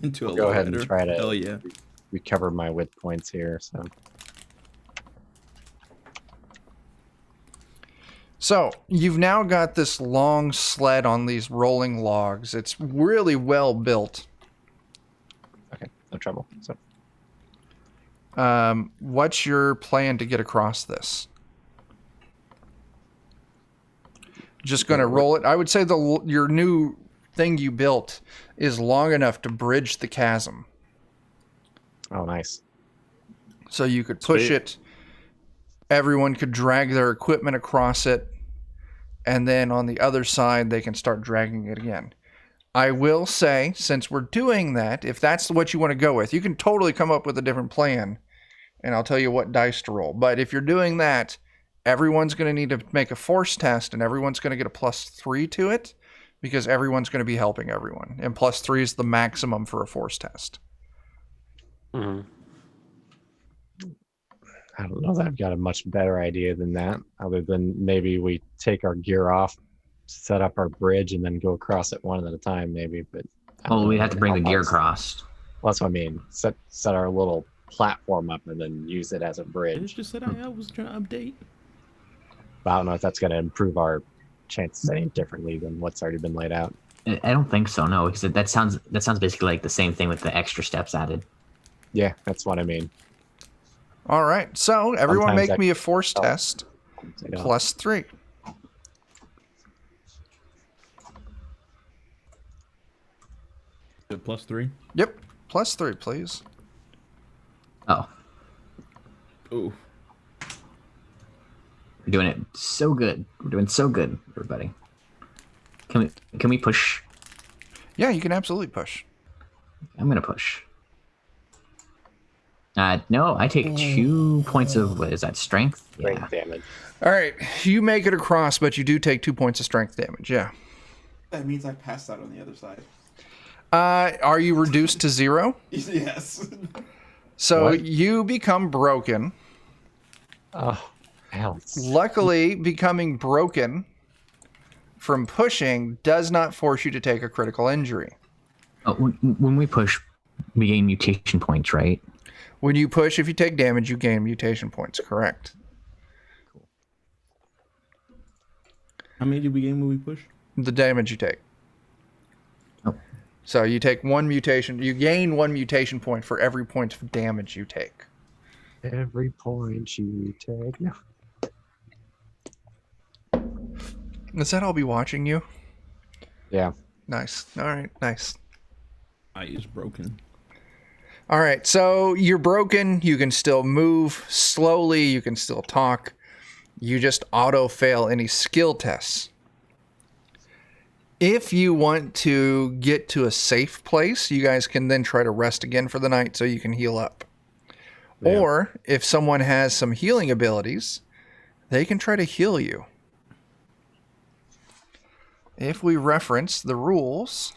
Into a Go ahead and lowrider. try to Hell yeah. recover my wit points here. So, you've now got this long sled on these rolling logs. It's really well built. Okay, no trouble. So What's your plan to get across this? Just going to roll it? I would say your new thing you built is long enough to bridge the chasm. oh, nice. So you could push Sweet. it. Everyone could drag their equipment across it. And then on the other side, they can start dragging it again. I will say, since we're doing that, if that's what you want to go with, you can totally come up with a different plan. And I'll tell you what dice to roll. But if you're doing that, everyone's going to need to make a force test, and everyone's going to get a +3 to it, because everyone's going to be helping everyone. And +3 is the maximum for a force test. Mm-hmm. I don't know that I've got a much better idea than that, other than maybe we take our gear off, set up our bridge, and then go across it one at a time, maybe. But Oh, we'd have to bring the gear across. Well, that's what I mean. Set our little platform up and then use it as a It's bridge. just that I was trying to update. But I don't know if that's going to improve our chances any differently than what's already been laid out. I don't think so. No, because that sounds basically like the same thing with the extra steps added. Yeah, that's what I mean. All right. So everyone Sometimes make me a force test. I don't- +3. The +3. Yep. +3, please. Oh, Oh. we're doing it so good. We're doing so good, everybody. Can we push? Yeah, you can absolutely push. I'm gonna push. No, I take 2 points of what is that? Strength? Strength damage. All right. You make it across, but you do take 2 points of strength damage. Yeah. That means I passed out on the other side. Are you reduced to 0? Yes. So What? you become broken. Oh, Alex. Luckily, becoming broken from pushing does not force you to take a critical injury. Oh, when we push, we gain mutation points, right? When you push, if you take damage, you gain mutation points. Correct. How many did we gain when we push? The damage you take. Oh. So you take 1 mutation. You gain 1 mutation point for every point of damage you take. Every point you take. No. Does that all be watching you? Yeah. Nice. All right. Nice. I is broken. All right. So you're broken. You can still move slowly. You can still talk. You just auto fail any skill tests. If you want to get to a safe place, you guys can then try to rest again for the night so you can heal up. Yeah. Or if someone has some healing abilities, they can try to heal you. If we reference the rules,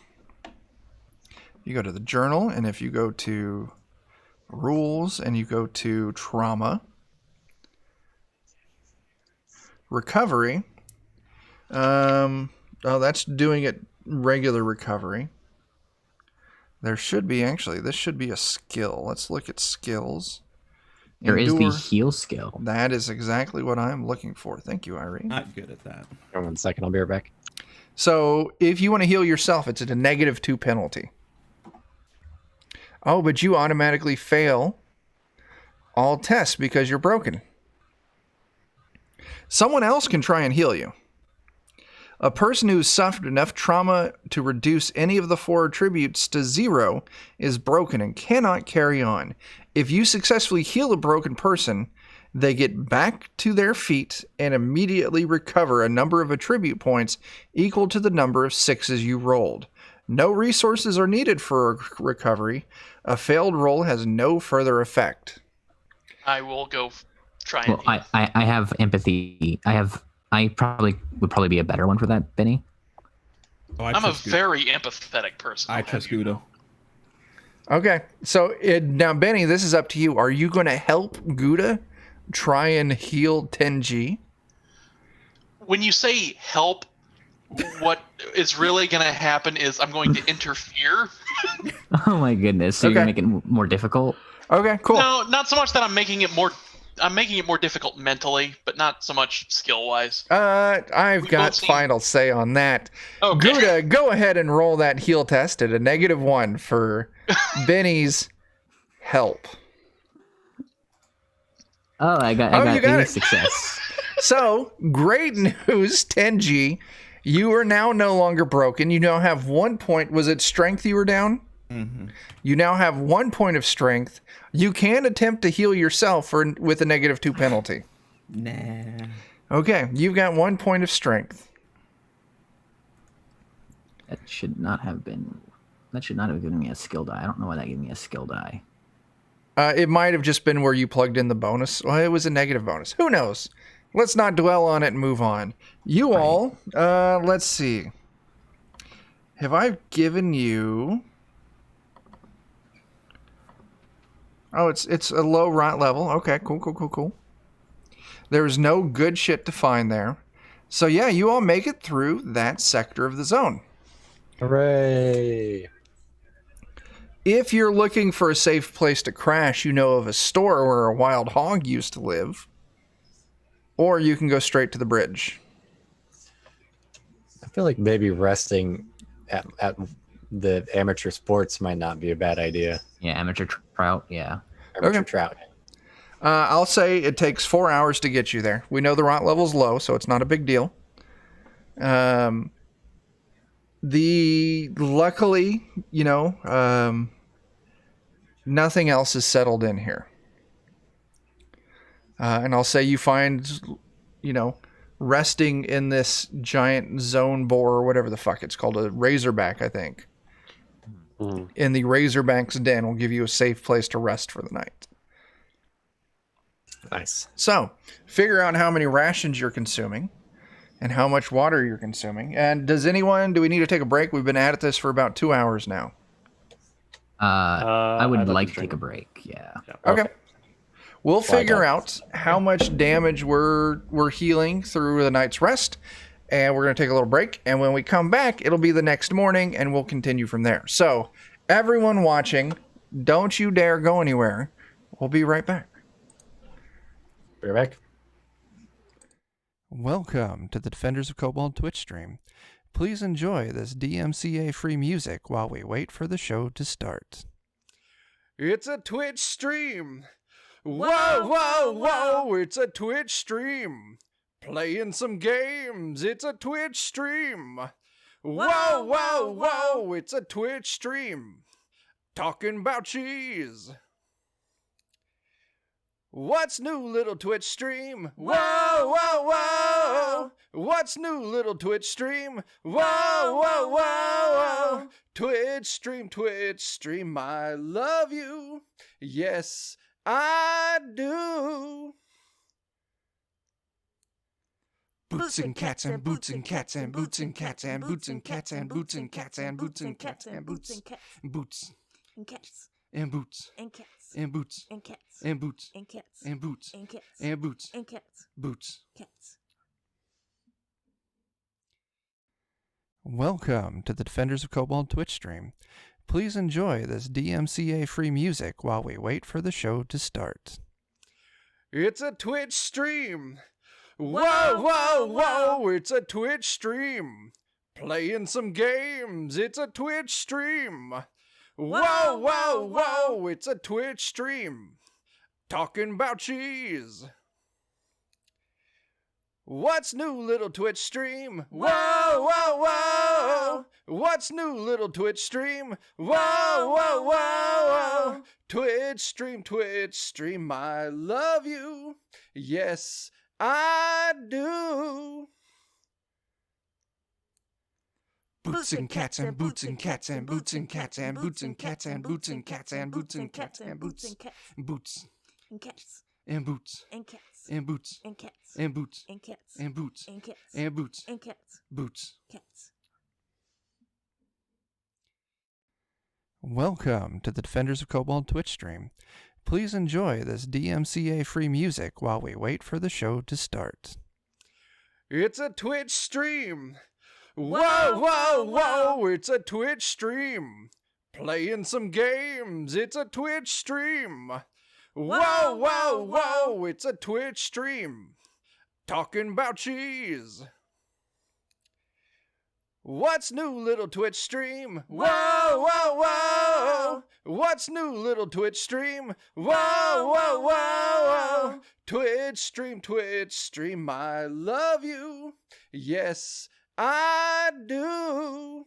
you go to the journal, and if you go to rules and you go to trauma, recovery, that's doing it regular recovery. There should be, actually, this should be a skill. Let's look at skills. There is the Endure. heal skill. That is exactly what I'm looking for. Thank you, Irene. Not good at that. Hold on 1 second, I'll be right back. So if you want to heal yourself, it's at a -2 penalty. Oh, but you automatically fail all tests because you're broken. Someone else can try and heal you. A person who's suffered enough trauma to reduce any of the 4 attributes to 0 is broken and cannot carry on. If you successfully heal a broken person, they get back to their feet and immediately recover a number of attribute points equal to the number of 6s you rolled. No resources are needed for recovery. A failed roll has no further effect. I will go try and. Well, I have empathy. I probably would be a better one for that, Benny. Oh, I'm a very empathetic person. I I'll have trust you know. Guido. Okay, so now, Benny, this is up to you. Are you going to help Gouda try and heal Tenji? When you say help, what is really going to happen is I'm going to interfere. Oh my goodness! So you're Okay. gonna make it more difficult. Okay, cool. No, not so much that I'm making it more. I'm making it more difficult mentally, but not so much skill-wise. I've We got both seem- final say on that. Okay. Gouda, go ahead and roll that heal test at a -1 for Benny's help. Oh, I got you got a it. success. So, great news, Tenji. You are now no longer broken. You now have 1 point. Was it strength you were down? Mm-hmm. You now have 1 point of strength. You can attempt to heal yourself with a -2 penalty. Nah. Okay, you've got 1 point of strength. That should not have given me a skill die. I don't know why that gave me a skill die. It might have just been where you plugged in the bonus. Well, it was a negative bonus. Who knows? Let's not dwell on it and move on. You all, let's see. Have I given you... Oh, it's a low rot level. Okay, cool. There's no good shit to find there. So yeah, you all make it through that sector of the zone. Hooray! If you're looking for a safe place to crash, you know of a store where a wild hog used to live. Or you can go straight to the bridge. I feel like maybe resting at the amateur sports might not be a bad idea. Yeah, amateur trout. Yeah. Amateur Okay. trout. I'll say it takes 4 hours to get you there. We know the rot level's low, so it's not a big deal. Luckily, nothing else is settled in here. And I'll say you find, resting in this giant zone boar or whatever the fuck it's called, a razorback, I think. Mhm. In the razorback's den will give you a safe place to rest for the night. Nice. So, figure out how many rations you're consuming and how much water you're consuming. And do we need to take a break? We've been at this for about 2 hours now. I would I'd like to drink. take a break. Yeah. Okay. We'll Fly figure down. out how much damage we're healing through the night's rest. And we're going to take a little break. And when we come back, it'll be the next morning and we'll continue from there. So, everyone watching, don't you dare go anywhere. We'll be right back. Be right back. Welcome to the Defenders of Cobalt Twitch stream. Please enjoy this DMCA free music while we wait for the show to start. It's a Twitch stream. Whoa, it's a Twitch stream. Playing some games. It's a Twitch stream. Whoa, whoa, whoa, it's a Twitch stream. Talking about cheese. What's new, little Twitch stream? Whoa, whoa, whoa. What's new, little Twitch stream? Whoa, whoa, whoa. Twitch stream, I love you. Yes, I do. Boots and cats and boots and cats and boots and cats and boots and cats and boots and cats and boots and cats and boots boots and cats and boots and cats and boots and cats and boots and cats and boots and cats and boots and cats boots. cats. Welcome to the Defenders of Cobalt Twitch stream. Please enjoy this DMCA free music while we wait for the show to start. It's a Twitch stream. Whoa, whoa, whoa, it's a Twitch stream. Playing some games, it's a Twitch stream. Whoa, whoa, whoa, it's a Twitch stream. Talking about cheese. What's new, little Twitch stream? Whoa, whoa, whoa. What's new, little Twitch stream? Whoa, whoa, whoa. Twitch stream, I love you. Yes, I do. Boots and cats and boots and cats and boots and cats and boots and cats and boots and cats and boots and cats and boots boots and cats and boots and cats and boots and cats and boots and cats and boots and cats and boots and cats boots. cats. Welcome to the Defenders of Cobalt Twitch stream. Please enjoy this DMCA free music while we wait for the show to start. It's a Twitch stream. Whoa, whoa, whoa, it's a Twitch stream. Playing some games, it's a Twitch stream. Whoa, whoa, whoa, it's a Twitch stream. Talking about cheese. What's new, little Twitch stream? Whoa, whoa, whoa. What's new, little Twitch stream? Whoa, whoa, whoa. Twitch stream, I love you. Yes, I do.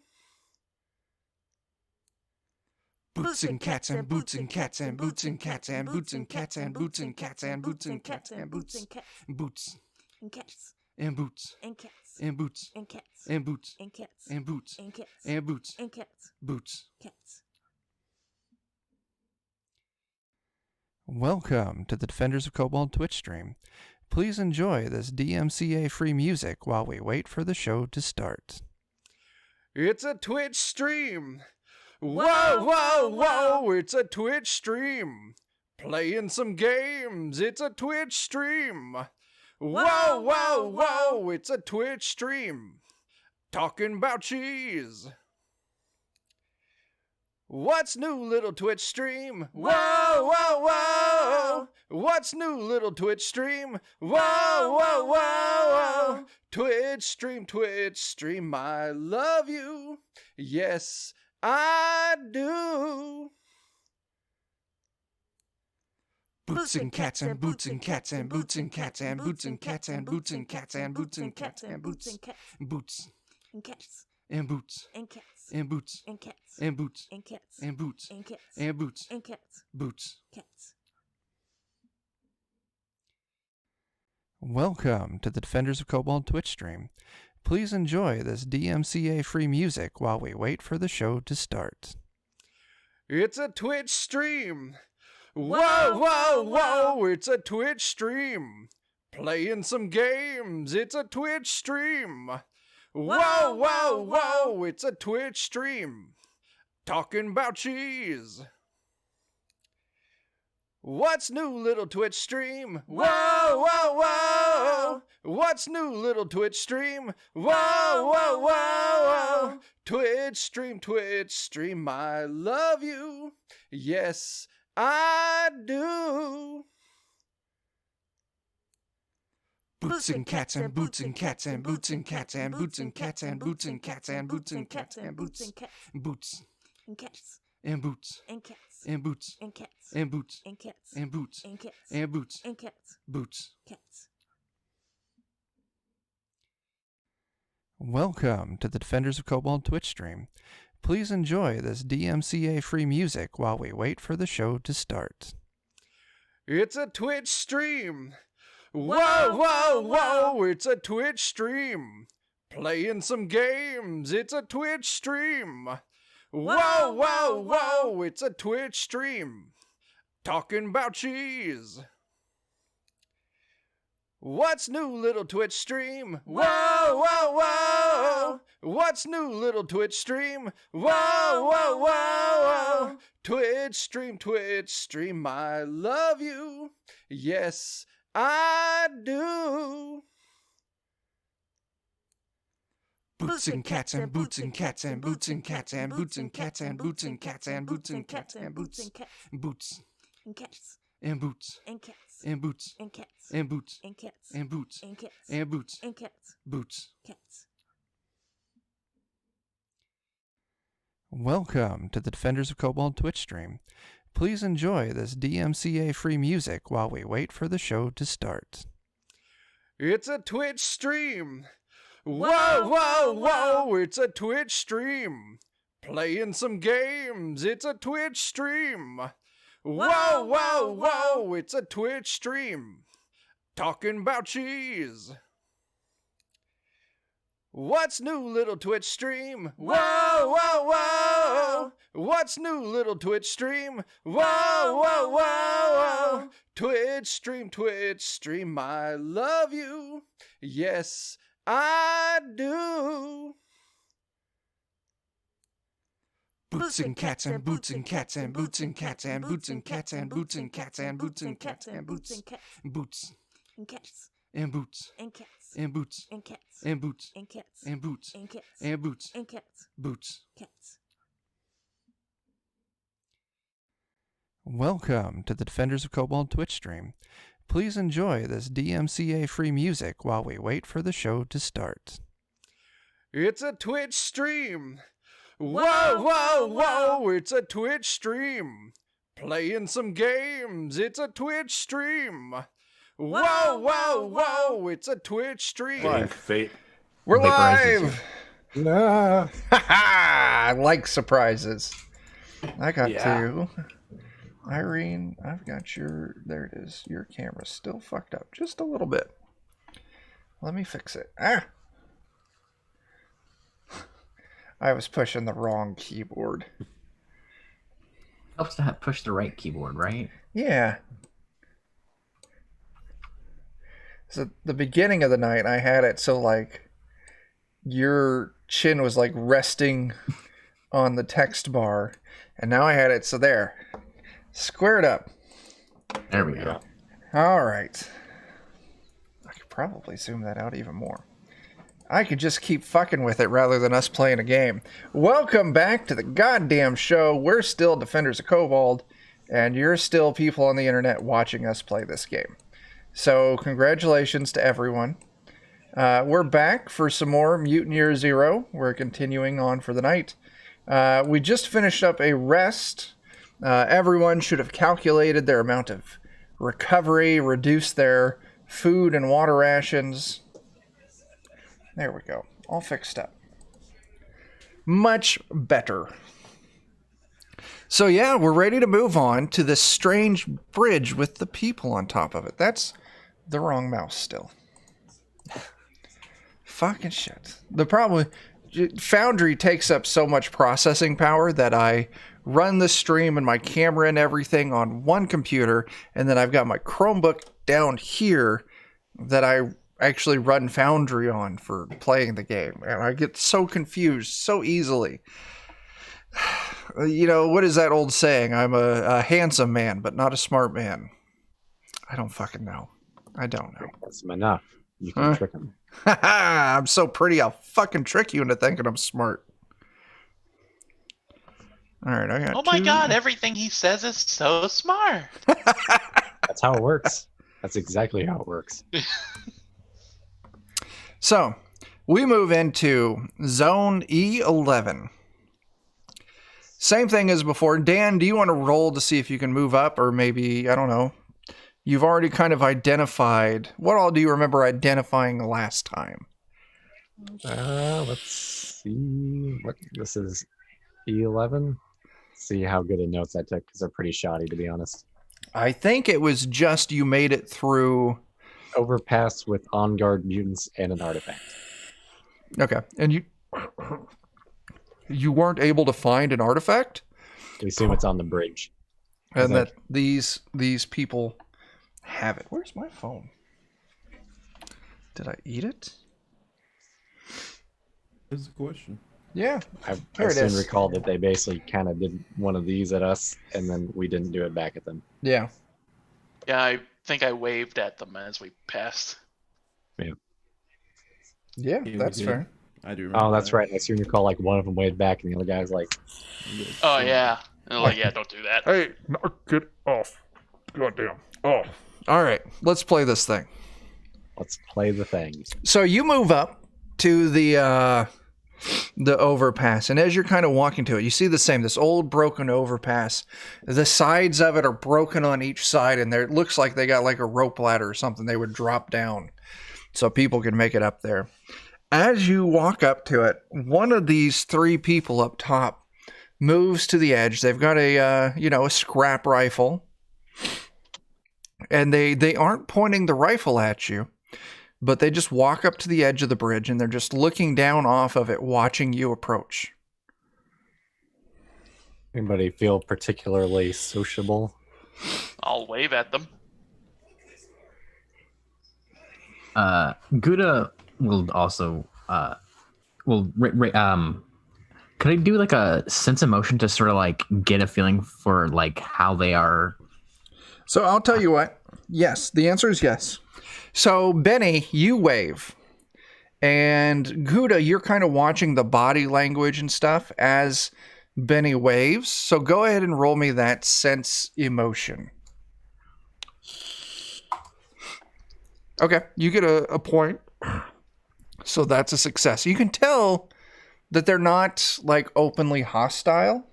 Boots and cats and boots and cats and boots and cats and boots and cats and boots and cats and boots and cats and boots boots and cats and boots and cats and boots and cats and boots and cats and boots and cats and boots and cats boots. cats. Welcome to the Defenders of Cobalt Twitch stream. Please enjoy this DMCA free music while we wait for the show to start. It's a Twitch stream. Whoa, whoa, whoa, it's a Twitch stream. Playing some games, it's a Twitch stream. Whoa, whoa, whoa, it's a Twitch stream. Talking about cheese. What's new, little Twitch stream? Whoa, whoa, whoa. What's new, little Twitch stream? Whoa, whoa, whoa. Twitch stream, I love you. Yes, I do. Boots and cats and boots and cats and boots and cats and boots and cats and boots and cats and boots and cats and boots boots and cats and boots and cats and boots and cats and boots and cats and boots and cats and boots and cats boots. cats. Welcome to the Defenders of Cobalt Twitch stream. Please enjoy this DMCA free music while we wait for the show to start. It's a Twitch stream. Whoa, whoa, whoa, it's a Twitch stream. Playing some games, it's a Twitch stream. Whoa, whoa, whoa, it's a Twitch stream. Talking about cheese. What's new, little Twitch stream? Whoa, whoa, whoa. What's new, little Twitch stream? Whoa, whoa, whoa. Twitch stream, I love you. Yes, I do. Boots and cats and boots and cats and boots and cats and boots and cats and boots and cats and boots and cats and boots boots and cats and boots and cats and boots and cats and boots and cats and boots and cats and boots and cats boots. cats. Welcome to the Defenders of Cobalt Twitch stream. Please enjoy this DMCA free music while we wait for the show to start. It's a Twitch stream. Whoa, whoa, whoa, it's a Twitch stream. Playing some games, it's a Twitch stream. Whoa, whoa, whoa, it's a Twitch stream. Talking about cheese. What's new, little Twitch stream? Whoa, whoa, whoa. What's new, little Twitch stream? Whoa, whoa, whoa. Twitch stream, I love you. Yes, I do. Boots and cats and boots and cats and boots and cats and boots and cats and boots and cats and boots and cats and boots boots and cats and boots and cats and boots and cats and boots and cats and boots and cats and boots and cats boots. cats. Welcome to the Defenders of Cobalt Twitch stream. Please enjoy this DMCA free music while we wait for the show to start. It's a Twitch stream. Whoa, whoa, whoa, it's a Twitch stream. Playing some games, it's a Twitch stream. Whoa, whoa, whoa, it's a Twitch stream. Talking about cheese. What's new, little Twitch stream? Whoa, whoa, whoa. What's new, little Twitch stream? Whoa, whoa, whoa. Twitch stream, I love you. Yes, I do. Boots and cats and boots and cats and boots and cats and boots and cats and boots and cats and boots and cats and boots boots And cats and boots and cats and boots and cats and boots and cats and boots and cats and boots and cats boots. cats. Welcome to the Defenders of Cobalt Twitch stream. Please enjoy this DMCA free music while we wait for the show to start. It's a Twitch stream. Whoa, whoa, whoa, it's a Twitch stream. Playing some games, it's a Twitch stream. Whoa, whoa, whoa, it's a Twitch stream. Pink fate. We're Vaporize live! Ah. I like surprises. I got Yeah. two. Irene, I've got your, there it is. Your camera's still fucked up just a little bit. Let me fix it. Ah! I was pushing the wrong keyboard. Helps to have push the right keyboard, right? Yeah. So the beginning of the night, I had it so like your chin was like resting on the text bar, and now I had it so there, squared up. There we go. All right. I could probably zoom that out even more. I could just keep fucking with it rather than us playing a game. Welcome back to the goddamn show. We're still Defenders of Cobalt, and you're still people on the internet watching us play this game. So congratulations to everyone. We're back for some more Mutant Year Zero. We're continuing on for the night. We just finished up a rest. Everyone should have calculated their amount of recovery, reduced their food and water rations. There we go. All fixed up. Much better. So yeah, we're ready to move on to this strange bridge with the people on top of it. That's the wrong mouse still. Fucking shit. The problem, Foundry takes up so much processing power that I run the stream and my camera and everything on one computer, and then I've got my Chromebook down here that I actually run Foundry on for playing the game, and I get so confused so easily. You know, what is that old saying? I'm a handsome man, but not a smart man. I don't fucking know. I don't know. That's enough. You can trick him. I'm so pretty, I'll fucking trick you into thinking I'm smart. All right, I got Oh my two. god, everything he says is so smart. That's how it works. That's exactly how it works. So, we move into Zone E11. Same thing as before. Dan, do you want to roll to see if you can move up? Or maybe, I don't know. You've already kind of identified. What all do you remember identifying last time? Let's see. What this is, E11. See how good a notes I took because they're pretty shoddy, to be honest. I think it was just you made it through. Overpass with on guard mutants and an artifact. Okay, and you weren't able to find an artifact, We assume it's on the bridge. and that these people have it. Where's my phone? Did I eat it? That's the question. Yeah. I Here it soon is. recall that they basically kind of did one of these at us, and then we didn't do it back at them. Yeah. Yeah, I think I waved at them as we passed. Yeah, Yeah, we that's did. fair. I do remember. Oh, that's that. right. I soon recall like one of them waved back, and the other guy was like, Oh yeah. And they're like, yeah, don't do that. Hey, get off. Goddamn. Oh. All right, let's play this thing. "Let's play the thing." So you move up to the overpass, and as you're kind of walking to it, you see this old broken overpass. The sides of it are broken on each side, and there it looks like they got like a rope ladder or something they would drop down so people can make it up there. As you walk up to it, one of these three people up top moves to the edge. They've got a scrap rifle, and they aren't pointing the rifle at you, but they just walk up to the edge of the bridge, and they're just looking down off of it, watching you approach. Anybody feel particularly sociable? I'll wave at them. Gouda will also could I do like a sense of motion to sort of like get a feeling for like how they are? So I'll tell you what. Yes, the answer is yes. So Benny, you wave. And Gouda, you're kind of watching the body language and stuff as Benny waves. So go ahead and roll me that sense emotion. Okay, you get a point. So that's a success. You can tell that they're not like openly hostile.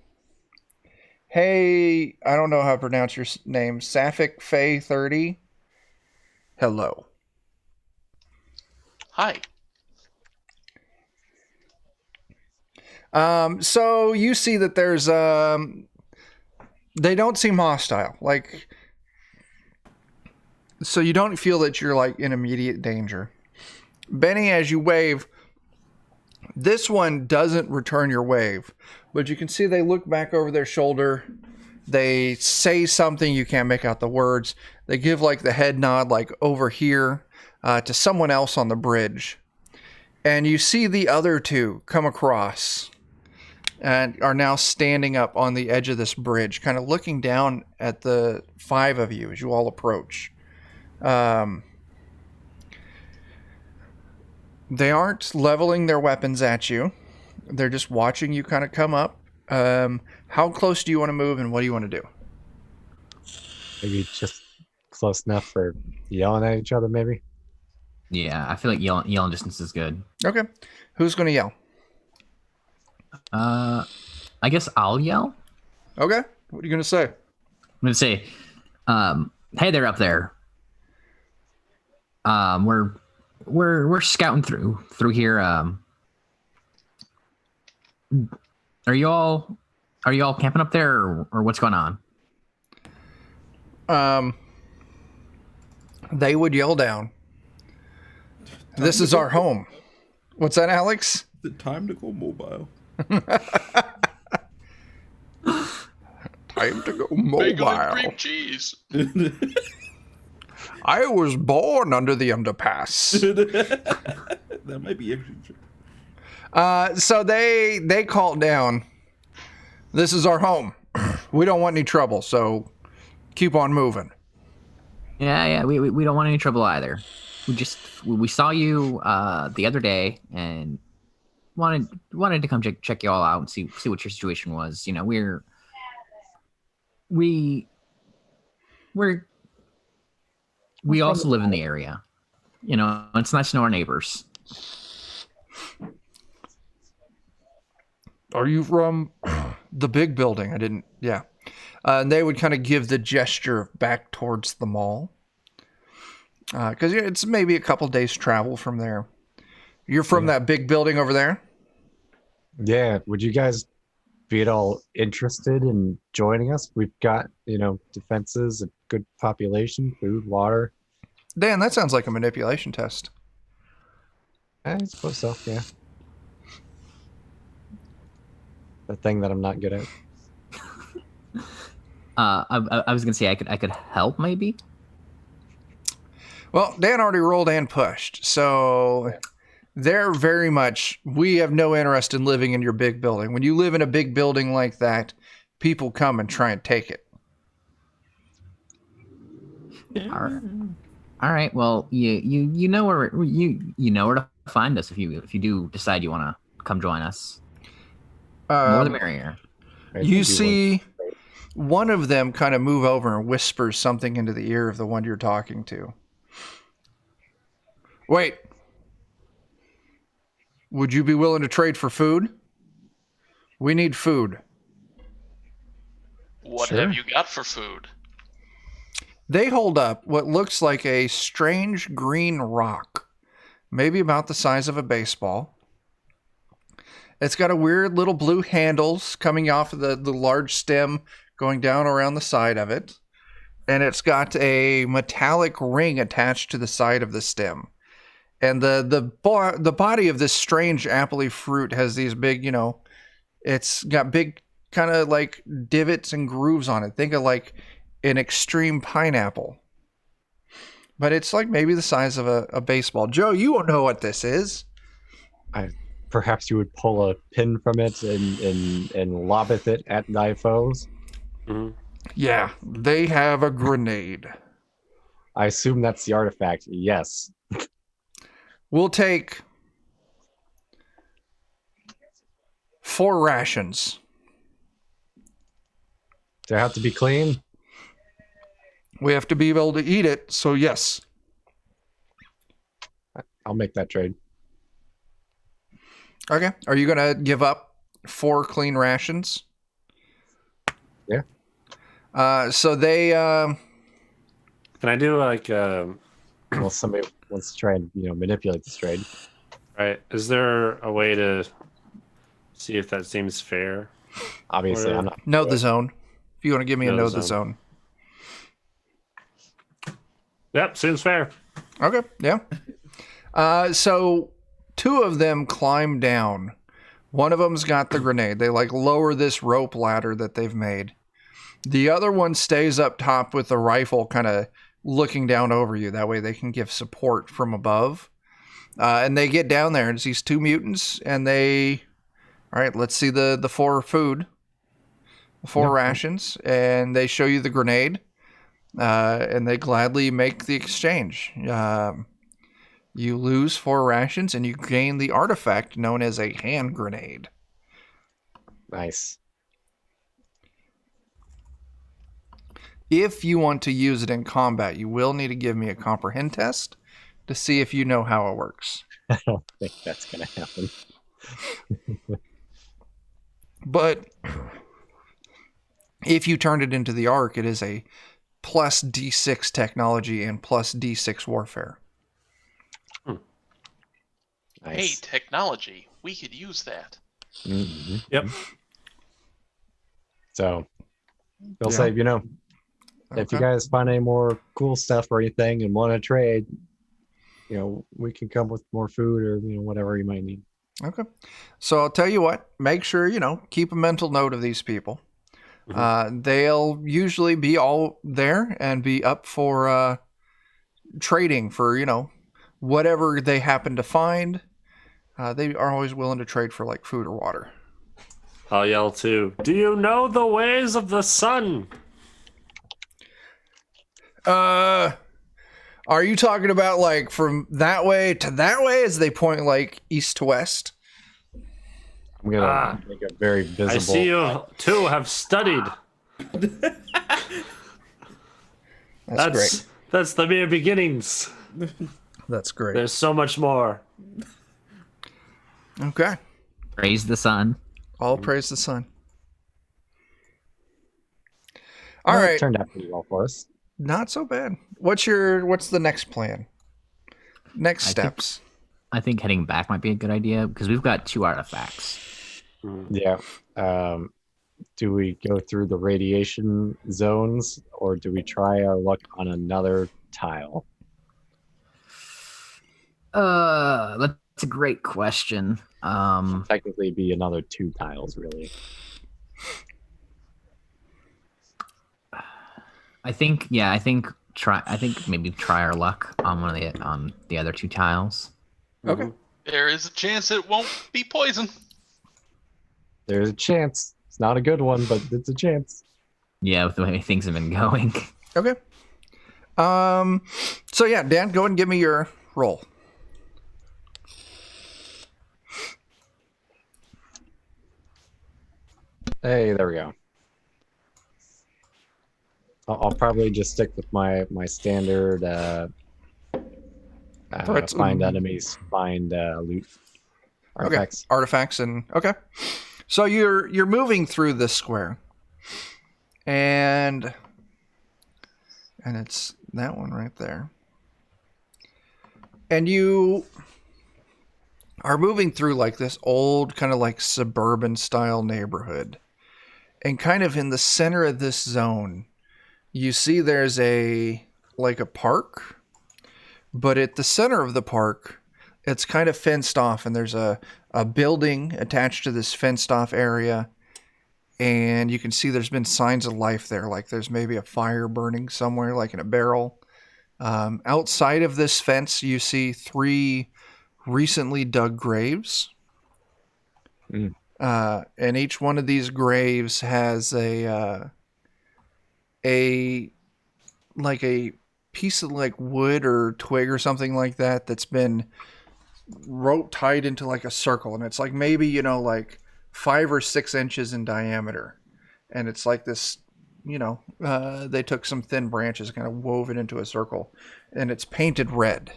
Hey, I don't know how to pronounce your name. Sapphic Faye 30. Hello. Hi. So you see that there's they don't seem hostile. Like, so you don't feel that you're like in immediate danger. Benny, as you wave, this one doesn't return your wave, but you can see they look back over their shoulder. They say something, you can't make out the words. They give like the head nod, like over here, to someone else on the bridge. And you see the other two come across and are now standing up on the edge of this bridge, kind of looking down at the five of you as you all approach. They aren't leveling their weapons at you. They're just watching you kind of come up. How close do you want to move, and what do you want to do? Maybe just close enough for yelling at each other, maybe? Yeah, I feel like yelling distance is good. Okay. Who's going to yell? I guess I'll yell. Okay. What are you going to say? I'm gonna say, "Hey there, up there. We're scouting through here. Are you all camping up there, or what's going on?" They would yell down. This is our home. What's that, Alex? The time to go mobile. Time to go Bacon and mobile. cream cheese. I was born under the underpass. That might be actually true. So they called down. This is our home. We don't want any trouble, so keep on moving. Yeah, we don't want any trouble either. We saw you the other day and wanted to come check you all out and see what your situation was. You know, we also live in the area. You know, it's nice to know our neighbors. Are you from the big building? I didn't. Yeah. And they would kind of give the gesture back towards the mall. Because it's maybe a couple days travel from there. You're from that big building over there? Yeah, would you guys be at all interested in joining us? We've got, defenses, a good population, food, water. Dan, that sounds like a manipulation test. I suppose so, yeah. The thing that I'm not good at. I was gonna say I could help maybe. Well, Dan already rolled and pushed, so they're very much, we have no interest in living in your big building. When you live in a big building like that, people come and try and take it. All right. Well, you know where you know where to find us if you do decide you want to come join us. More the merrier. You see one of them kind of move over and whispers something into the ear of the one you're talking to. Wait. Would you be willing to trade for food? We need food. What Sure. have you got for food? They hold up what looks like a strange green rock, maybe about the size of a baseball. It's got a weird little blue handles coming off of the large stem going down around the side of it. And it's got a metallic ring attached to the side of the stem. And the body of this strange apple fruit has these big, it's got big kind of like divots and grooves on it. Think of like an extreme pineapple. But it's like maybe the size of a baseball. Joe, you won't know what this is. Perhaps you would pull a pin from it and lobbeth it at thy foes. Mhm. Yeah, they have a grenade. I assume that's the artifact. Yes. We'll take 4 rations. Do I have to be clean? We have to be able to eat it, so yes. I'll make that trade. Okay. Are you going to give up 4 clean rations? Yeah. So they... Can I do like Well, somebody wants to try and manipulate this trade. right? Is there a way to see if that seems fair? Obviously, I'm not. know the zone. If you want to give me a Know know the the zone. zone. Yep, seems fair. Okay, yeah. So 2 of them climb down. One of them's got the grenade. They like lower this rope ladder that they've made. The other one stays up top with the rifle kind of looking down over you. That way they can give support from above. And they get down there and it's these 2 mutants and they... All right, let's see the 4 food. 4 rations. And they show you the grenade. And they gladly make the exchange. You lose 4 rations and you gain the artifact known as a hand grenade. Nice. If you want to use it in combat, you will need to give me a comprehend test to see if you know how it works. I don't think that's going to happen. But if you turned it into the Ark, it is a plus D6 technology and plus D6 warfare. Hey, Nice. technology. We could use that. Mm-hmm. Yep. So, they'll Yeah. say, if you Okay. guys find any more cool stuff or anything and want to trade, we can come with more food or whatever you might need. Okay. So I'll tell you what, make sure, keep a mental note of these people. They'll usually be all there and be up for trading for, whatever they happen to find. They are always willing to trade for like food or water. I'll yell too. Do you know the ways of the sun? Are you talking about like from that way to that way as they point like east to west? I'm going to make a very visible. I see you two have studied. That's great. That's the mere beginnings. That's great. There's so much more. Okay. Praise the sun. All praise the sun. All Well, it right. turned out pretty well for us. Not so bad. What's the next plan? Next I think- steps. I think heading back might be a good idea because we've got 2 artifacts. Yeah. Do we go through the radiation zones or do we try our luck on another tile? That's a great question. Technically be another 2 tiles, really. I think maybe try our luck on on the other 2 tiles. Okay. There is a chance it won't be poison. There's a chance. It's not a good one, but it's a chance. Yeah, with the way things have been going. Okay. So yeah, Dan, go ahead and give me your roll. Hey, there we go. I'll probably just stick with my standard find enemies, find loot artifacts. Okay. Artifacts and okay. So you're moving through this square. And it's that one right there. And you are moving through like this old kind of like suburban style neighborhood. And kind of in the center of this zone, you see there's a park, but at the center of the park, it's kind of fenced off, and there's a building attached to this fenced off area, and you can see there's been signs of life there, like there's maybe a fire burning somewhere, like in a barrel. Outside of this fence, you see 3 recently dug graves. And each one of these graves has a piece of like wood or twig or something like that that's been rope tied into like a circle, and it's like maybe like 5 or 6 inches in diameter, and it's like this. They took some thin branches, kind of wove it into a circle, and it's painted red.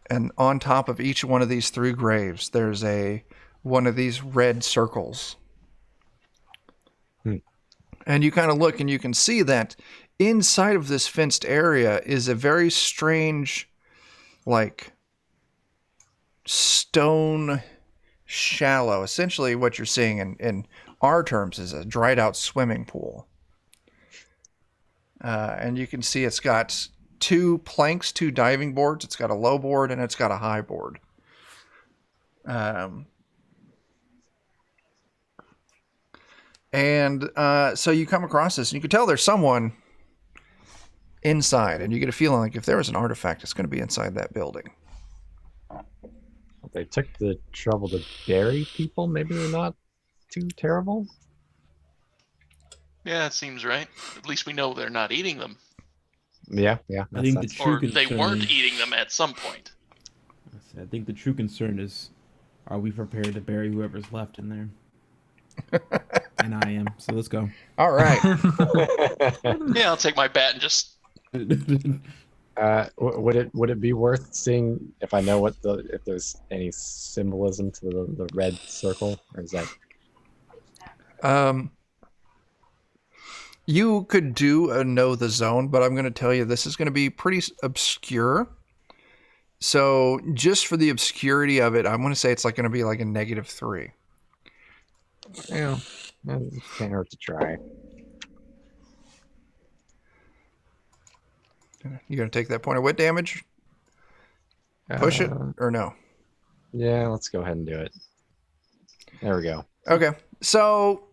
And on top of each one of these 3 graves, there's one of these red circles. And you kind of look and you can see that inside of this fenced area is a very strange, like, stone shallow. Essentially what you're seeing in our terms is a dried out swimming pool. And you can see it's got 2 planks, 2 diving boards. It's got a low board and it's got a high board. So you come across this, and you can tell there's someone inside, and you get a feeling like if there was an artifact, it's going to be inside that building. They took the trouble to bury people. Maybe they're not too terrible. Yeah, it seems right. At least we know they're not eating them. Yeah. I think the true Or they concern, weren't eating them at some point. I think the true concern is, are we prepared to bury whoever's left in there? And I am. So let's go. All right. Yeah, I'll take my bat and just... Would it be worth seeing if I know if there's any symbolism to the red circle, or is that? You could do a know the zone, but I'm going to tell you this is going to be pretty obscure. So just for the obscurity of it, I'm going to say it's going to be like a -3. Yeah, can't hurt to try. You going to take that point of wit damage? Push it or no? Yeah, let's go ahead and do it. There we go. Okay. So,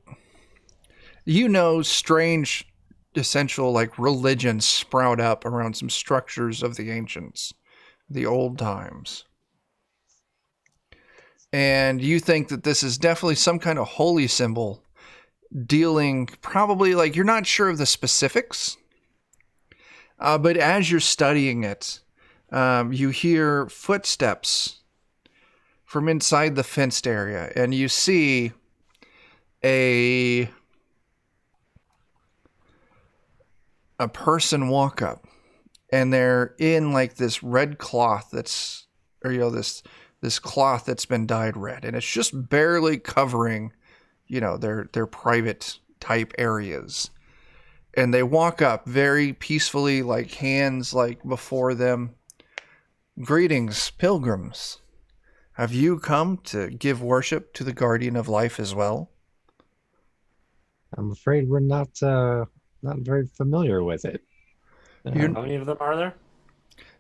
strange essential like religions sprout up around some structures of the ancients, the old times. And you think that this is definitely some kind of holy symbol dealing probably like you're not sure of the specifics. But as you're studying it, you hear footsteps from inside the fenced area, and you see a person walk up, and they're in like this red cloth this cloth that's been dyed red, and it's just barely covering, their private type areas. And they walk up very peacefully, like hands like before them. Greetings, pilgrims. Have you come to give worship to the guardian of life as well? I'm afraid we're not very familiar with it. You're- How many of them are there?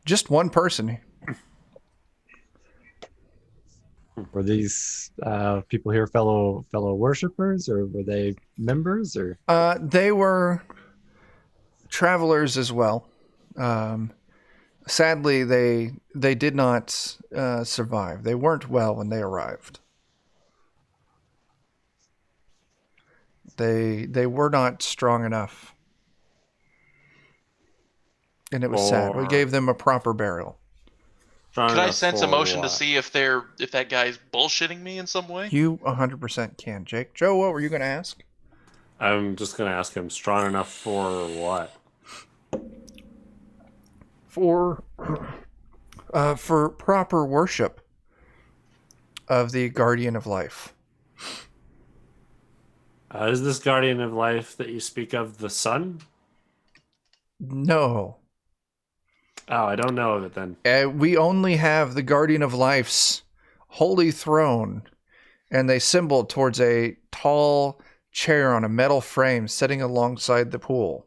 Just one person. Were these people here fellow worshippers, or were they members, or? They were travelers as well. Sadly, they did not survive. They weren't well when they arrived. They were not strong enough. And it was sad. We gave them a proper burial. Could I sense emotion to see if that guy's bullshitting me in some way? You 100% can, Jake. Joe, what were you going to ask? I'm just going to ask him, strong enough for what? For proper worship of the guardian of life. Is this guardian of life that you speak of the sun? No. Oh, I don't know of it then. We only have the guardian of life's holy throne, and they symbol towards a tall chair on a metal frame sitting alongside the pool.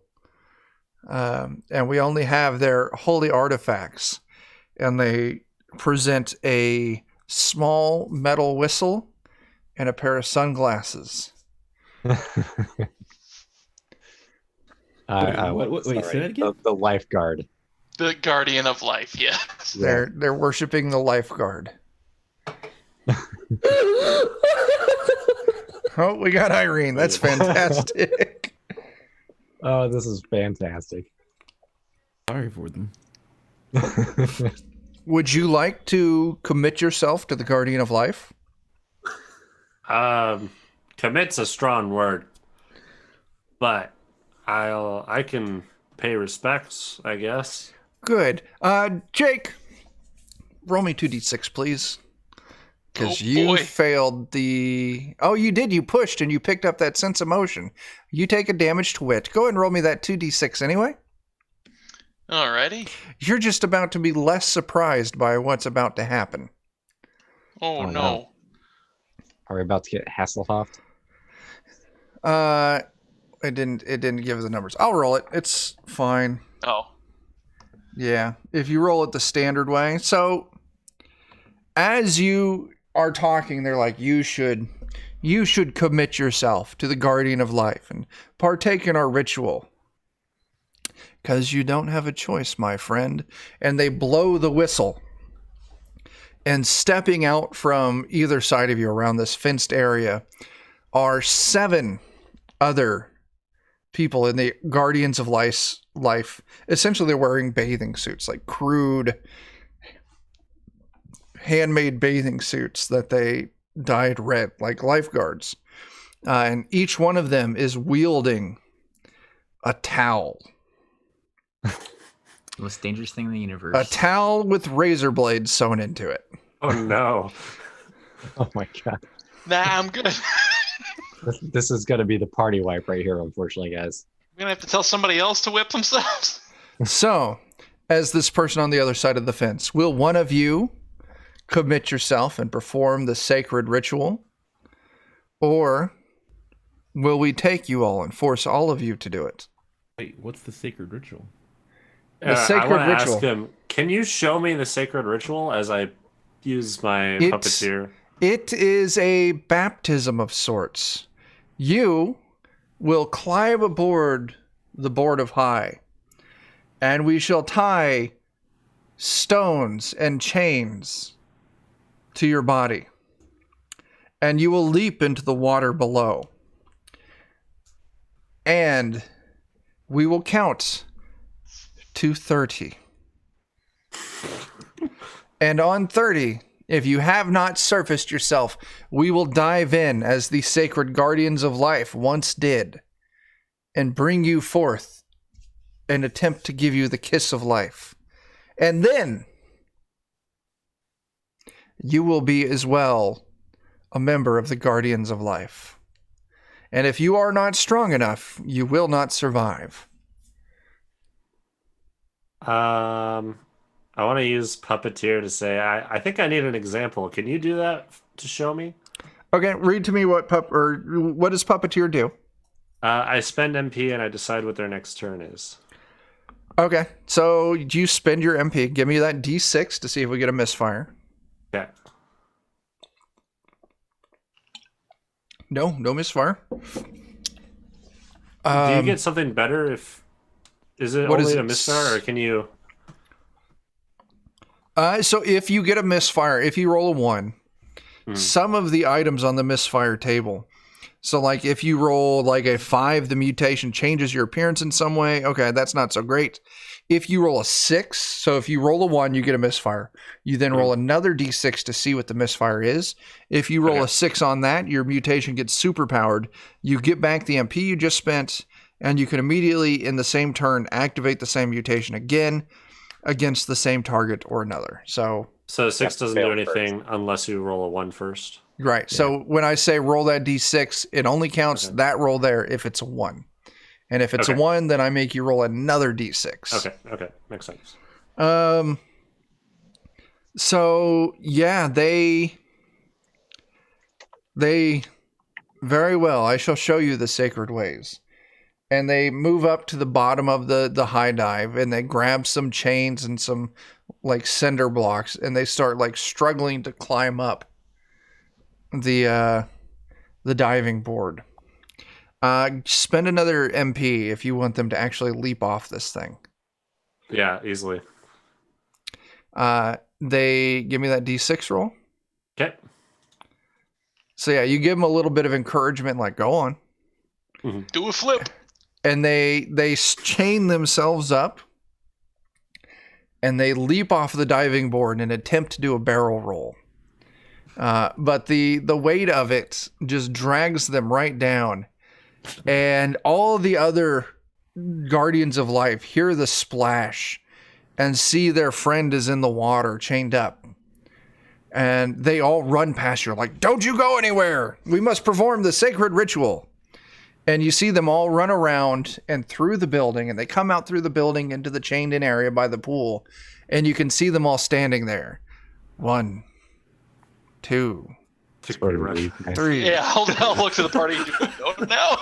And we only have their holy artifacts, and they present a small metal whistle and a pair of sunglasses. Wait, say that again? The lifeguard. The guardian of life, yes. They're worshiping the lifeguard. Oh, we got Irene. That's fantastic. Oh, this is fantastic. Sorry for them. Would you like to commit yourself to the guardian of life? Commit's a strong word, but I can pay respects, I guess. Good. Jake, roll me 2d6, please. Because you failed the... Oh, you did. You pushed and you picked up that sense of motion. You take a damaged wit. Go ahead and roll me that 2d6 anyway. Alrighty. You're just about to be less surprised by what's about to happen. Oh no. Are we about to get Hasselhoffed? It didn't give the numbers. I'll roll it. It's fine. Oh. Yeah, if you roll it the standard way. So, as you are talking, they're like, you should commit yourself to the guardian of life and partake in our ritual. Because you don't have a choice, my friend. And they blow the whistle. And stepping out from either side of you around this fenced area are 7 other people in the Guardians of Life. Essentially, they're wearing bathing suits, like crude, handmade bathing suits that they dyed red, like lifeguards. And each one of them is wielding a towel. The most dangerous thing in the universe. A towel with razor blades sewn into it. Oh, no. Oh my god. Nah, I'm good. This is going to be the party wipe right here, unfortunately, guys. I'm gonna have to tell somebody else to whip themselves. So, as this person on the other side of the fence, will one of you commit yourself and perform the sacred ritual? Or will we take you all and force all of you to do it? Wait, what's the sacred ritual? The sacred I wanna ritual. ask him, can you show me the sacred ritual as I use my puppeteer? It is a baptism of sorts. You will climb aboard the board of high, and we shall tie stones and chains to your body, and you will leap into the water below. And we will count to 30. And on 30, if you have not surfaced yourself, we will dive in as the sacred guardians of life once did and bring you forth and attempt to give you the kiss of life. And then you will be as well a member of the guardians of life. And if you are not strong enough, you will not survive. I I want to use puppeteer to say I think I need an example. Can you do that to show me? Okay, read to me what does puppeteer do? I spend MP and I decide what their next turn is. Okay, so you spend your MP. Give me that D6 to see if we get a misfire. Okay. No misfire. Do you get something better if... Is it what only is a it? misfire, or can you... So if you get a misfire, if you roll a 1, some of the items on the misfire table. So like if you roll like a 5, the mutation changes your appearance in some way. Okay, that's not so great. If you roll a 6, so if you roll a 1, you get a misfire. You then roll another D6 to see what the misfire is. If you roll a 6 on that, your mutation gets superpowered. You get back the MP you just spent, and you can immediately, in the same turn, activate the same mutation again against the same target or another. So 6 doesn't do anything unless you roll a 1 first. right. Yeah. So when I say roll that D6, it only counts that roll there if it's a 1. And if it's a 1, then I make you roll another D6. Okay. Makes sense. So yeah, they very well. I shall show you the sacred ways. And they move up to the bottom of the high dive, and they grab some chains and some like cinder blocks, and they start like struggling to climb up the diving board. Spend another MP if you want them to actually leap off this thing. Yeah, easily. They give me that D6 roll. Okay. So yeah, you give them a little bit of encouragement, like go on. Mm-hmm. Do a flip. And they chain themselves up, and they leap off the diving board and attempt to do a barrel roll. But the weight of it just drags them right down. And all the other guardians of life hear the splash and see their friend is in the water, chained up. And they all run past you like, don't you go anywhere. We must perform the sacred ritual. And you see them all run around and through the building, and they come out through the building into the chained in area by the pool. And you can see them all standing there. 1, 2, 3. Yeah, I'll look to the party. Now.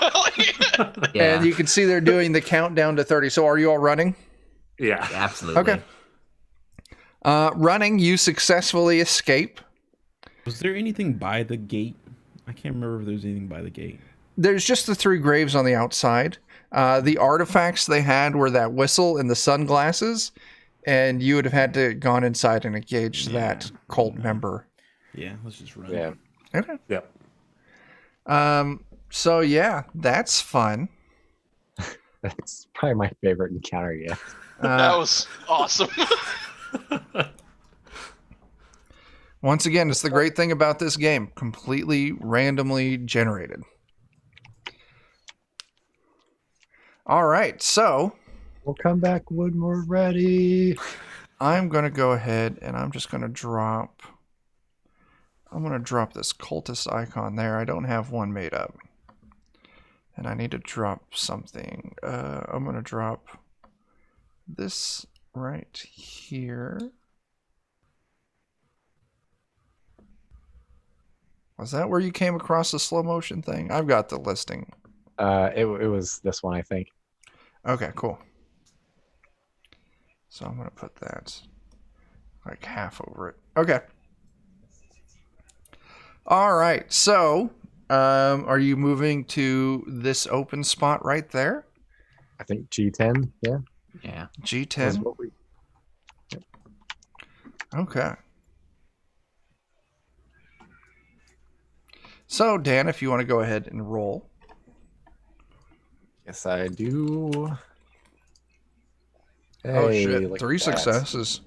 Yeah. And you can see they're doing the countdown to 30. So are you all running? Yeah. Absolutely. Okay. Running, you successfully escape. Was there anything by the gate? I can't remember if there was anything by the gate. There's just the 3 graves on the outside. The artifacts they had were that whistle and the sunglasses, and you would have had to gone inside and engaged that cult member. Yeah, let's just run. Yeah. Okay. Yeah. So yeah, that's fun. That's probably my favorite encounter yet. That was awesome. Once again, it's the great thing about this game. Completely randomly generated. All right, so We'll come back when we're ready. I'm going to go ahead and I'm just going to drop... I'm going to drop this cultist icon there. I don't have one made up. And I need to drop something. I'm going to drop this right here. Was that where you came across the slow motion thing? I've got the listing. It was this one, I think. Okay, cool. So I'm going to put that like half over it. Okay. All right. So, are you moving to this open spot right there? I think G10. Yeah. Yeah. That's G10. what we- Okay. So, Dan, if you want to go ahead and roll. Yes, I do. Oh, Hey, shit. look 3 at that. successes.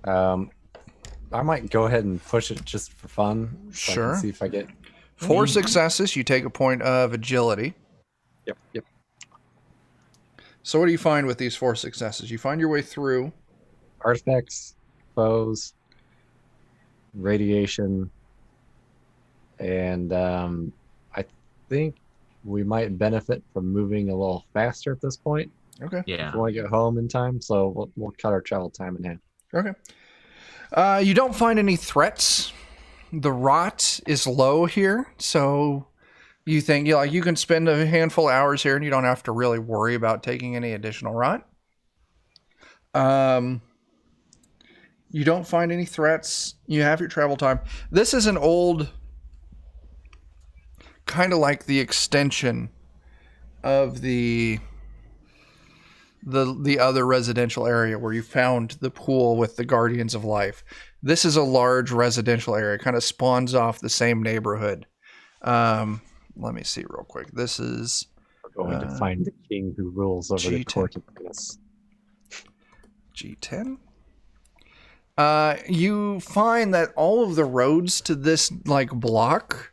I might go ahead and push it just for fun. So I Sure. can see if I get. 4 successes, you take a point of agility. Yep. So what do you find with these 4 successes? You find your way through. Artifacts, foes, radiation, and I think we might benefit from moving a little faster at this point. Okay. Yeah. If we want to get home in time, so we'll cut our travel time in half. Okay. You don't find any threats. The rot is low here, so you think you can spend a handful of hours here and you don't have to really worry about taking any additional rot. You don't find any threats. You have your travel time. This is an old, kind of like the extension of the other residential area where you found the pool with the Guardians of Life. This is a large residential area, kind of spawns off the same neighborhood. Let me see real quick. This is... We're going to find the king who rules over the G10. court of this. G10. You find that all of the roads to this block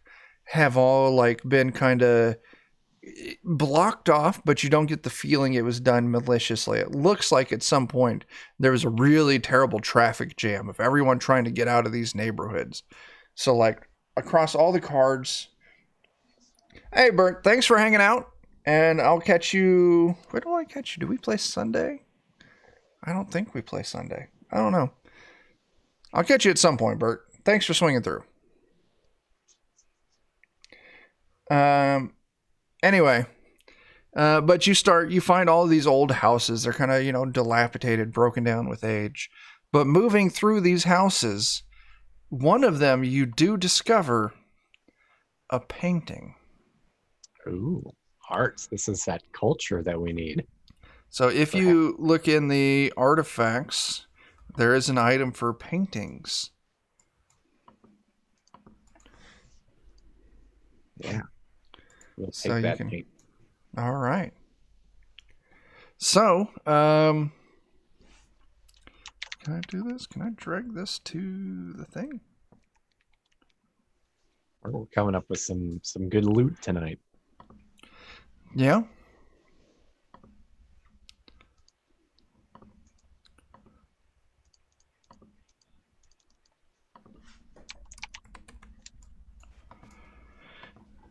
have all been kind of blocked off, but you don't get the feeling it was done maliciously. It looks like at some point there was a really terrible traffic jam of everyone trying to get out of these neighborhoods. So across all the cards, hey Bert, thanks for hanging out, and I'll catch you. Where do I catch you? Do we play Sunday? I don't think we play Sunday. I don't know. I'll catch you at some point, Bert. Thanks for swinging through. Anyway, but you find all of these old houses. They're kind of, dilapidated, broken down with age. But moving through these houses, one of them you do discover a painting. Ooh, arts. This is that culture that we need. So if you look in the artifacts, there is an item for paintings. Yeah. We'll take So you that can- paint. All right. So, can I do this? Can I drag this to the thing? We're coming up with some good loot tonight. Yeah.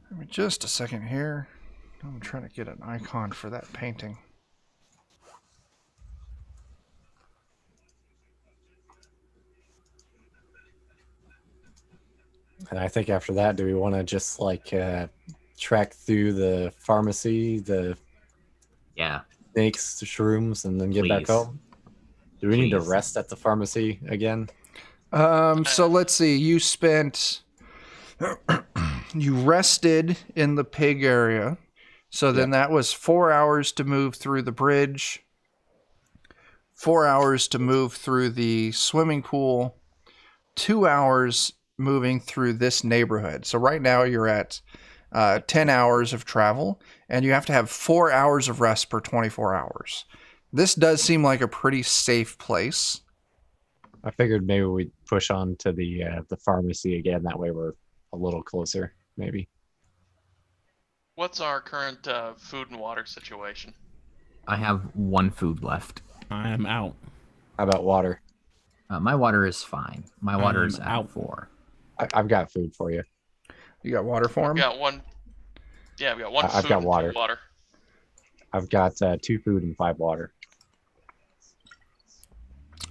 Give me just a second here. I'm trying to get an icon for that painting. And I think after that, do we want to just track through the pharmacy, the Yeah. snakes, the shrooms, and then get back Please. home? Do we need to Please. rest at the pharmacy again? So let's see. You spent... you rested in the pig area. So then that was 4 hours to move through the bridge, 4 hours to move through the swimming pool, 2 hours moving through this neighborhood. So right now you're at 10 hours of travel, and you have to have 4 hours of rest per 24 hours. This does seem like a pretty safe place. I figured maybe we'd push on to the pharmacy again. That way we're a little closer, maybe. What's our current food and water situation? I have one food left. I'm out. How about water? My water is fine. My water is I'm out out. 4. I've got food for you. You got water for him? We got one. Yeah, we got one. I've food got and 2 water. water. I've got 2 food and 5 water.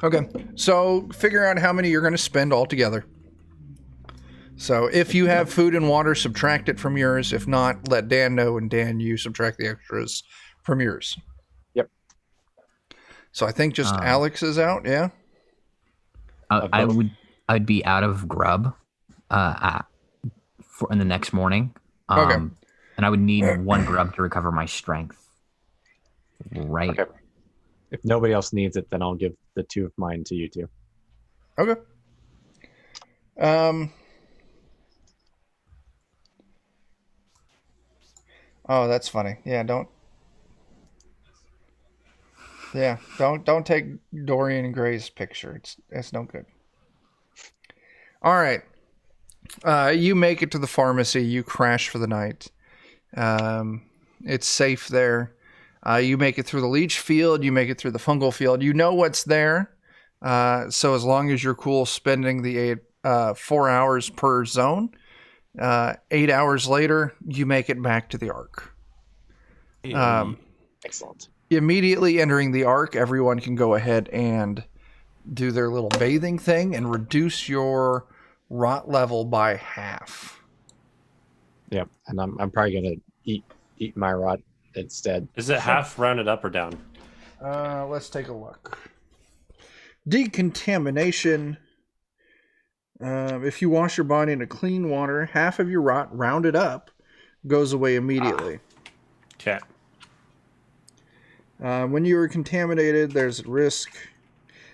Okay, so figure out how many you're going to spend altogether. So if you have food and water, subtract it from yours. If not, let Dan know, and Dan, you subtract the extras from yours. Yep. So I think just Alex is out, yeah? I'd be out of grub in the next morning. Okay. And I would need 1 grub to recover my strength. Right. Okay. If nobody else needs it, then I'll give the 2 of mine to you 2. Okay. Oh, that's funny. Yeah, don't take Dorian Gray's picture. It's no good. All right. You make it to the pharmacy. You crash for the night. It's safe there. You make it through the leech field. You make it through the fungal field. You know what's there. So as long as you're cool spending the 4 hours per zone, 8 hours later, you make it back to the Ark. Excellent. Immediately entering the Ark, everyone can go ahead and do their little bathing thing and reduce your rot level by half. Yep, and I'm probably gonna eat my rot instead. Is it half rounded up or down? Let's take a look. Decontamination. If you wash your body in clean water, half of your rot, rounded up, goes away immediately. Okay. When you are contaminated, there's a risk.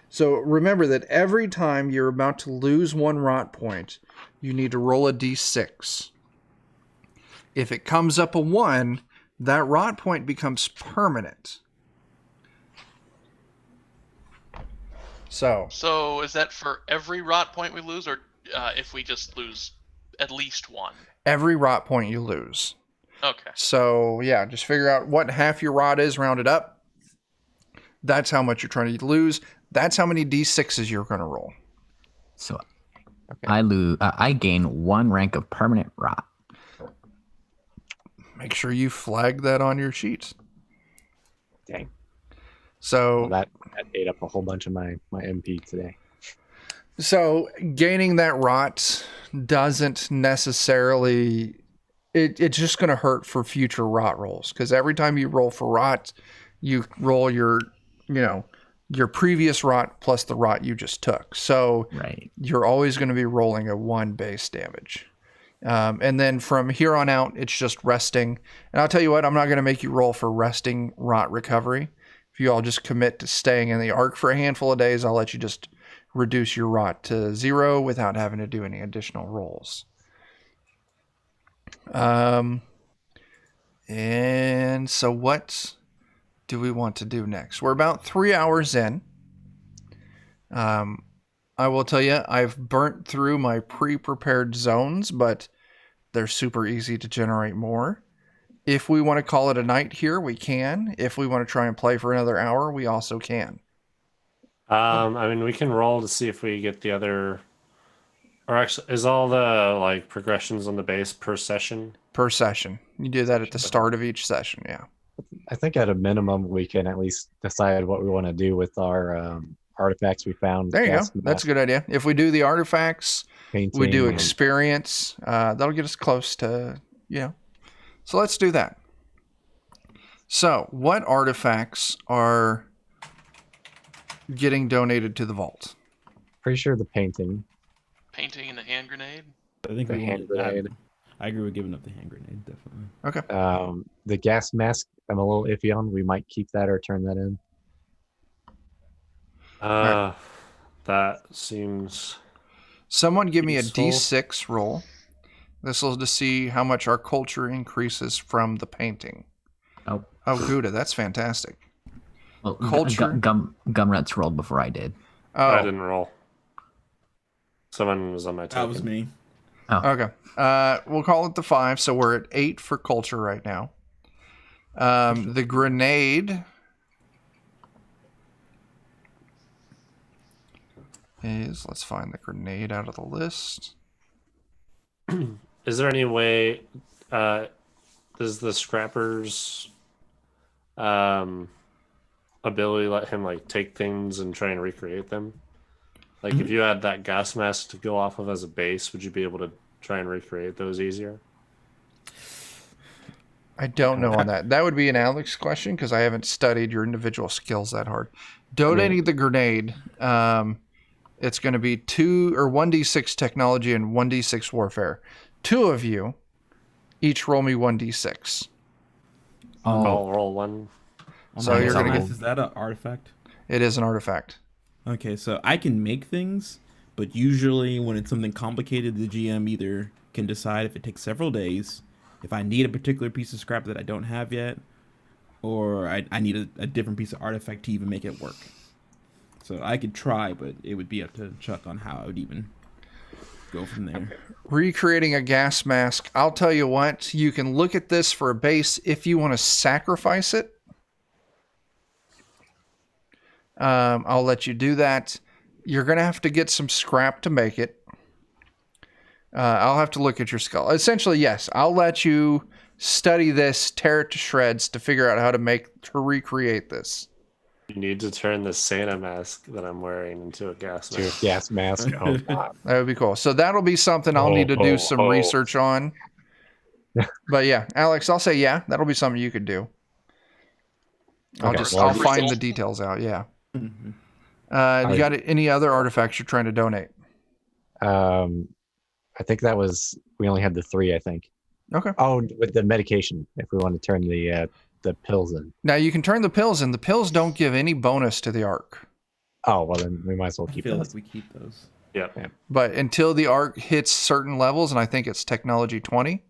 So remember that every time you're about to lose one rot point, you need to roll a d6. If it comes up a 1, that rot point becomes permanent. So is that for every rot point we lose, or if we just lose at least one? Every rot point you lose. Okay. So, yeah, just figure out what half your rot is rounded up. That's how much you're trying to lose. That's how many d6s you're going to roll. So I gain 1 rank of permanent rot. Make sure you flag that on your sheet. Dang. So Well, that ate up a whole bunch of my MP today. So gaining that rot doesn't necessarily... It's just going to hurt for future rot rolls. Because every time you roll for rot, you roll your previous rot plus the rot you just took. So Right. you're always going to be rolling a 1 base damage. And then from here on out, it's just resting. And I'll tell you what, I'm not going to make you roll for resting rot recovery. If you all just commit to staying in the arc for a handful of days, I'll let you just reduce your rot to 0 without having to do any additional rolls. And so what do we want to do next? We're about 3 hours in. I will tell you, I've burnt through my pre-prepared zones, but they're super easy to generate more. If we want to call it a night here, we can. If we want to try and play for another hour, we also can. I mean, we can roll to see if we get the other... Or actually, is all the progressions on the base per session? Per session. You do that at the start of each session, yeah. I think at a minimum we can at least decide what we want to do with our artifacts we found. There you go. That's a good idea. If we do the artifacts, Painting, we do experience. That'll get us close to, So let's do that. So, what artifacts are getting donated to the vault? Pretty sure the painting. Painting and a hand grenade. I think The we hand want grenade. I agree with giving up the hand grenade, definitely. Okay. The gas mask, I'm a little iffy on. We might keep that or turn that in. That seems... Someone give me a Useful. D6 roll. This will to see how much our culture increases from the painting. Oh, Gouda, that's fantastic. well, Culture. Gumnuts rolled before I did. I Oh, didn't roll. Someone was on my token. That was me. okay. We'll call it the 5, so we're at 8 for culture right now. The grenade is, let's find the grenade out of the list. Is there any way... does the scrapper's ability let him take things and try and recreate them? If you had that gas mask to go off of as a base, would you be able to try and recreate those easier? I don't know on that. That would be an Alex question because I haven't studied your individual skills that hard. Donating the grenade, it's going to be 1d6 technology and 1d6 warfare. 2 of you each roll me 1d6. I'll roll one. So Oh, you're my gonna goodness, get- Is that an artifact? It is an artifact. Okay, so I can make things, but usually when it's something complicated, the GM either can decide if it takes several days, if I need a particular piece of scrap that I don't have yet, or I need a different piece of artifact to even make it work. So I could try, but it would be up to Chuck on how I would even go from there. Recreating a gas mask. I'll tell you what, you can look at this for a base if you want to sacrifice it. I'll let you do that. You're going to have to get some scrap to make it. I'll have to look at your skull. Essentially, yes, I'll let you study this, tear it to shreds to figure out how to recreate this. You need to turn the Santa mask that I'm wearing into a gas To a mask. gas mask. Oh god. That would be cool. So that'll be something I'll need to do some research on. But yeah, Alex, I'll say yeah. That'll be something you could do. Okay, I'll well, find the details out. Yeah. Mhm. You got any other artifacts you're trying to donate? I think that was we only had the 3. I think. Okay. Oh, with the medication, if we want to turn the pills in. Now you can turn the pills in. The pills don't give any bonus to the arc. Oh well, then we might as well I keep feel those. like we keep those. Yep. But until the arc hits certain levels, and I think it's technology 20,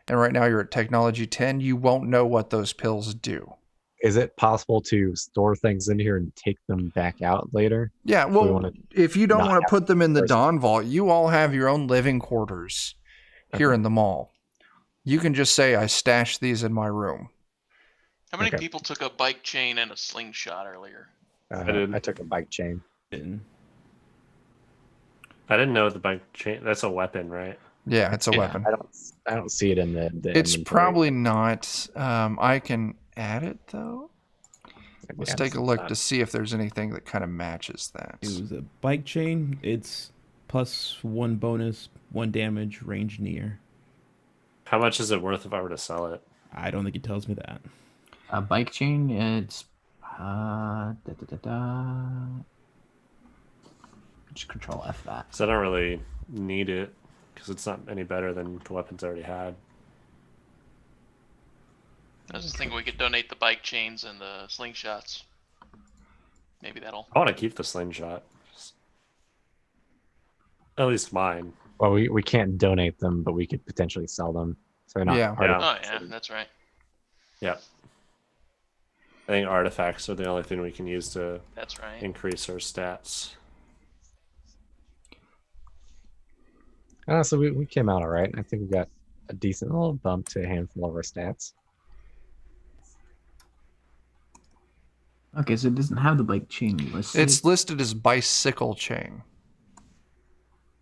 and right now you're at technology 10, you won't know what those pills do. Is it possible to store things in here and take them back out later? Yeah, we well, wanna if you don't not want to have put them in the person. Dawn Vault, you all have your own living quarters here Okay. in the mall. You can just say, I stashed these in my room. How many Okay. people took a bike chain and a slingshot earlier? did. I took a bike chain. And I didn't know the bike chain. That's a weapon, right? Yeah, it's a Yeah. weapon. I don't see it in the It's inventory. probably not. I can add it, though. Let's Yeah, take it's a look not. to see if there's anything that kind of matches that. it was a bike chain. It's +1 bonus, 1 damage, range near. How much is it worth if I were to sell it? I don't think it tells me that. A bike chain, it's da, da, da, da. Just control F that. Because I don't really need it, because it's not any better than the weapons I already had. I was just thinking we could donate the bike chains and the slingshots. Maybe that'll. I want to keep the slingshot. At least mine. Well, we can't donate them, but we could potentially sell them. So they're not Yeah. part of Oh yeah, that's right. Yeah. I think artifacts are the only thing we can use to That's right. increase our stats. So we came out all right. I think we got a decent little bump to a handful of our stats. Okay, so it doesn't have the bike chain listed. It's listed as bicycle chain.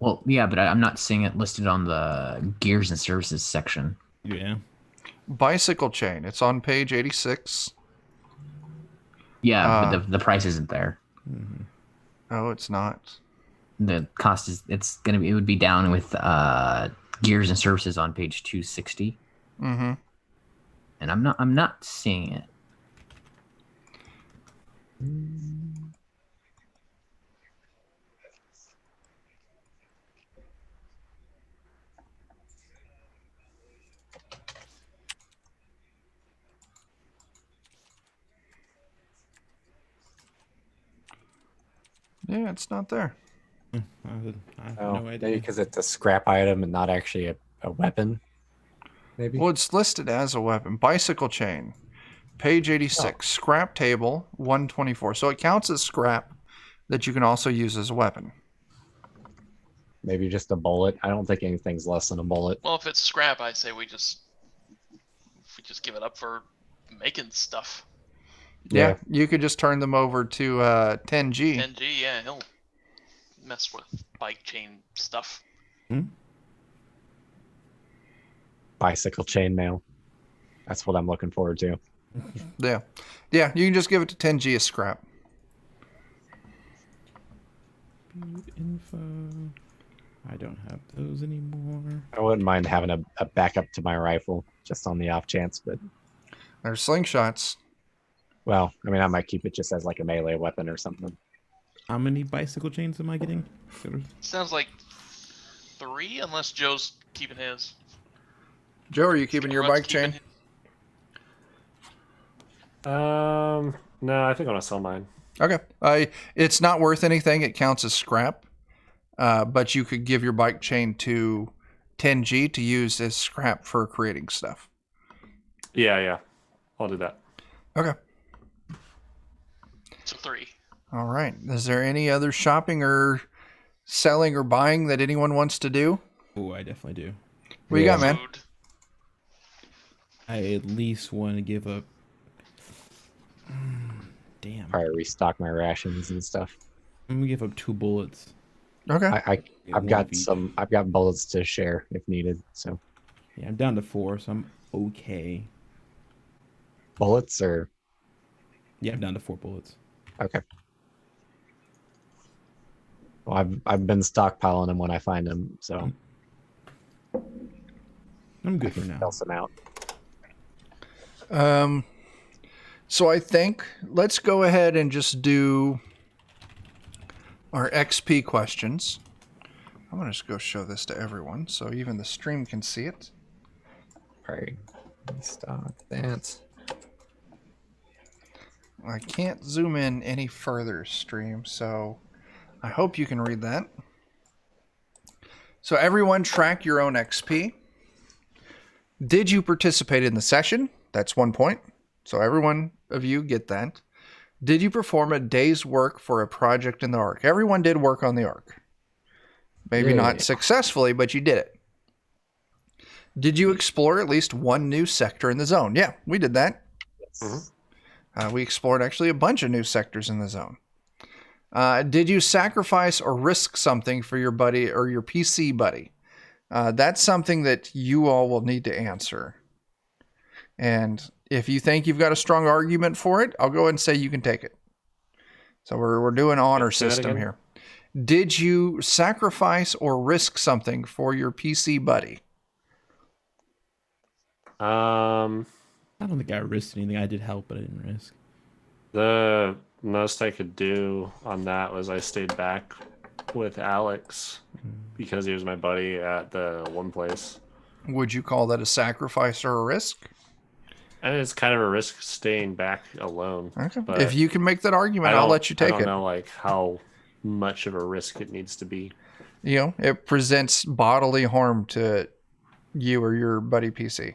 Well, yeah, but I'm not seeing it listed on the gears and services section. Yeah. Bicycle chain. It's on page 86. Yeah, but the price isn't there. Oh, it's not. The cost is it would be down with gears and services on page 260, Mm-hmm. and I'm not seeing it. Yeah, it's not there. I have Oh, no maybe idea. because it's a scrap item and not actually a weapon. Maybe. Well, it's listed as a weapon. Bicycle chain. Page 86. Scrap table 124. So it counts as scrap that you can also use as a weapon. Maybe just a bullet. I don't think anything's less than a bullet. Well, if it's scrap, I say we just give it up for making stuff. Yeah, you could just turn them over to 10G. 10G, yeah, he'll mess with bike chain stuff. Bicycle chainmail. That's what I'm looking forward to. Yeah. Yeah, you can just give it to 10G as scrap. Speed info. I don't have those anymore. I wouldn't mind having a backup to my rifle just on the off chance, but There's slingshots. well, I mean, I might keep it just as like a melee weapon or something. How many bicycle chains am I getting? Sounds like 3, unless Joe's keeping his. Joe, are you keeping your Rutt's bike chain? keeping No, I think I want to sell mine. Okay. It's not worth anything. It counts as scrap. But you could give your bike chain to 10G to use as scrap for creating stuff. Yeah. I'll do that. Okay. So 3. All right. Is there any other shopping or selling or buying that anyone wants to do? Oh, I definitely do. What you got, man? Food. I at least want to give up. Damn. Probably restock my rations and stuff. I'm gonna give up 2 bullets. Okay. I've One got of each. I've got bullets to share if needed. So Yeah, I'm down to 4, so I'm okay. bullets or Yeah, I'm down to 4 bullets. Okay. Well, I've been stockpiling them when I find them, so I'm good for now. fill some out. So I think let's go ahead and just do our XP questions. I'm going to just go show this to everyone so even the stream can see it. Right. Stock that. I can't zoom in any further, stream, so I hope you can read that. So everyone track your own XP. Did you participate in the session? That's 1 point. So every one of you get that. Did you perform a day's work for a project in the Ark? Everyone did work on the Ark. Maybe not successfully, but you did it. Did you explore at least one new sector in the zone? Yeah, we did that. Yes. We explored actually a bunch of new sectors in the zone. Did you sacrifice or risk something for your buddy or your PC buddy? That's something that you all will need to answer. And if you think you've got a strong argument for it, I'll go ahead and say you can take it. So we're doing honor system here. Did you sacrifice or risk something for your PC buddy? I don't think I risked anything. I did help, but I didn't risk. The most I could do on that was I stayed back with Alex because he was my buddy at the one place. Would you call that a sacrifice or a risk? And it's kind of a risk staying back alone. Okay. But If you can make that argument, I'll let you take I it. don't know like how much of a risk it needs to be. You know, it presents bodily harm to you or your buddy PC.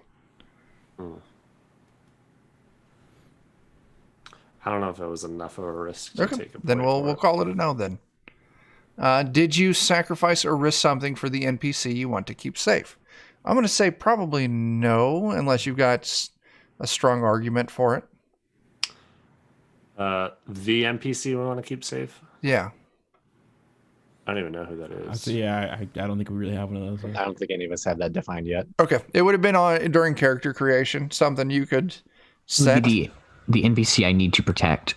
I don't know if it was enough of a risk to Okay. take a Then point we'll for it. call it a no then. Did you sacrifice or risk something for the NPC you want to keep safe? I'm going to say probably no, unless you've got a strong argument for it. The NPC we want to keep safe? Yeah. I don't even know who that is. So yeah, I don't think we really have one of those. I don't think any of us have that defined yet. Okay. It would have been on during character creation, something you could set. The NPC I need to protect.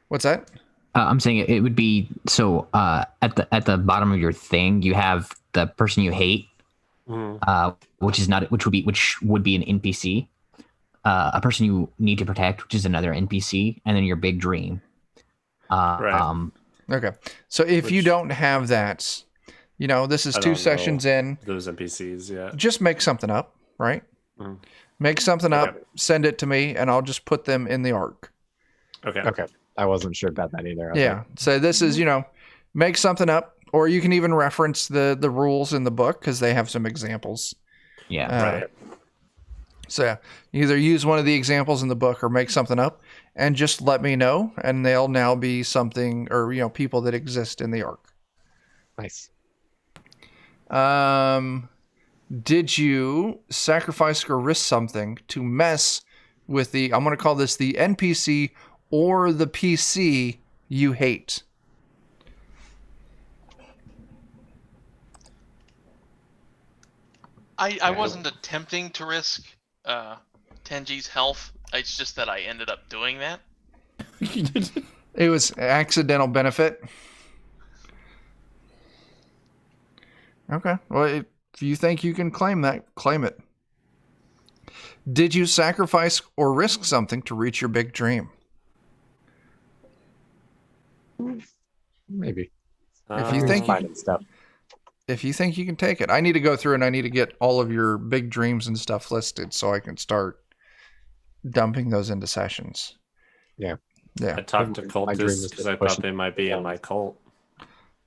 What's that? I'm saying it would be so at the bottom of your thing you have the person you hate, which would be an NPC, a person you need to protect, which is another NPC, and then your big dream. Right. Okay. So if you don't have that, you know, this is I 2 don't sessions know in. those NPCs, yeah. Just make something up, right? Make something up, send it to me, and I'll just put them in the Ark. Okay. I wasn't sure about that either. Yeah. So this is, you know, make something up, or you can even reference the rules in the book because they have some examples. Yeah. Right. So yeah, either use one of the examples in the book or make something up and just let me know, and they'll now be something, or, you know, people that exist in the Ark. Nice. Did you sacrifice or risk something to mess with I'm going to call this the NPC or the PC you hate? I wasn't attempting to risk Tenji's health. It's just that I ended up doing that. It was accidental benefit. Okay. Well, if you think you can claim that, claim it. Did you sacrifice or risk something to reach your big dream? Maybe. If you think finding stuff. If you think you can take it. I need to go through and I need to get all of your big dreams and stuff listed so I can start dumping those into sessions. Yeah. I talked to cultists because I thought they might be in my cult.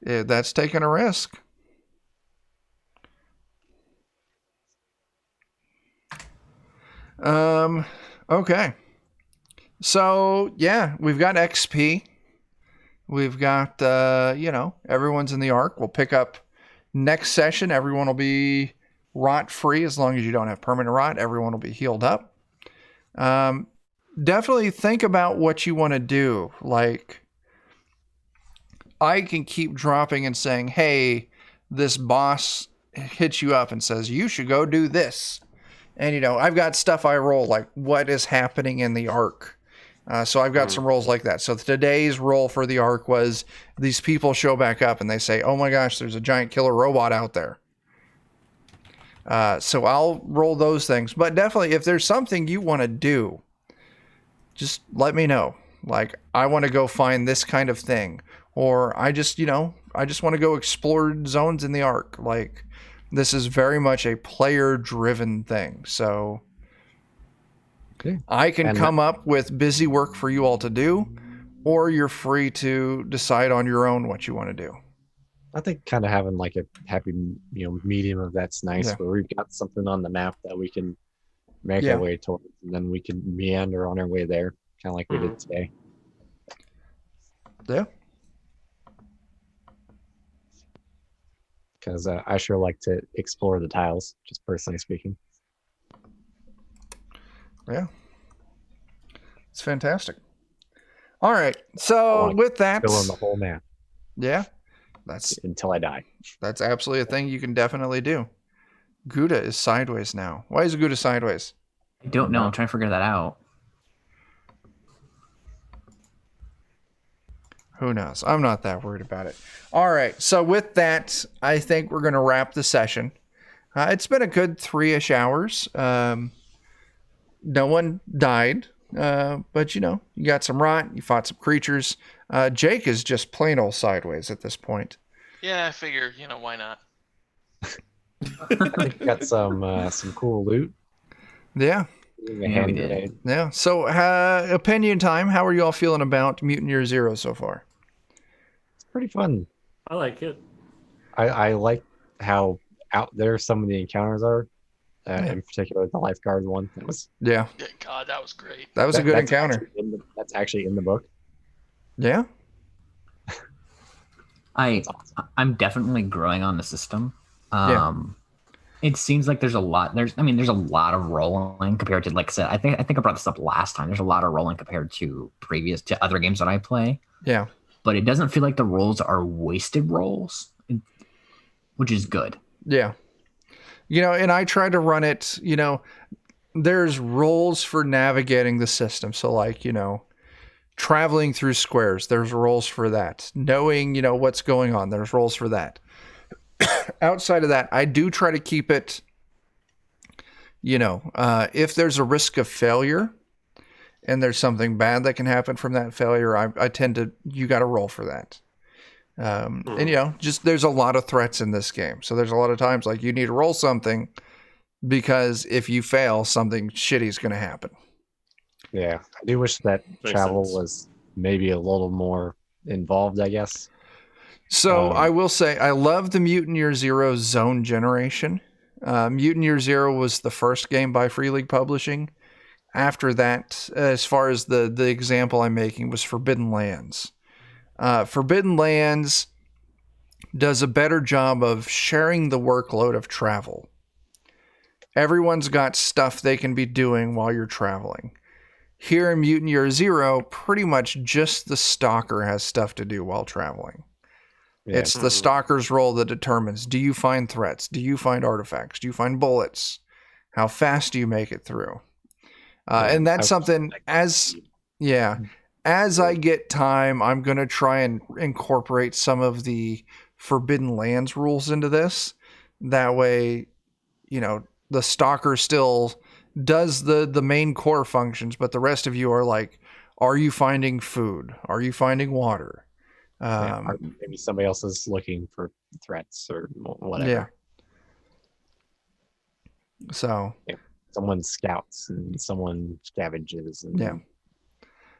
Yeah, that's taking a risk. Okay. So, yeah, we've got XP. We've got, you know, everyone's in the Ark. We'll pick up next session. Everyone will be rot free as long as you don't have permanent rot. Everyone will be healed up. Definitely think about what you want to do. Like, I can keep dropping and saying, hey, this boss hits you up and says, you should go do this. And, you know, I've got stuff I roll, like what is happening in the Ark. So I've got some rolls like that. So today's roll for the arc was these people show back up and they say, oh my gosh, there's a giant killer robot out there. So I'll roll those things. But definitely, if there's something you want to do, just let me know. Like, I want to go find this kind of thing. Or I just want to go explore zones in the arc. Like, this is very much a player-driven thing. So Okay. I can come up with busy work for you all to do, or you're free to decide on your own what you want to do. I think kind of having like a happy, medium of that's nice, Yeah. where we've got something on the map that we can make Yeah. our way towards, and then we can meander on our way there, kind of like we did today. Yeah. Because I sure like to explore the tiles, just personally speaking. Yeah. It's fantastic. All right. I So wanna with that, Fill in the whole map yeah, that's until I die. absolutely a thing you can definitely do. Gouda is sideways now. Why is Gouda sideways? I don't know. I'm trying to figure that out. Who knows? I'm not that worried about it. All right. So with that, I think we're going to wrap the session. It's been a good 3-ish hours. No one died, but you got some rot. You fought some creatures. Jake is just plain old sideways at this point. Yeah, I figure, why not? I think we got some cool loot. Yeah. A we hand did. grenade. Yeah. So opinion time. How are you all feeling about Mutant Year Zero so far? It's pretty fun. I like it. I like how out there some of the encounters are. In particular, the lifeguard one. That was Yeah. Yeah, God, that was great. That was a good that's encounter. That's actually in the book. Yeah. I'm definitely growing on the system. Yeah. It seems like there's a lot. There's a lot of rolling compared to, like I said. I think I brought this up last time. There's a lot of rolling compared to other games that I play. Yeah. But it doesn't feel like the rolls are wasted rolls, which is good. Yeah. And I try to run it, there's roles for navigating the system. So like, traveling through squares, there's roles for that. Knowing, what's going on, there's roles for that. Outside of that, I do try to keep it, if there's a risk of failure and there's something bad that can happen from that failure, I tend to, you got to roll for that. And just there's a lot of threats in this game. So there's a lot of times like you need to roll something because if you fail, something shitty is going to happen. Yeah, I do wish that Makes travel sense. was maybe a little more involved, I guess. So I will say I love the Mutant Year Zero zone generation. Mutant Year Zero was the first game by Free League Publishing. After that, as far as the example I'm making was Forbidden Lands. Forbidden Lands does a better job of sharing the workload of travel. Everyone's got stuff they can be doing while you're traveling. Here in Mutant Year Zero, pretty much just the stalker has stuff to do while traveling. Yeah. It's the stalker's role that determines, do you find threats? Do you find artifacts? Do you find bullets? How fast do you make it through? And that's something as I get time, I'm going to try and incorporate some of the Forbidden Lands rules into this. That way, the stalker still does the main core functions, but the rest of you are like, are you finding food? Are you finding water? Or maybe somebody else is looking for threats or whatever. Yeah. So Someone scouts and someone scavenges. And yeah,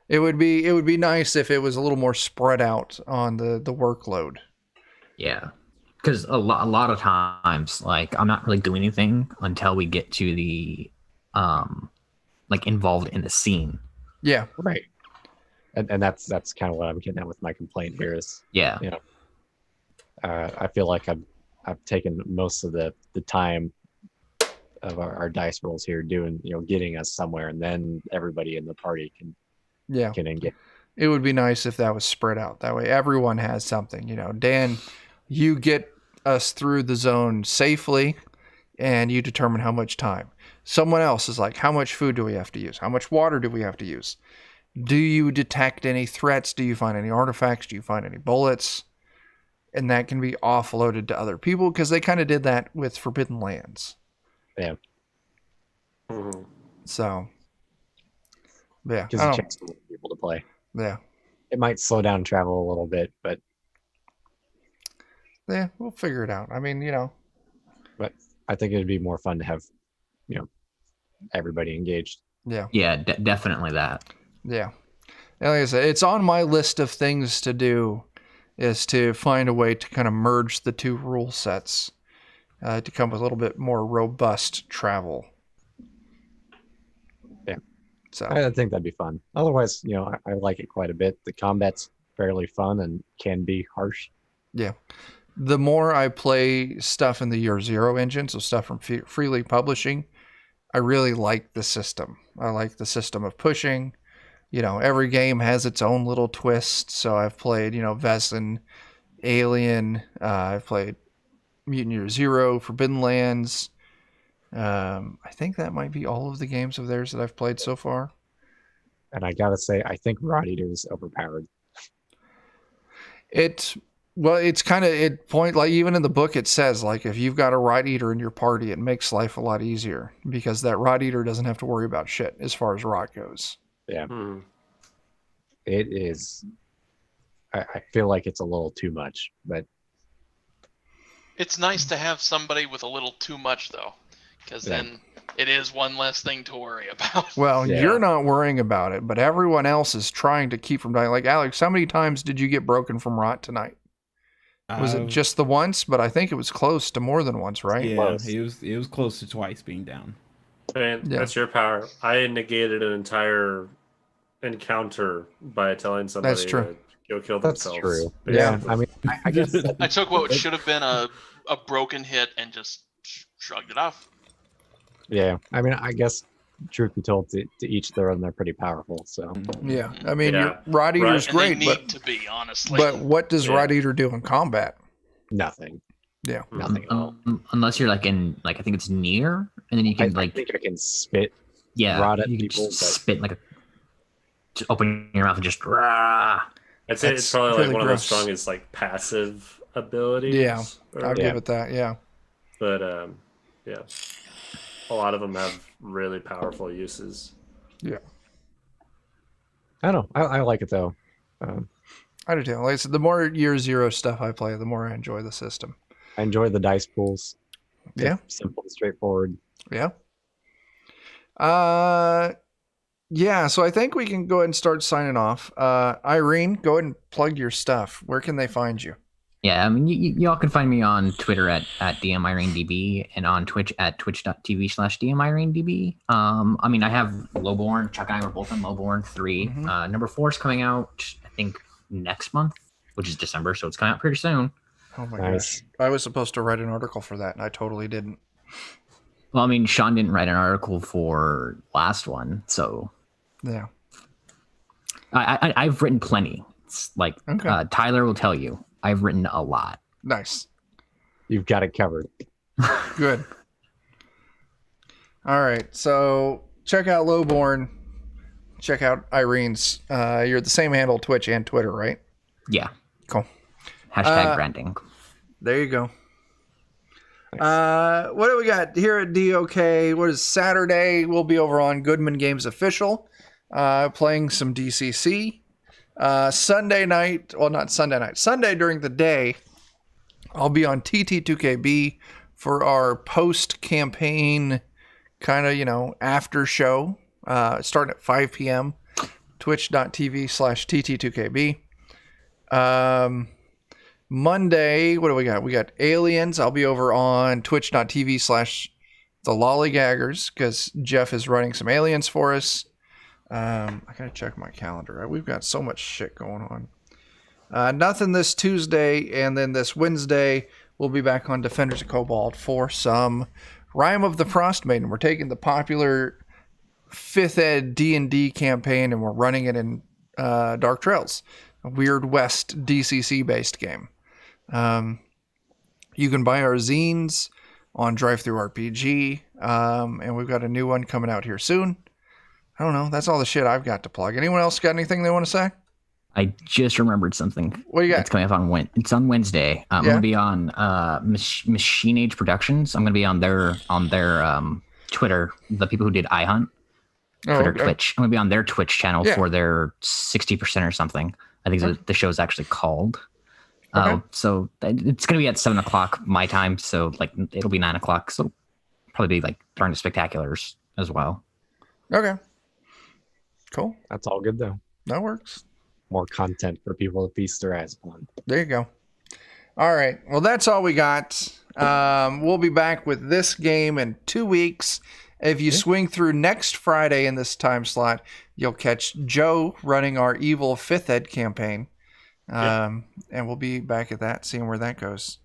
it would be nice if it was a little more spread out on the workload. Yeah, because a lot of times, like, I'm not really doing anything until we get to the involved in the scene. Yeah. Right. And that's kind of what I'm getting at with my complaint here is, Yeah. I feel like I've taken most of the time of our dice rolls here doing, getting us somewhere, and then everybody in the party can engage. It would be nice if that was spread out. That way everyone has something. Dan, you get us through the zone safely and you determine how much time. Someone else is like, how much food do we have to use? How much water do we have to use? do you detect any threats? Do you find any artifacts? Do you find any bullets? And that can be offloaded to other people because they kind of did that with Forbidden Lands. Yeah. Mhm. So, yeah. Gives a chance for more people to play. Yeah. It might slow down travel a little bit, but Yeah, we'll figure it out. I mean, but I think it'd be more fun to have, everybody engaged. yeah. Yeah, definitely that. Yeah. And like I said, it's on my list of things to do is to find a way to kind of merge the two rule sets to come with a little bit more robust travel. Yeah. So I think that'd be fun. Otherwise, I like it quite a bit. The combat's fairly fun and can be harsh. yeah. The more I play stuff in the Year Zero engine, so stuff from Freely Publishing, I really like the system. I like the system of pushing. Every game has its own little twist. So I've played, Vezin, Alien. I've played Mutant Year Zero, Forbidden Lands. I think that might be all of the games of theirs that I've played so far. And I gotta say, I think Rot Eater is overpowered. It's kind of like even in the book it says like if you've got a Rot Eater in your party, it makes life a lot easier because that Rot Eater doesn't have to worry about shit as far as rot goes. Yeah. Mhm. It is. I feel like it's a little too much, but It's nice to have somebody with a little too much, though, because then it is one less thing to worry about. Well, Yeah. you're not worrying about it, but everyone else is trying to keep from dying. Like Alex, how many times did you get broken from rot tonight? Was it just the once? But I think it was close to more than once, right? Yeah, Close. it was close to twice being down. Man, Yeah. that's your power. I negated an entire encounter by telling somebody That's true. to go kill that's themselves. true. Yeah. Yeah, I mean, I guess I took what should have been a broken hit and just shrugged it off. yeah. I mean, I guess truth be told, to each their own. They're pretty powerful. So Yeah. I mean, Yeah. your Rot Eater's And great, they need to be, honestly. but what does Yeah. Rot Eater do in combat? nothing. Yeah. Nothing at all. Unless you're like in I think it's near, and then you can I think I can spit. yeah, rot at you can people, just but- spit just open your mouth and just rah. I'd say That's it's probably really like one gross. of the strongest like passive abilities. Yeah, or- I'll Yeah. give it that. Yeah. But yeah, a lot of them have really powerful uses. Yeah. I don't know. I like it though. I do too. Like I said, the more Year Zero stuff I play, the more I enjoy the system. I enjoy the dice pools. Yeah. Simple and straightforward. Yeah. Yeah, so I think we can go ahead and start signing off. Irene, go ahead and plug your stuff. Where can they find you? Yeah, I mean, y'all can find me on Twitter at DMIraneDB and on Twitch at twitch.tv/DMIraneDB. I mean, I have Lowborn. Chuck and I were both on Lowborn 3. Mhm. Number 4 is coming out, I think, next month, which is December, so it's coming out pretty soon. Oh my Nice. gosh. I was supposed to write an article for that, and I totally didn't. Well, I mean, Sean didn't write an article for last one, so Yeah. I've written plenty. It's like Okay. Tyler will tell you, I've written a lot. Nice. You've got it covered. Good. All right. So check out Lowborn. Check out Irene's. You're the same handle, Twitch and Twitter, right? Yeah. Cool. Hashtag branding. There you go. What do we got here at DOK? What is Saturday? We'll be over on Goodman Games Official, playing some DCC. Sunday night, well, not Sunday night, Sunday during the day, I'll be on TT2KB for our post-campaign kind of, after show, starting at 5 p.m. twitch.tv/TT2KB. Monday, what do we got? We got Aliens. I'll be over on twitch.tv/the Lollygaggers because Jeff is running some Aliens for us. I gotta check my calendar. We've got so much shit going on. Nothing this Tuesday, and then this Wednesday we'll be back on Defenders of Cobalt for some Rime of the Frost Maiden. We're taking the popular 5th Ed D&D campaign and we're running it in Dark Trails, a Weird West DCC based game. You can buy our zines on Drive-Thru RPG, and we've got a new one coming out here soon. I don't know. That's all the shit I've got to plug. Anyone else got anything they want to say? I just remembered something. What do you got? It's coming up on It's on Wednesday. I'm Yeah. gonna be on Machine Age Productions. I'm gonna be on their Twitter. The people who did iHunt, Twitter, okay. Twitch. I'm gonna be on their Twitch channel Yeah. for their 60% or something. I think the show's actually called. Okay. So it's gonna be at 7:00 my time. So like it'll be 9:00. So it'll probably be like during the spectaculars as well. Okay. Cool. That's all good though. That works. More content for people to feast their eyes upon. There you go. All right. Well, that's all we got. We'll be back with this game in 2 weeks. If you swing through next Friday in this time slot, you'll catch Joe running our evil 5th ed campaign. And we'll be back at that, seeing where that goes.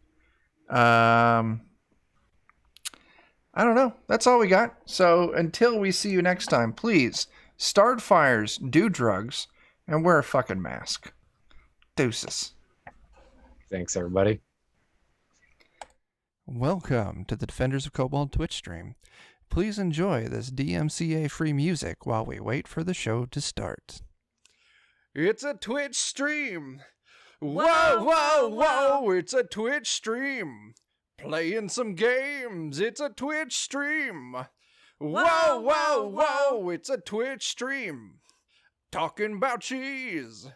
I don't know. That's all we got. So until we see you next time, please start fires, do drugs, and wear a fucking mask. Deuces. Thanks, everybody. Welcome to the Defenders of Cobalt Twitch stream. Please enjoy this DMCA free music while we wait for the show to start. It's a Twitch stream. Whoa, whoa, whoa, it's a Twitch stream. Playing some games, it's a Twitch stream. Whoa, whoa, whoa, it's a Twitch stream. Talking about cheese.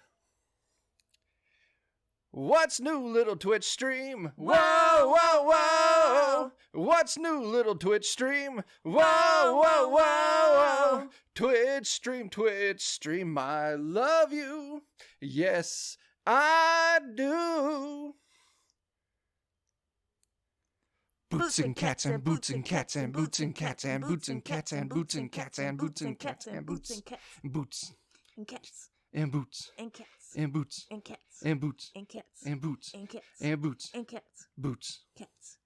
What's new, little Twitch stream? Whoa, whoa, whoa. What's new, little Twitch stream? Whoa, whoa, whoa. Twitch stream, I love you. Yes, I do. Boots and cats and boots and cats and boots and cats and boots and cats and boots and cats and boots and cats and boots boots and cats and boots and cats and boots and cats and boots and cats and boots and cats and boots and cats boots. cats.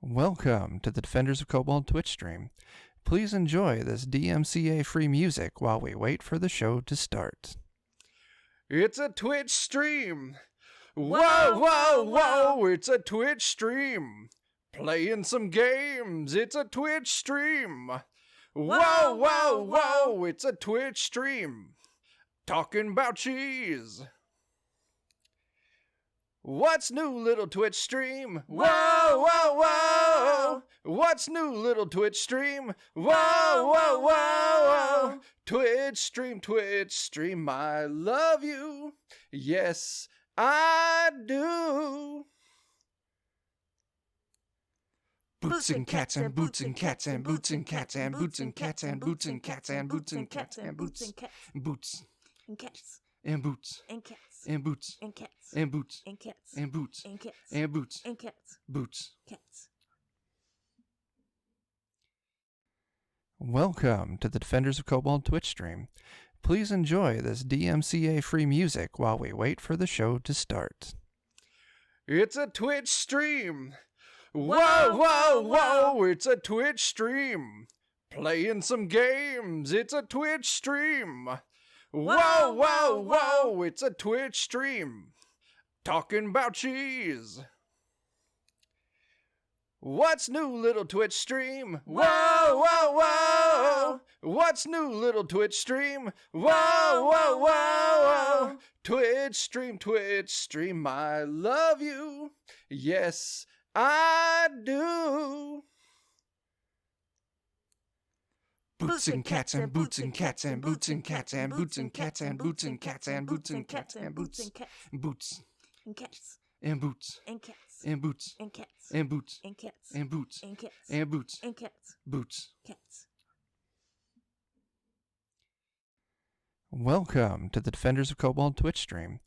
Welcome to the Defenders of Cobalt Twitch stream. Please enjoy this DMCA free music while we wait for the show to start. It's a Twitch stream. Whoa, whoa, whoa, it's a Twitch stream. Playing some games, it's a Twitch stream. Whoa, whoa, whoa, it's a Twitch stream. Talking about cheese. What's new, little Twitch stream? Whoa, whoa, whoa. What's new, little Twitch stream? Whoa, whoa, whoa. Twitch stream, I love you. Yes, I do. Boots and cats and boots and cats and boots and cats and boots and cats and boots and cats and boots and cats and boots boots and cats and boots and cats and boots and cats and boots and cats and boots and cats and boots and cats boots. cats. Welcome to the Defenders of Cobalt Twitch stream. Please enjoy this DMCA free music while we wait for the show to start. It's a Twitch stream. Whoa, whoa, whoa, it's a Twitch stream. Playing some games, it's a Twitch stream. Whoa, whoa, whoa, it's a Twitch stream. Talking about cheese. What's new, little Twitch stream? Whoa, whoa, whoa. What's new, little Twitch stream? Whoa, whoa, whoa. Twitch stream, I love you. Yes, I do. Boots and cats and boots and cats and boots and cats and boots and cats and boots and cats and boots and cats and boots boots and cats and boots and cats and boots and cats and boots and cats and boots and cats and boots and cats boots. cats. Welcome to the Defenders of Cobalt Twitch stream.